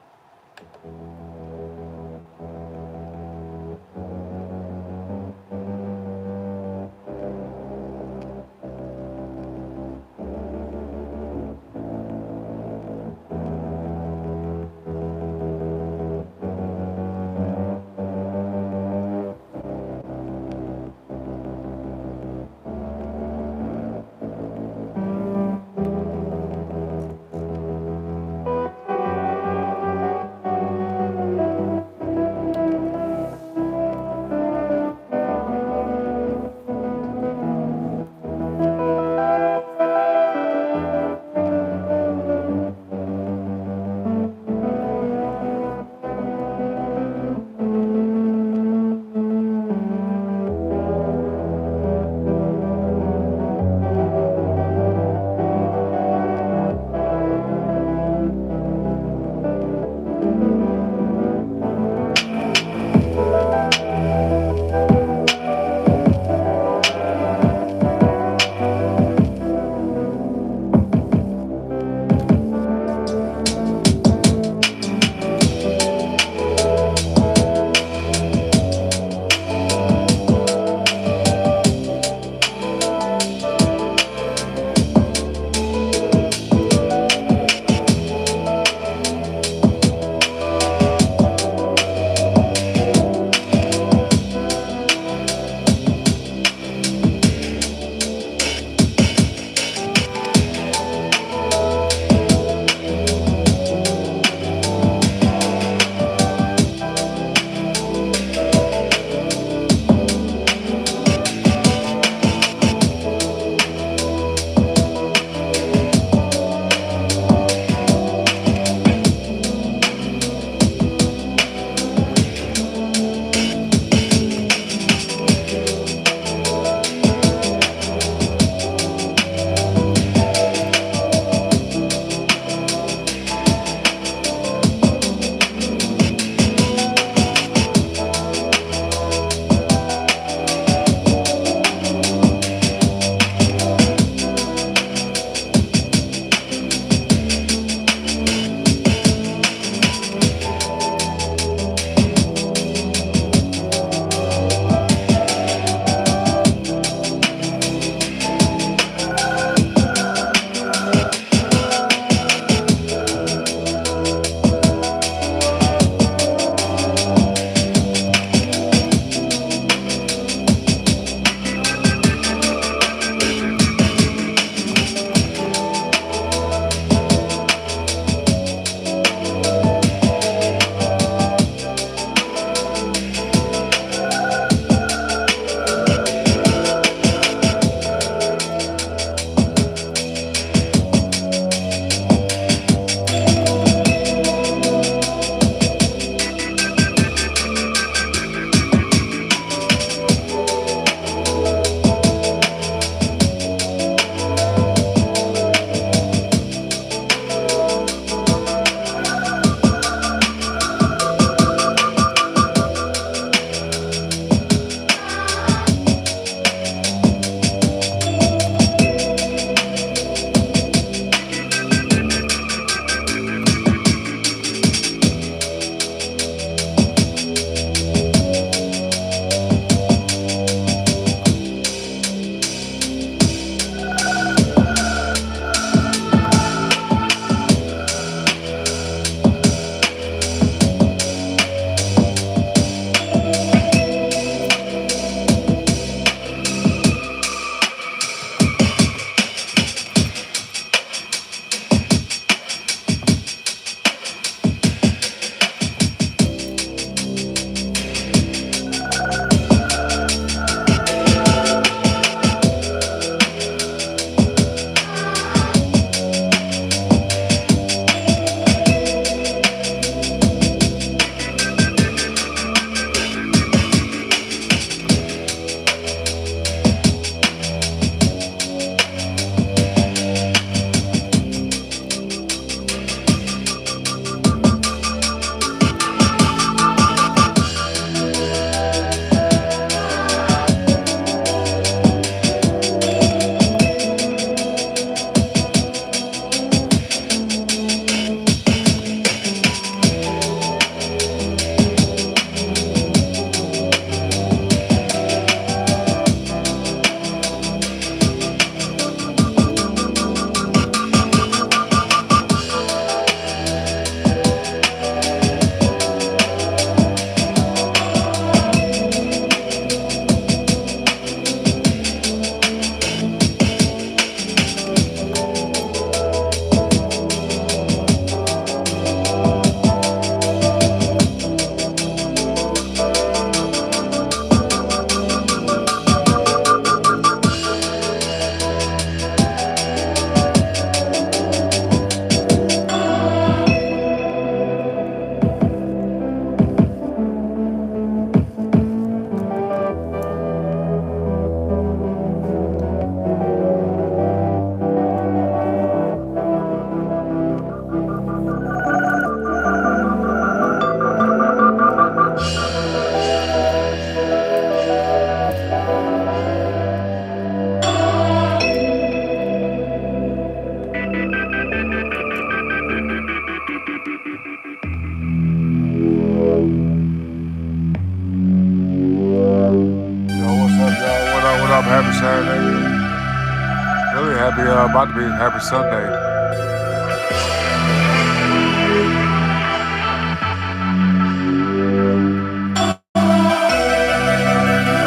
Happy, about to be happy Sunday.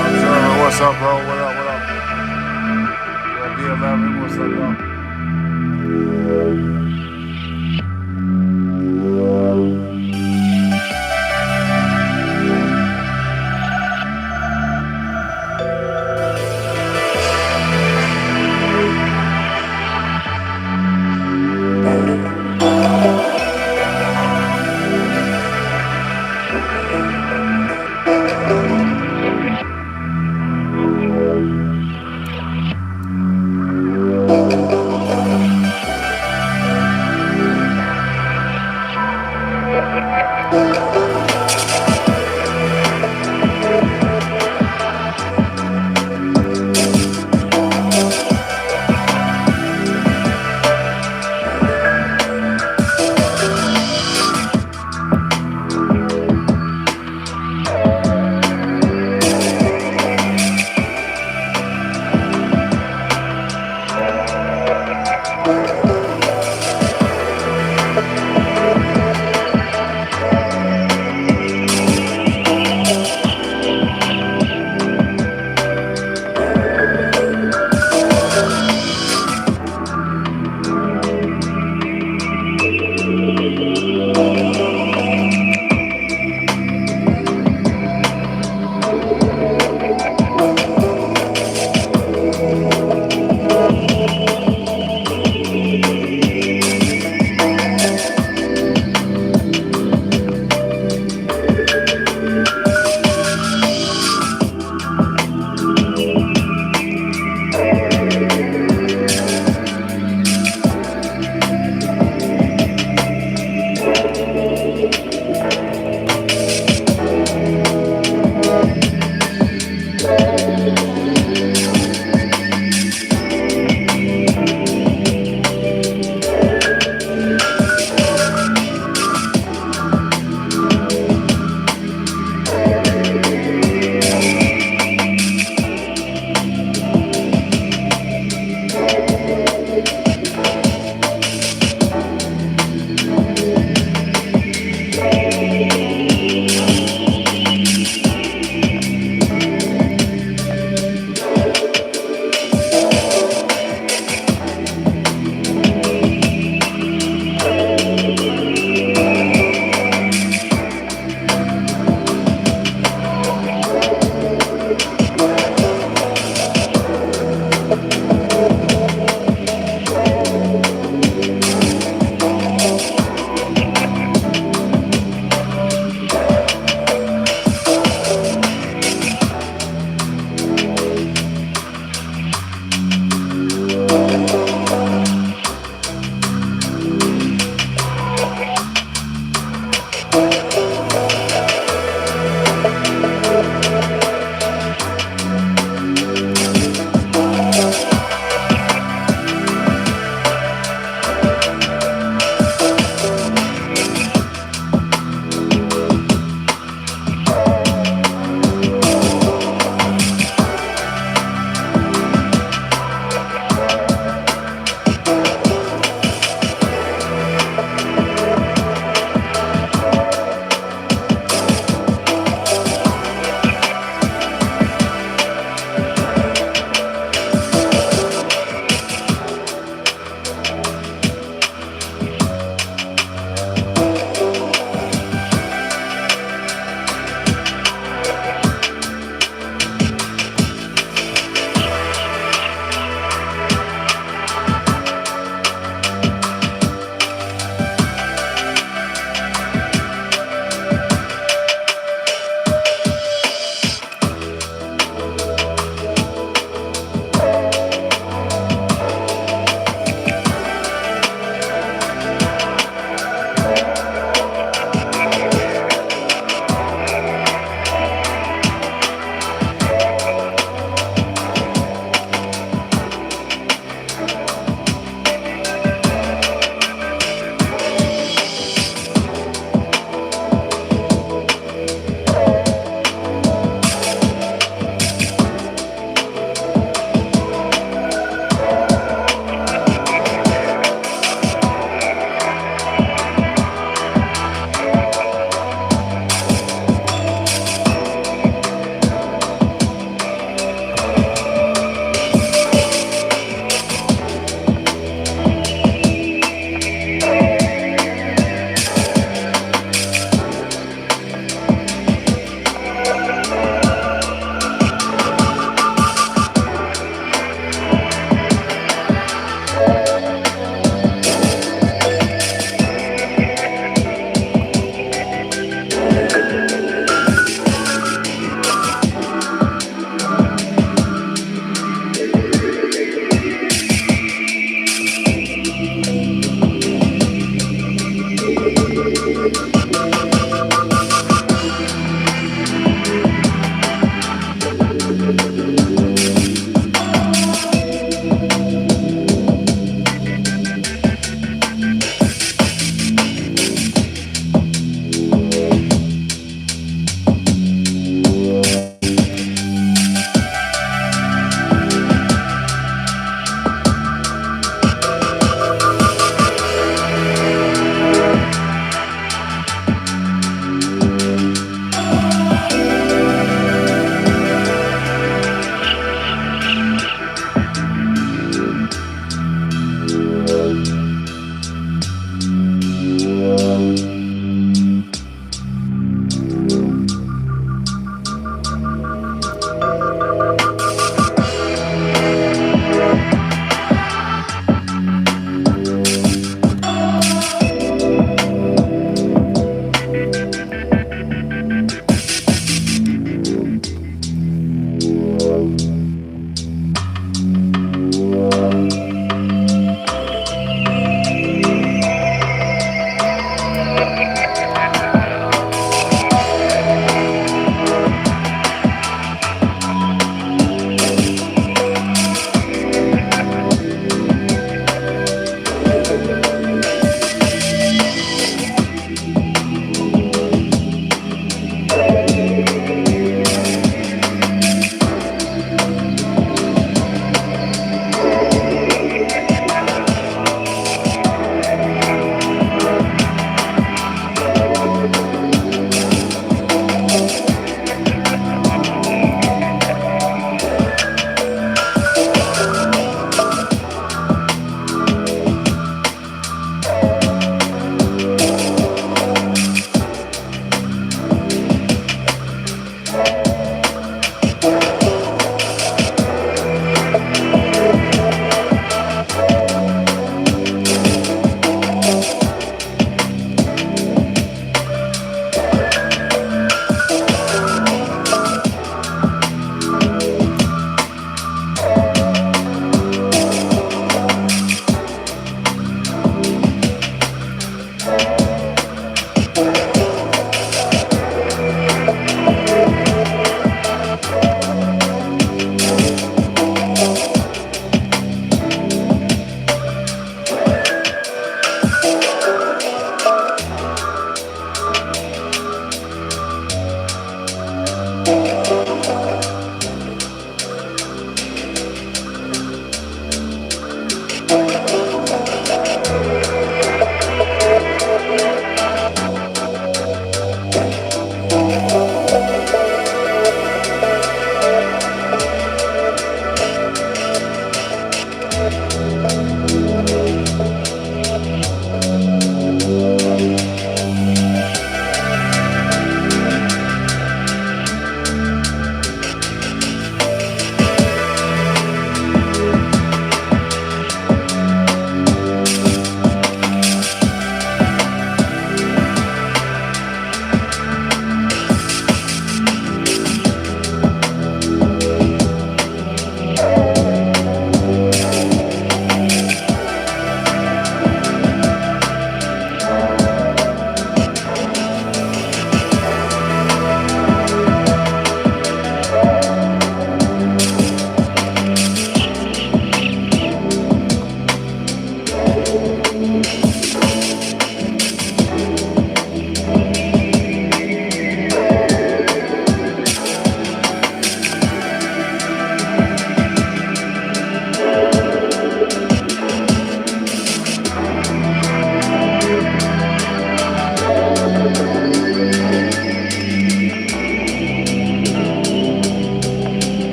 Observer, what's up, bro? What up, what up? B11, what's up, y'all?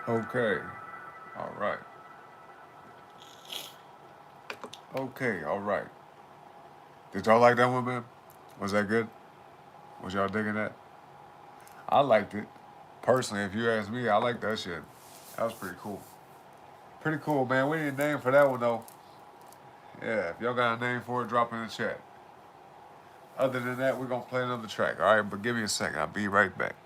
Okay. All right. Okay. All right. Did y'all like that one, man? Was that good? Was y'all digging that? I liked it. Personally, if you ask me, I like that shit. That was pretty cool. Pretty cool, man. We need a name for that one, though. Yeah, if y'all got a name for it, drop it in the chat. Other than that, we're going to play another track, all right? But give me a second. I'll be right back.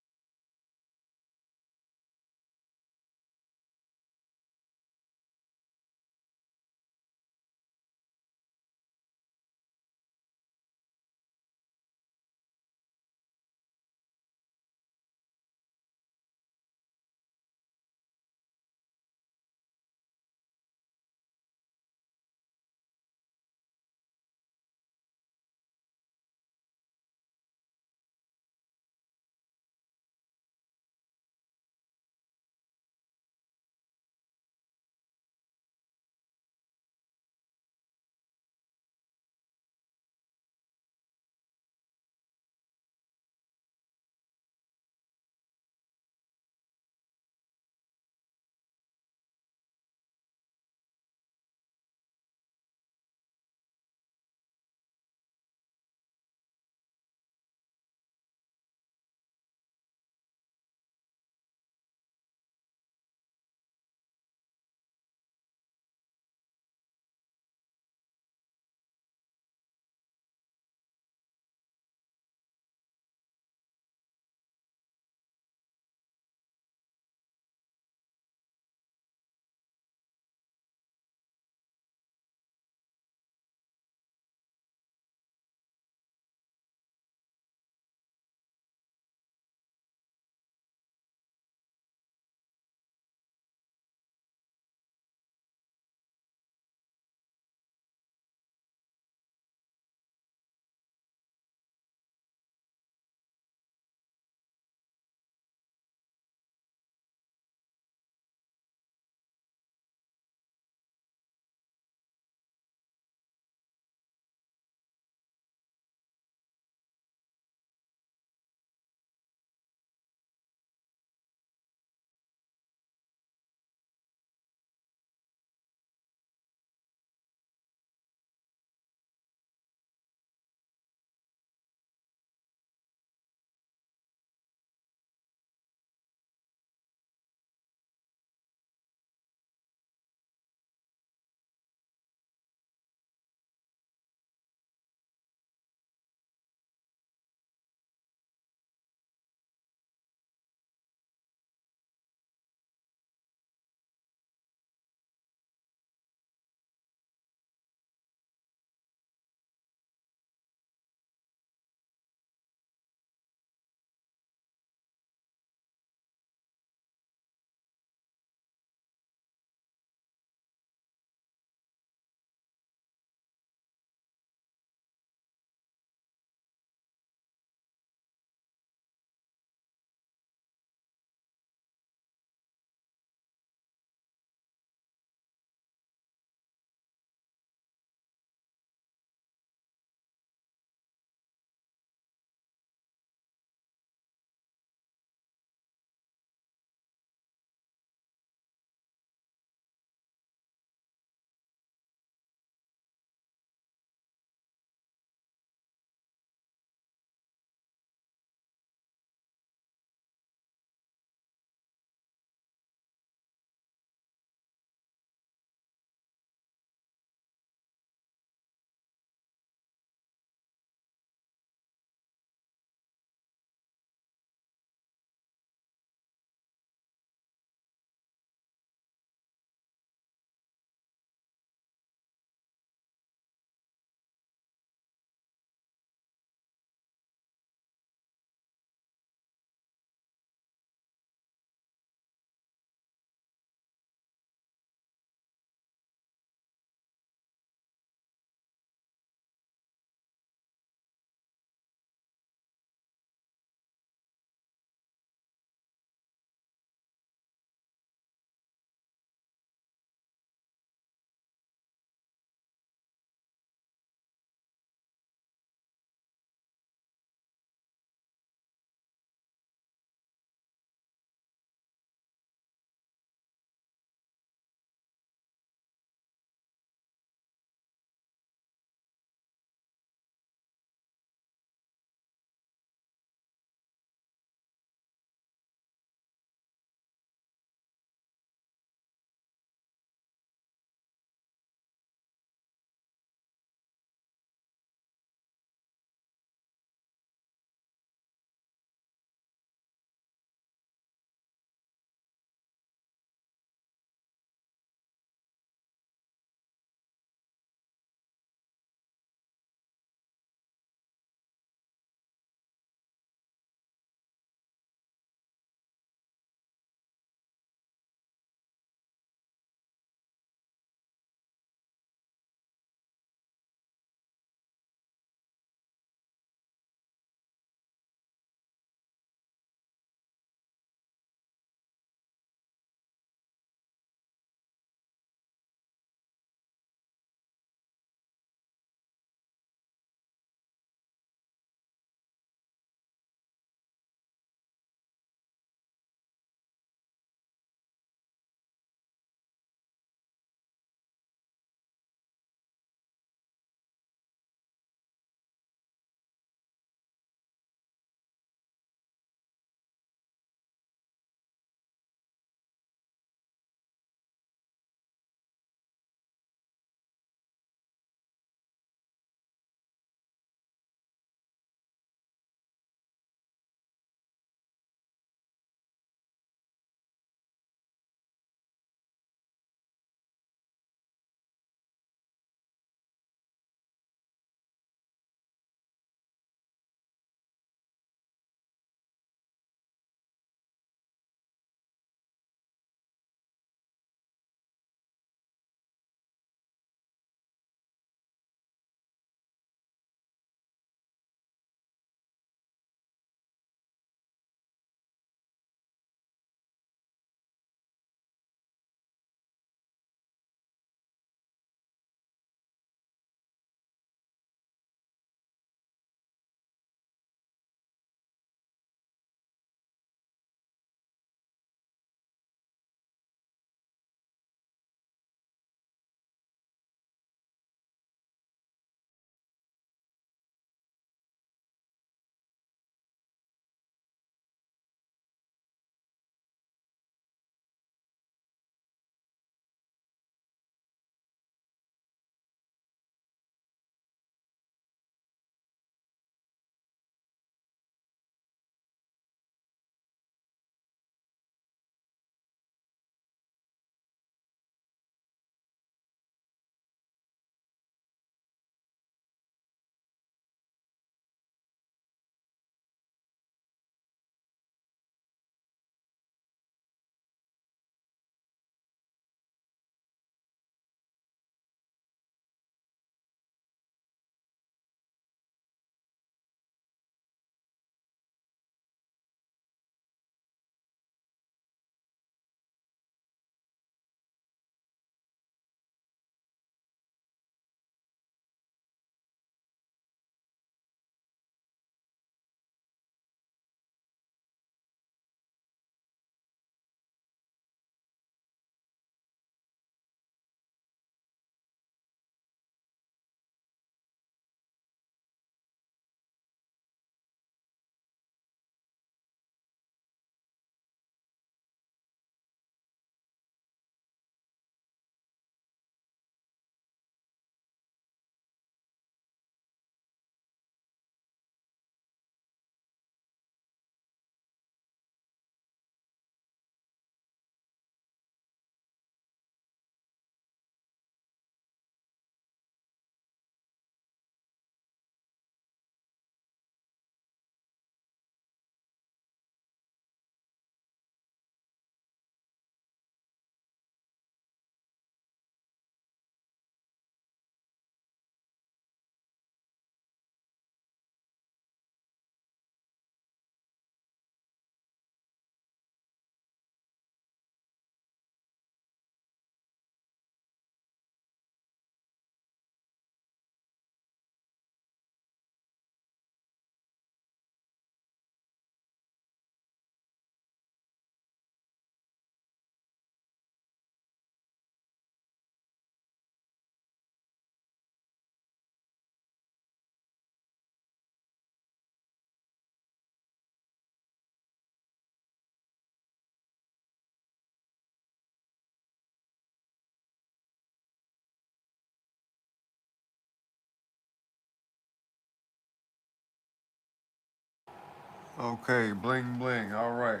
Okay, bling bling. All right.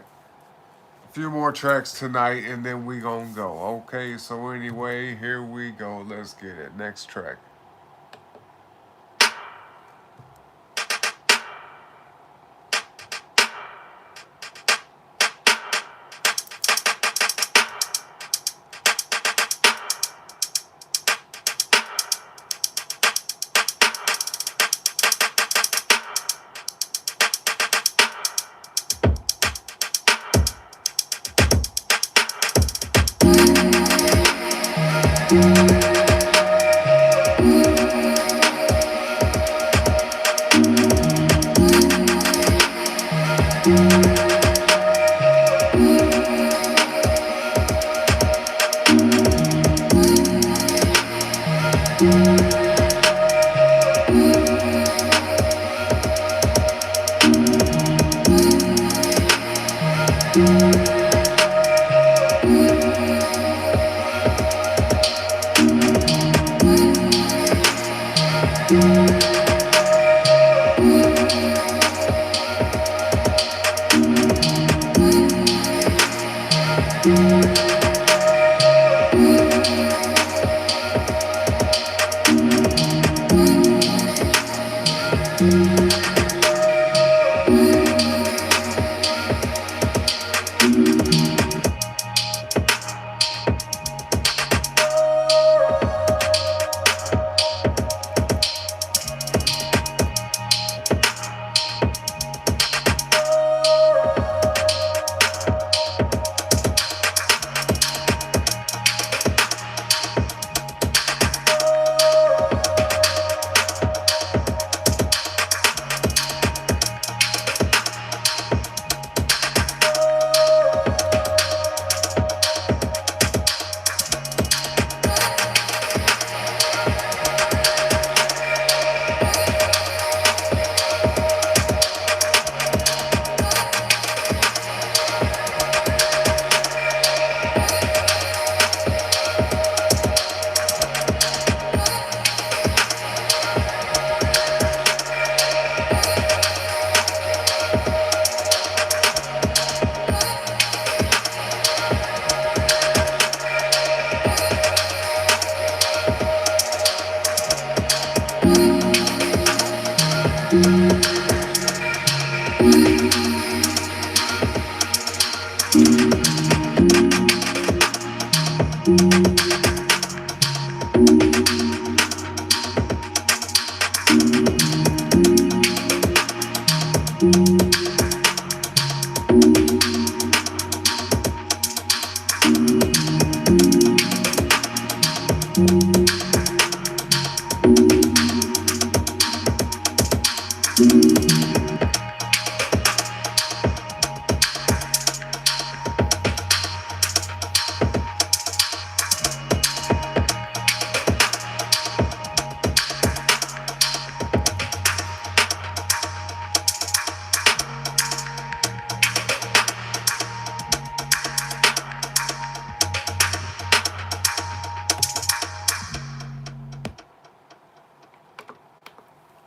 A few more tracks tonight and then we gonna go. Okay, so anyway, here we go. Let's get it. Next track.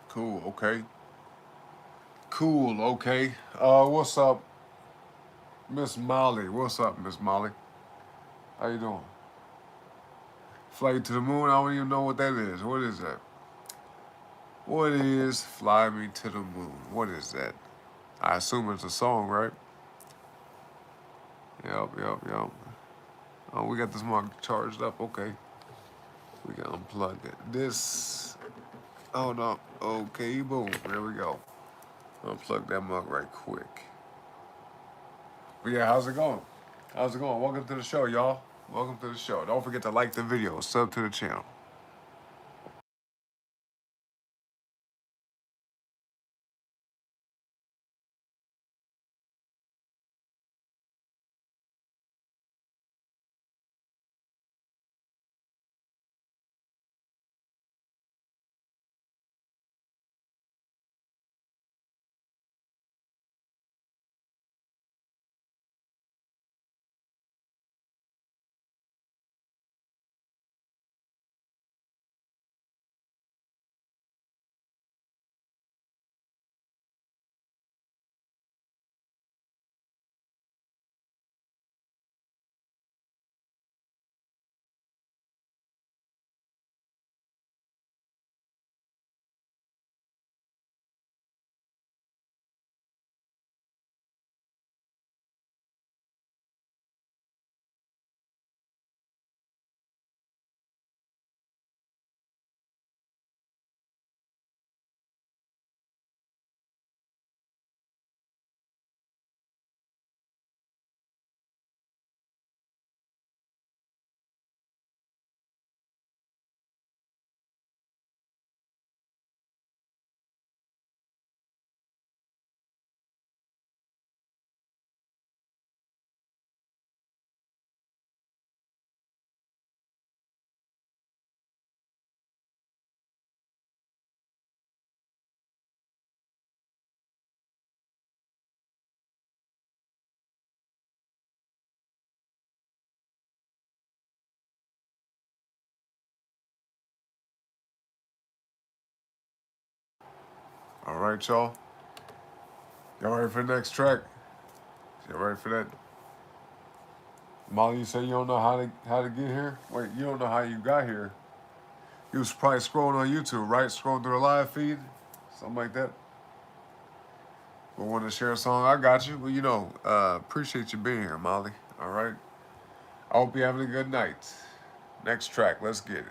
Cool, okay. Cool, okay. What's up, Miss Molly? What's up, Miss Molly? How you doing? Flight to the moon? I don't even know what that is. What is that? What is Fly Me to the Moon? What is that? I assume it's a song, right? Yep. Oh, we got this mug charged up. Okay. We can unplug it. This. Oh, no. Okay, boom. There we go. Unplug that mug right quick. But yeah, how's it going? How's it going? Welcome to the show, y'all. Welcome to the show. Don't forget to like the video, sub to the channel. All right, y'all. Y'all ready for the next track? Y'all ready for that? Molly, you say you don't know how to get here? Wait, you don't know how you got here? You was probably scrolling on YouTube, right? Scrolling through a live feed, something like that. We want to share a song? I got you. Well, you know, appreciate you being here, Molly. All right. I hope you're having a good night. Next track, let's get it.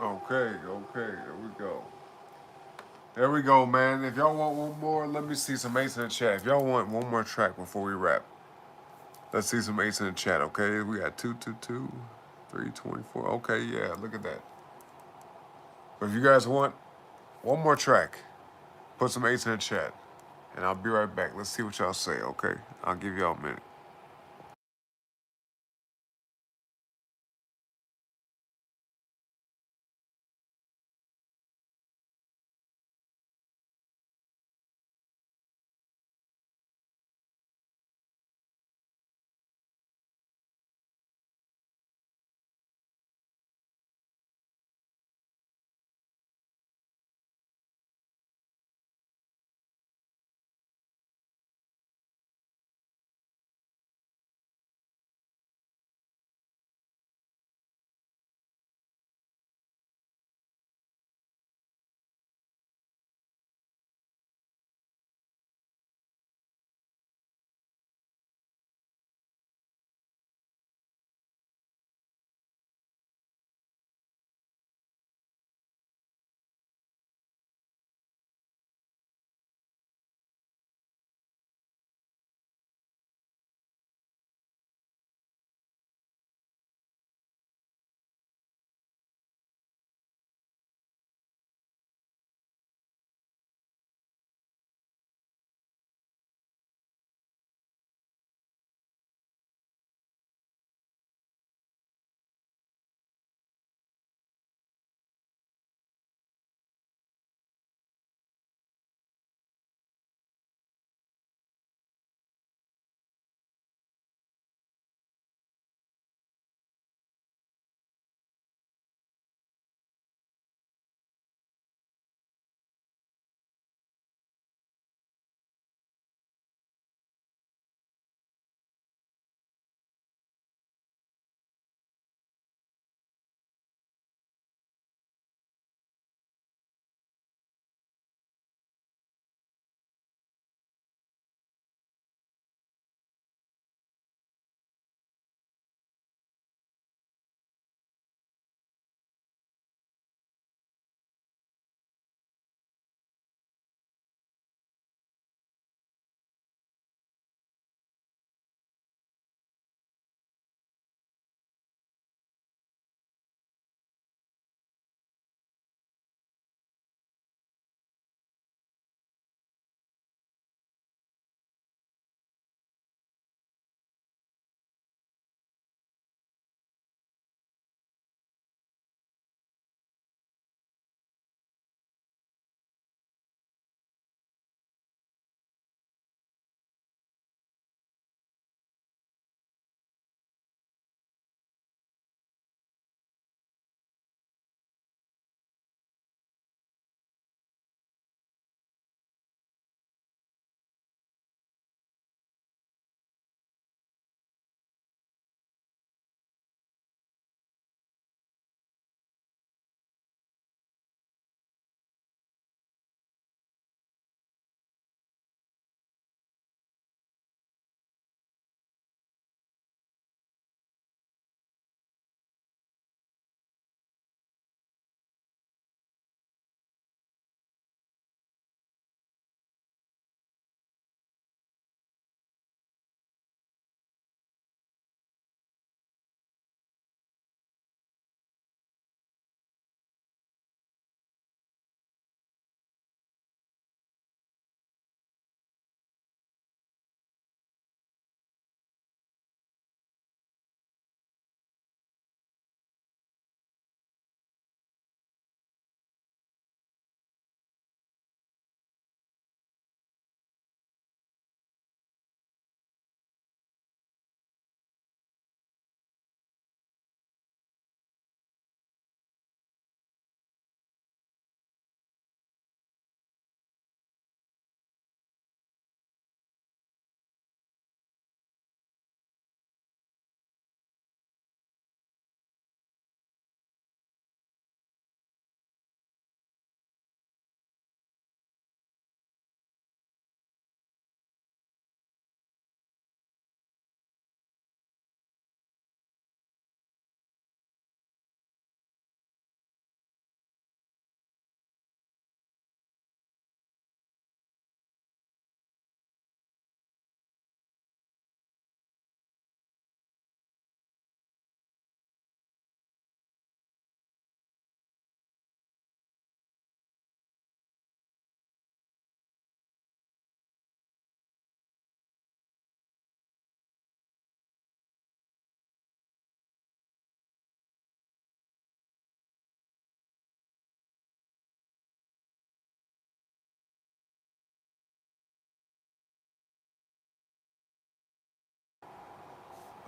Okay, okay, there we go. There we go, man. If y'all want one more, let me see some eights in the chat. If y'all want one more track before we wrap, let's see some eights in the chat, okay? We got 222, 324. Okay, yeah, look at that. But if you guys want one more track, put some eights in the chat. And I'll be right back. Let's see what y'all say, okay? I'll give y'all a minute.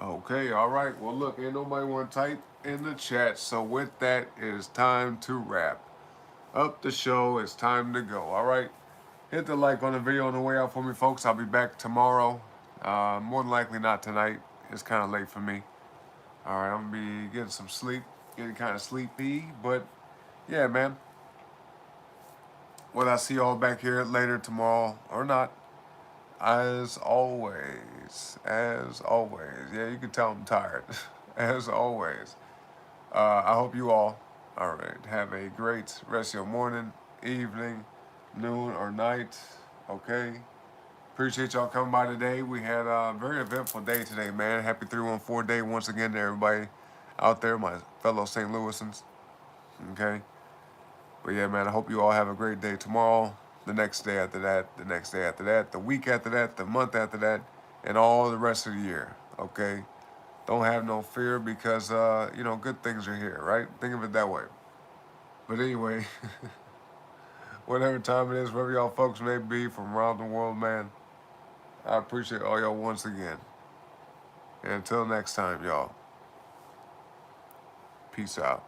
Okay, all right. Well, look, ain't nobody want to type in the chat. So with that, it is time to wrap up the show. It's time to go. All right. Hit the like on the video on the way out for me, folks. I'll be back tomorrow. More than likely not tonight. It's kind of late for me. All right, I'm going to be getting some sleep, getting kind of sleepy. But, yeah, man. Will I see y'all back here later tomorrow or not? As always. Yeah, you can tell I'm tired. As always. I hope you all right, have a great rest of your morning, evening, noon, or night. Okay? Appreciate y'all coming by today. We had a very eventful day today, man. Happy 314 day once again to everybody out there, my fellow St. Louisans. Okay? But yeah, man, I hope you all have a great day tomorrow, the next day after that, the next day after that, the week after that, the month after that, and all the rest of the year. Okay? Don't have no fear because, good things are here, right? Think of it that way. But anyway, whatever time it is, wherever y'all folks may be from around the world, man, I appreciate all y'all once again. And until next time, y'all, peace out.